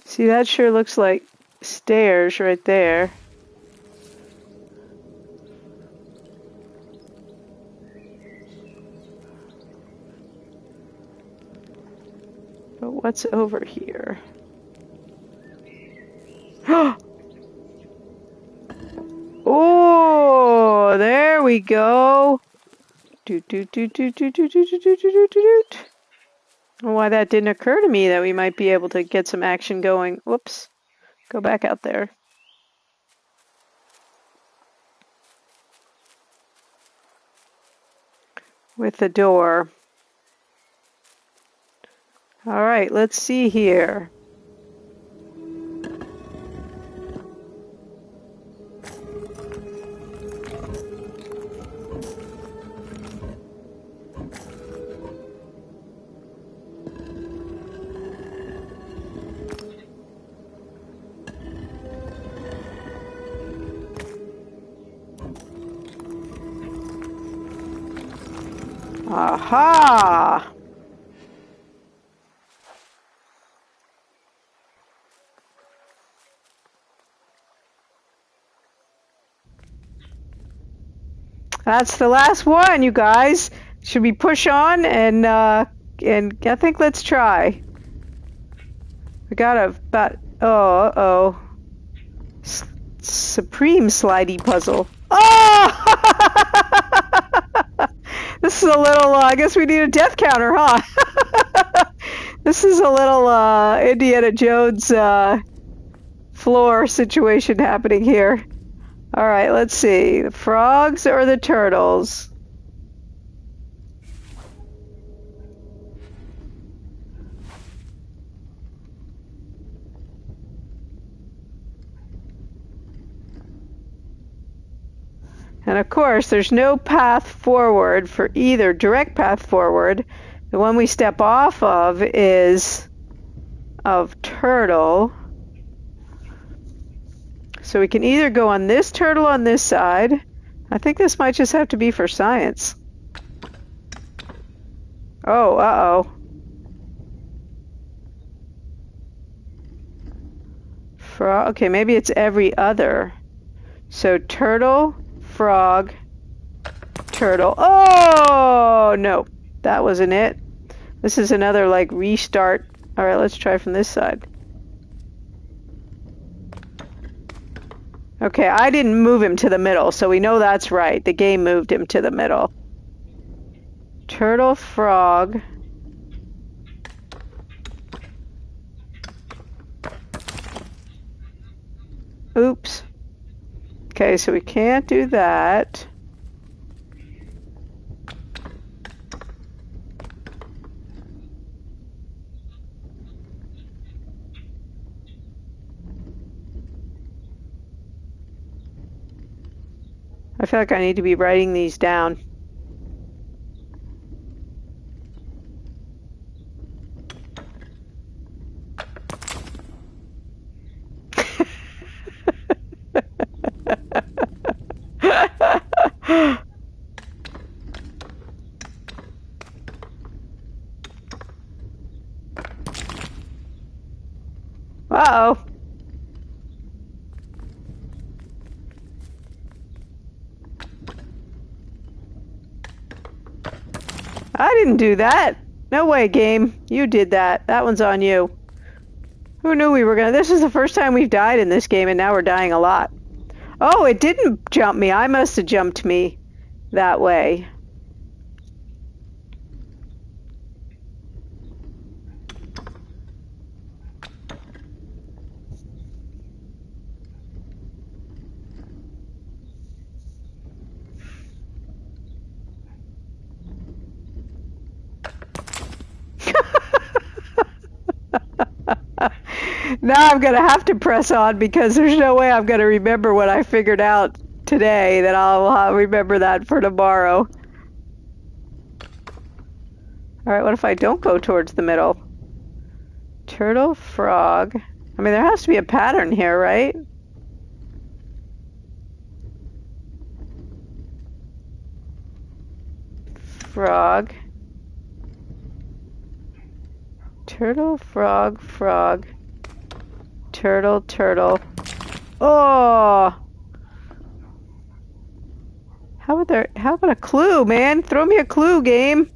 See, that sure looks like stairs right there. But what's over here? Oh, there we go. Doot, doot, doot, doot, doot, doot, doot, doot, doot, doot, doot. Why that didn't occur to me that we might be able to get some action going. Whoops. Go back out there. With the door. All right, let's see here. Aha! That's the last one, you guys. Should we push on and I think let's try. We got about uh-oh. Supreme slidey puzzle. Oh! This is a little, I guess we need a death counter, huh? This is a little Indiana Jones floor situation happening here. All right, let's see. The frogs or the turtles? And of course, there's no path forward for either direct path forward. The one we step off of is of turtle. So we can either go on this turtle on this side. I think this might just have to be for science. Oh, uh-oh. Okay, maybe it's every other. So turtle, frog, turtle. Oh, no, that wasn't it. This is another, like, restart. All right, let's try from this side. Okay, I didn't move him to the middle, so we know that's right. The game moved him to the middle. Turtle, frog. Oops. Okay, so we can't do that. I feel like I need to be writing these down. Uh-oh. I didn't do that. No way, game. You did that. That one's on you. Who knew we were gonna... This is the first time we've died in this game, and now we're dying a lot. Oh, it didn't jump me. I must have jumped me that way. Now I'm going to have to press on because there's no way I'm going to remember what I figured out today, that I'll remember that for tomorrow. All right, what if I don't go towards the middle? Turtle, frog. I mean, there has to be a pattern here, right? Frog. Turtle, frog, frog. Turtle, turtle. Oh! How about a clue, man? Throw me a clue, game.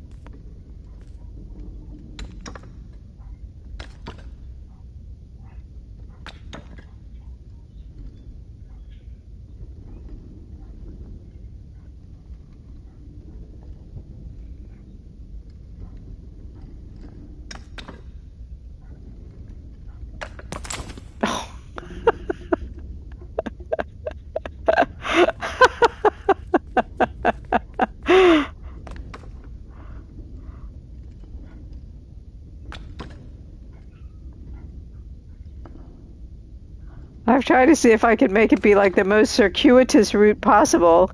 I've tried to see if I could make it be like the most circuitous route possible.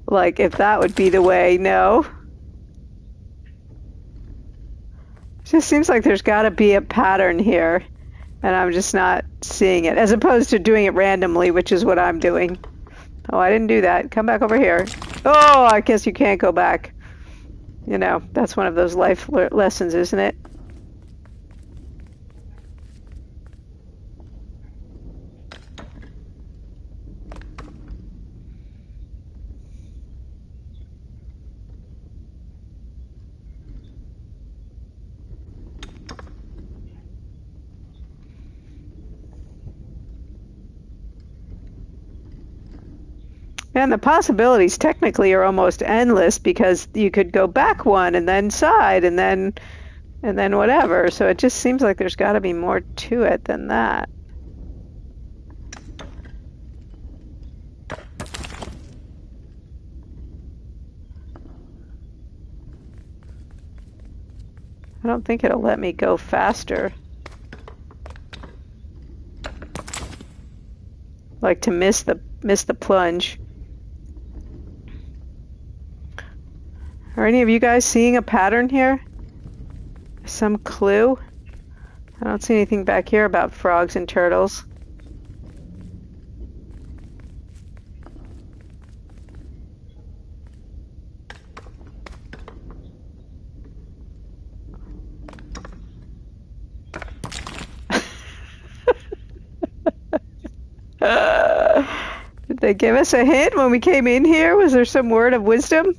Like, if that would be the way. No. It just seems like there's got to be a pattern here, and I'm just not seeing it, as opposed to doing it randomly, which is what I'm doing. Oh, I didn't do that. Come back over here. Oh, I guess you can't go back. You know, that's one of those life lessons, isn't it? And the possibilities technically are almost endless, because you could go back one and then side and then whatever. So it just seems like there's got to be more to it than that. I don't think it'll let me go faster. Like to miss the plunge. Are any of you guys seeing a pattern here? Some clue? I don't see anything back here about frogs and turtles. Did they give us a hint when we came in here? Was there some word of wisdom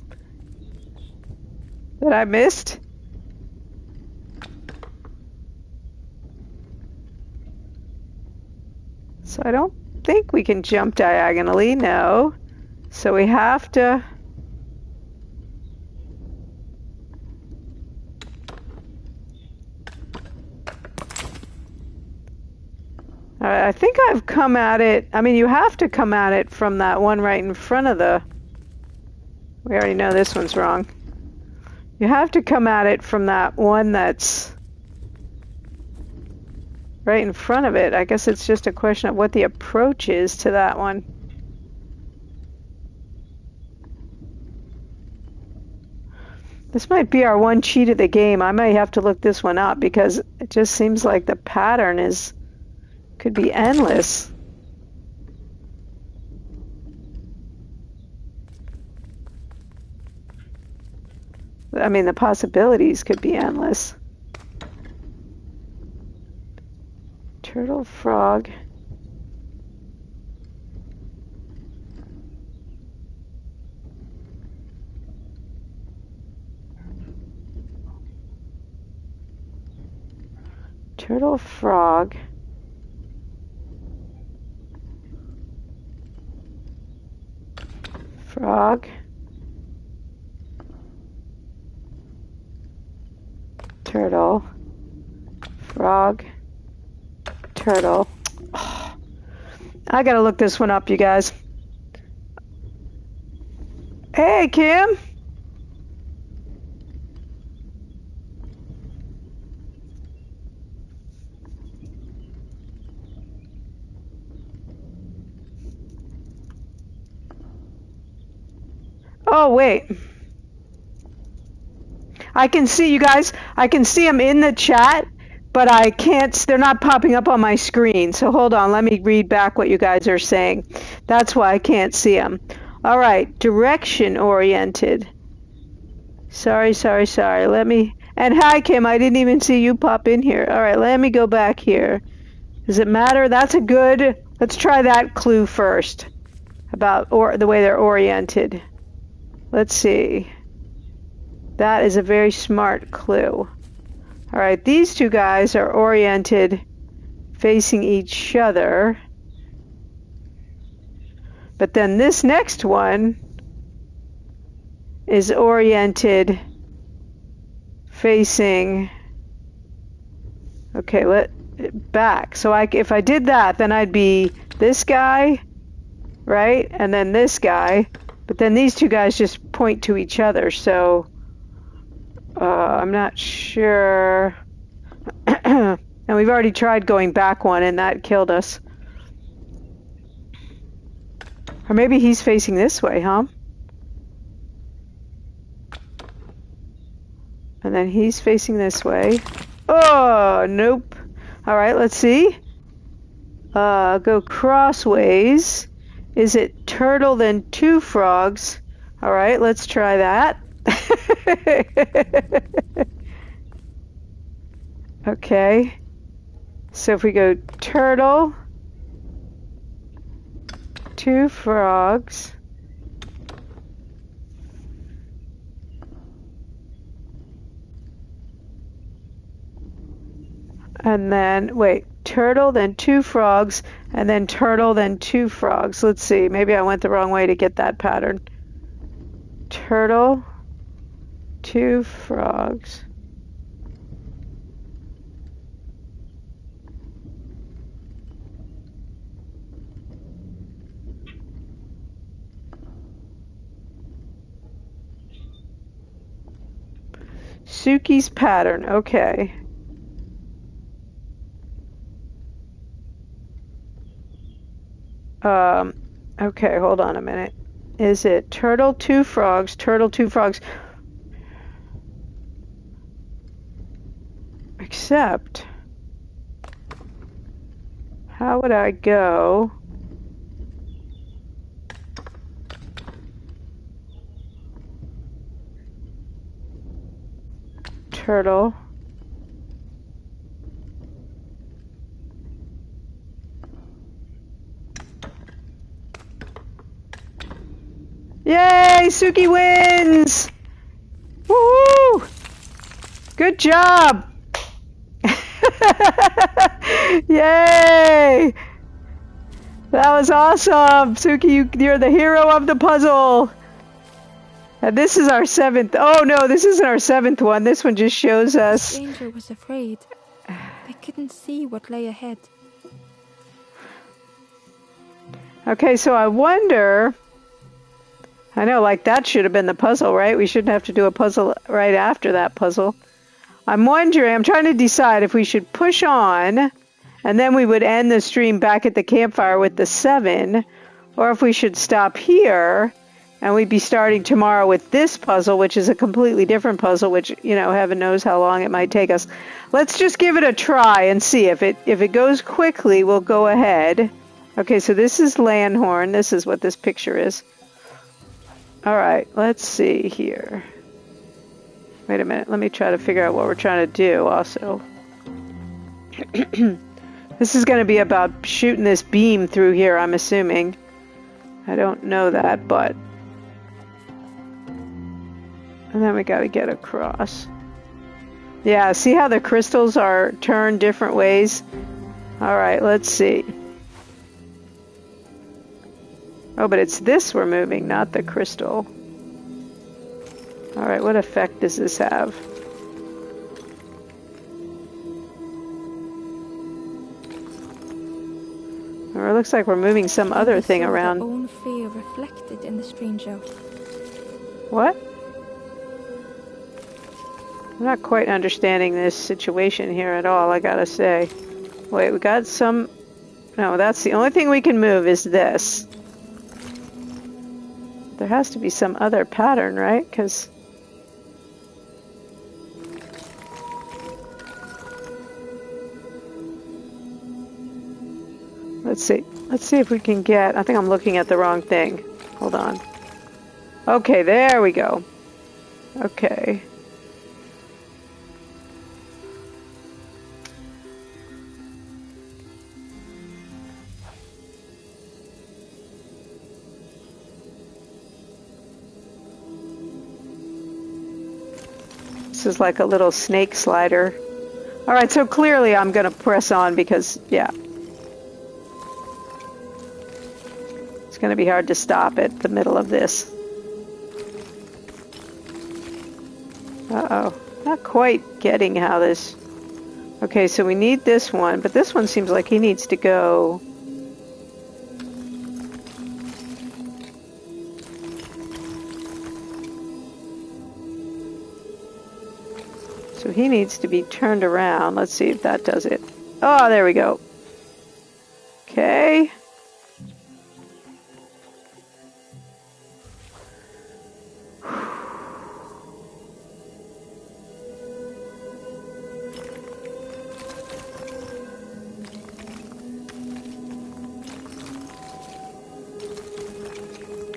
that I missed? So I don't think we can jump diagonally, no. So we have to... I think I've come at it... I mean, you have to come at it from that one right in front of the... We already know this one's wrong. You have to come at it from that one that's right in front of it. I guess it's just a question of what the approach is to that one. This might be our one cheat of the game. I may have to look this one up because it just seems like the pattern could be endless. I mean, the possibilities could be endless. Turtle, frog. Turtle, frog. Frog. Turtle. Frog. Turtle. Oh, I gotta look this one up, you guys. Hey, Kim. Oh, wait. I can see you guys. I can see them in the chat, but I can't. They're not popping up on my screen. So hold on. Let me read back what you guys are saying. That's why I can't see them. All right. Direction oriented. Sorry. Let me. And hi, Kim. I didn't even see you pop in here. All right. Let me go back here. Does it matter? That's a good. Let's try that clue first about the way they're oriented. Let's see. That is a very smart clue. All right, these two guys are oriented facing each other. But then this next one is oriented facing, okay, back. So if I did that, then I'd be this guy, right? And then this guy. But then these two guys just point to each other, so I'm not sure. And we've already tried going back one, and that killed us. Or maybe he's facing this way, huh? And then he's facing this way. Oh, nope. All right, let's see. Go crossways. Is it turtle then two frogs? All right, let's try that. Okay. So if we go turtle, two frogs, and then, wait, turtle, then two frogs, and then turtle, then two frogs. Let's see, maybe I went the wrong way to get that pattern. Turtle, two frogs. Suki's pattern. Okay. Okay, hold on a minute. Is it turtle, two frogs, turtle, two frogs? Except, how would I go? Turtle. Yay! Suki wins! Woohoo! Good job! Yay! That was awesome! Suki, you're the hero of the puzzle! And this is our 7th. Oh no, this isn't our 7th one. This one just shows us. The stranger was afraid. They couldn't see what lay ahead. Okay, so I wonder... I know, like that should have been the puzzle, right? We shouldn't have to do a puzzle right after that puzzle. I'm wondering, I'm trying to decide if we should push on, and then we would end the stream back at the campfire with the 7, or if we should stop here, and we'd be starting tomorrow with this puzzle, which is a completely different puzzle, which, you know, heaven knows how long it might take us. Let's just give it a try and see. If it goes quickly, we'll go ahead. Okay, so this is Lanhorn. This is what this picture is. All right, let's see here. Wait a minute, let me try to figure out what we're trying to do also. This is going to be about shooting this beam through here, I'm assuming. I don't know that, but... And then we got to get across. Yeah, see how the crystals are turned different ways? All right, let's see. Oh, but it's this we're moving, not the crystal. All right, what effect does this have? Or it looks like we're moving some other thing around. Their own fear reflected in the stranger. What? I'm not quite understanding this situation here at all, I gotta say. Wait, we got some... No, that's the only thing we can move is this. There has to be some other pattern, right? Because... Let's see. Let's see if we can get... I think I'm looking at the wrong thing. Hold on. Okay, there we go. Okay. This is like a little snake slider. Alright, so clearly I'm going to press on because, yeah. It's going to be hard to stop at the middle of this. Uh-oh. Not quite getting how this... Okay, so we need this one, but this one seems like he needs to go... So he needs to be turned around. Let's see if that does it. Oh, there we go. Okay.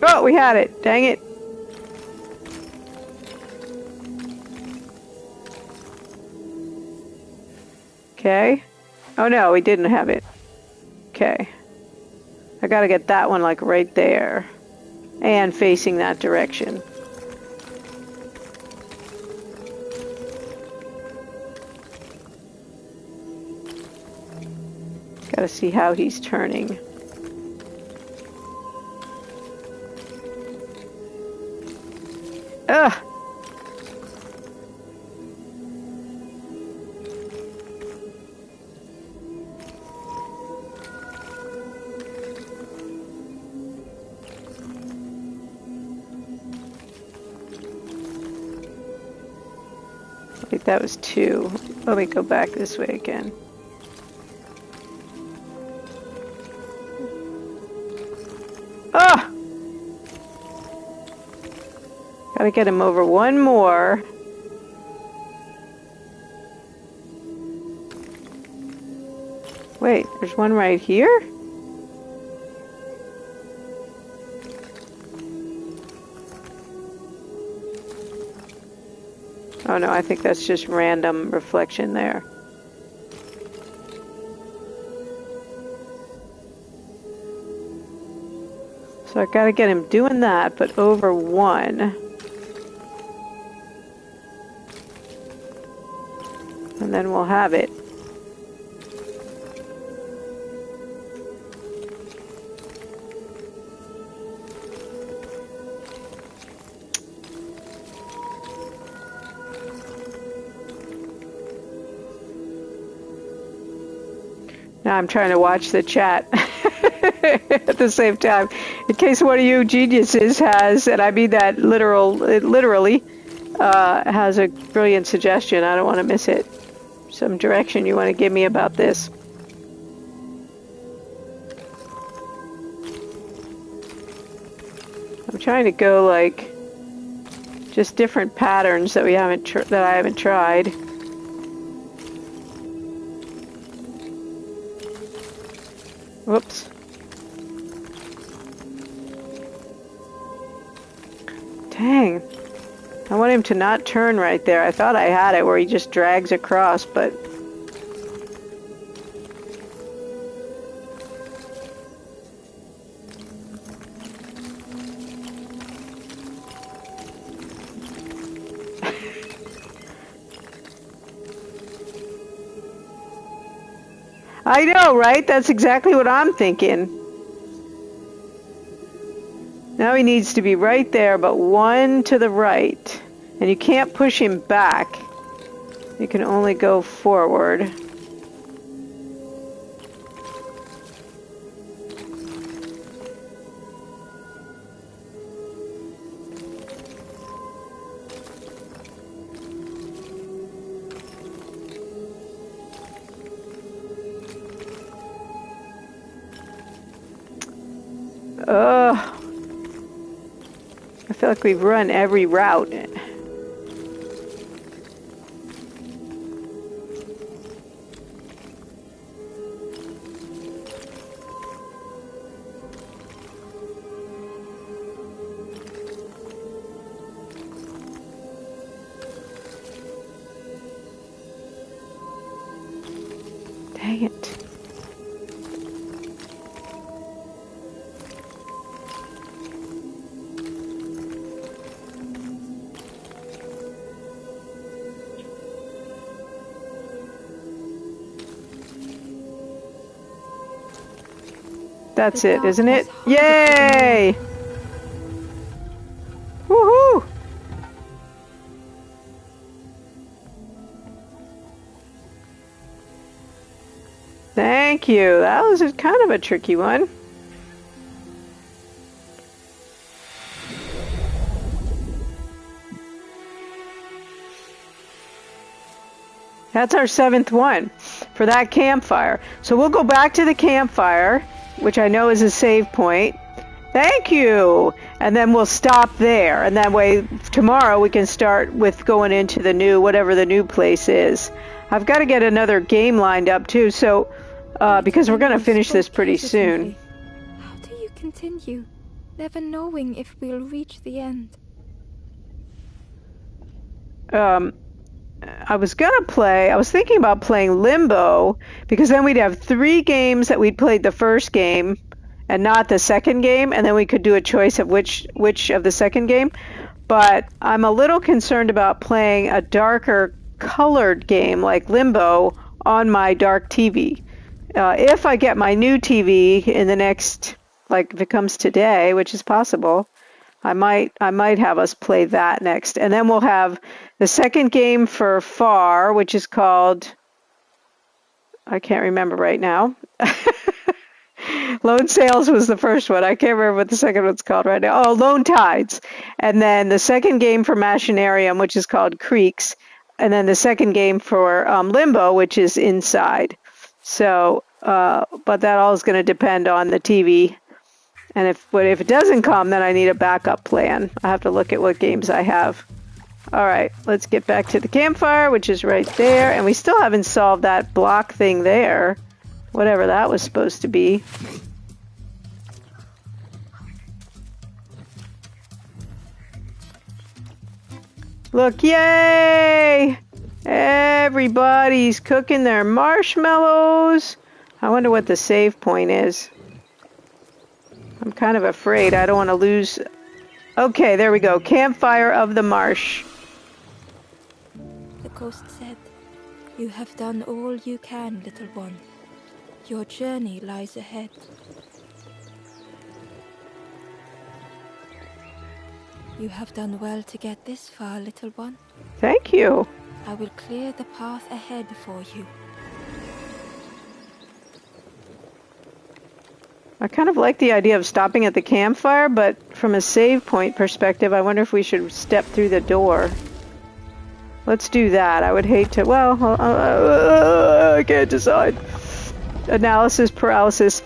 Oh, we had it. Dang it. Okay. Oh no, we didn't have it. Okay. I gotta get that one like right there. And facing that direction. Gotta see how he's turning. Ugh! think that was 2. Let me go back this way again. Ah! Gotta get him over one more. Wait, there's one right here? Oh no, I think that's just random reflection there. So I gotta get him doing that, but over 1. And then we'll have it. Now I'm trying to watch the chat at the same time, in case one of you geniuses has, and I mean that literally, has a brilliant suggestion. I don't want to miss it. Some direction you want to give me about this. I'm trying to go like just different patterns that I haven't tried. Whoops. Dang. I want him to not turn right there. I thought I had it where he just drags across, but... I know, right? That's exactly what I'm thinking. Now he needs to be right there, but 1 to the right. And you can't push him back. You can only go forward. I feel like we've run every route. Dang it. That's it, isn't it? Yay! Woohoo! Thank you. That was kind of a tricky one. That's our 7th one for that campfire. So we'll go back to the campfire, which I know is a save point. Thank you! And then we'll stop there. And that way, tomorrow we can start with going into the new, whatever the new place is. I've got to get another game lined up too, so, because we're going to finish this pretty soon. How do you continue, never knowing if we'll reach the end? I was thinking about playing Limbo, because then we'd have 3 games that we'd played the first game and not the second game, and then we could do a choice of which of the second game. But I'm a little concerned about playing a darker colored game like Limbo on my dark TV. If I get my new TV in the next, like if it comes today, which is possible, I might have us play that next. And then we'll have the second game for Far, which is called, I can't remember right now. Lone Sails was the first one. I can't remember what the second one's called right now. Oh, Lone Tides. And then the second game for Machinarium, which is called Creeks. and then the second game for Limbo, which is inside. So, but that all is going to depend on the TV. And if it doesn't come, then I need a backup plan. I have to look at what games I have. All right, let's get back to the campfire, which is right there. And we still haven't solved that block thing there, whatever that was supposed to be. Look, yay! Everybody's cooking their marshmallows. I wonder what the save point is. I'm kind of afraid. I don't want to lose. Okay, there we go. Campfire of the marsh. The ghost said, "You have done all you can, little one. Your journey lies ahead." You have done well to get this far, little one. Thank you. I will clear the path ahead for you. I kind of like the idea of stopping at the campfire, but from a save point perspective, I wonder if we should step through the door. Let's do that. I would hate to... Well, I can't decide. Analysis paralysis.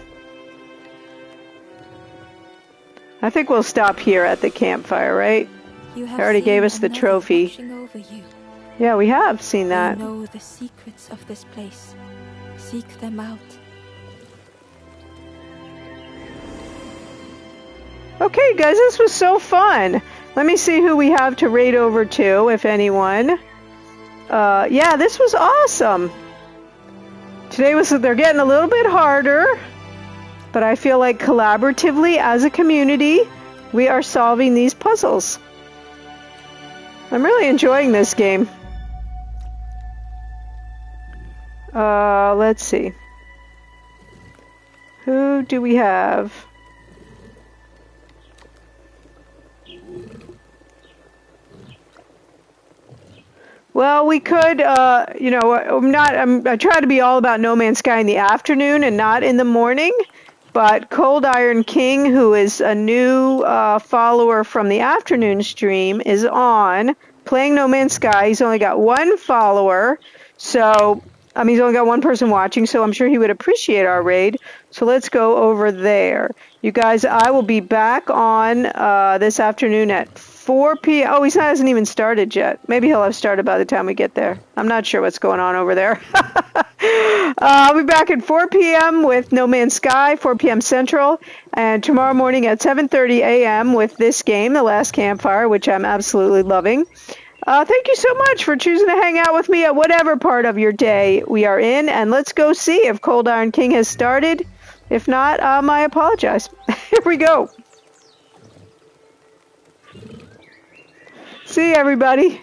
I think we'll stop here at the campfire, right? You have They already gave us the trophy. over you. Yeah, we have seen that. You know the secrets of this place. Seek them out. Okay, guys, this was so fun. Let me see who we have to raid over to, if anyone. Yeah, this was awesome. They're getting a little bit harder, but I feel like collaboratively as a community, we are solving these puzzles. I'm really enjoying this game. Let's see. Who do we have? Well, we could, I try to be all about No Man's Sky in the afternoon and not in the morning, but Cold Iron King, who is a new follower from the afternoon stream, is on playing No Man's Sky. He's only got one follower, so, he's only got one person watching, so I'm sure he would appreciate our raid. So let's go over there. You guys, I will be back on this afternoon at 4 p.m. Oh, he hasn't even started yet. Maybe he'll have started by the time we get there. I'm not sure what's going on over there. I'll be back at 4 p.m. with No Man's Sky, 4 p.m. Central, and tomorrow morning at 7:30 a.m. with this game, The Last Campfire, which I'm absolutely loving. Thank you so much for choosing to hang out with me at whatever part of your day we are in, and let's go see if Cold Iron King has started. If not, I apologize. Here we go. See you, everybody.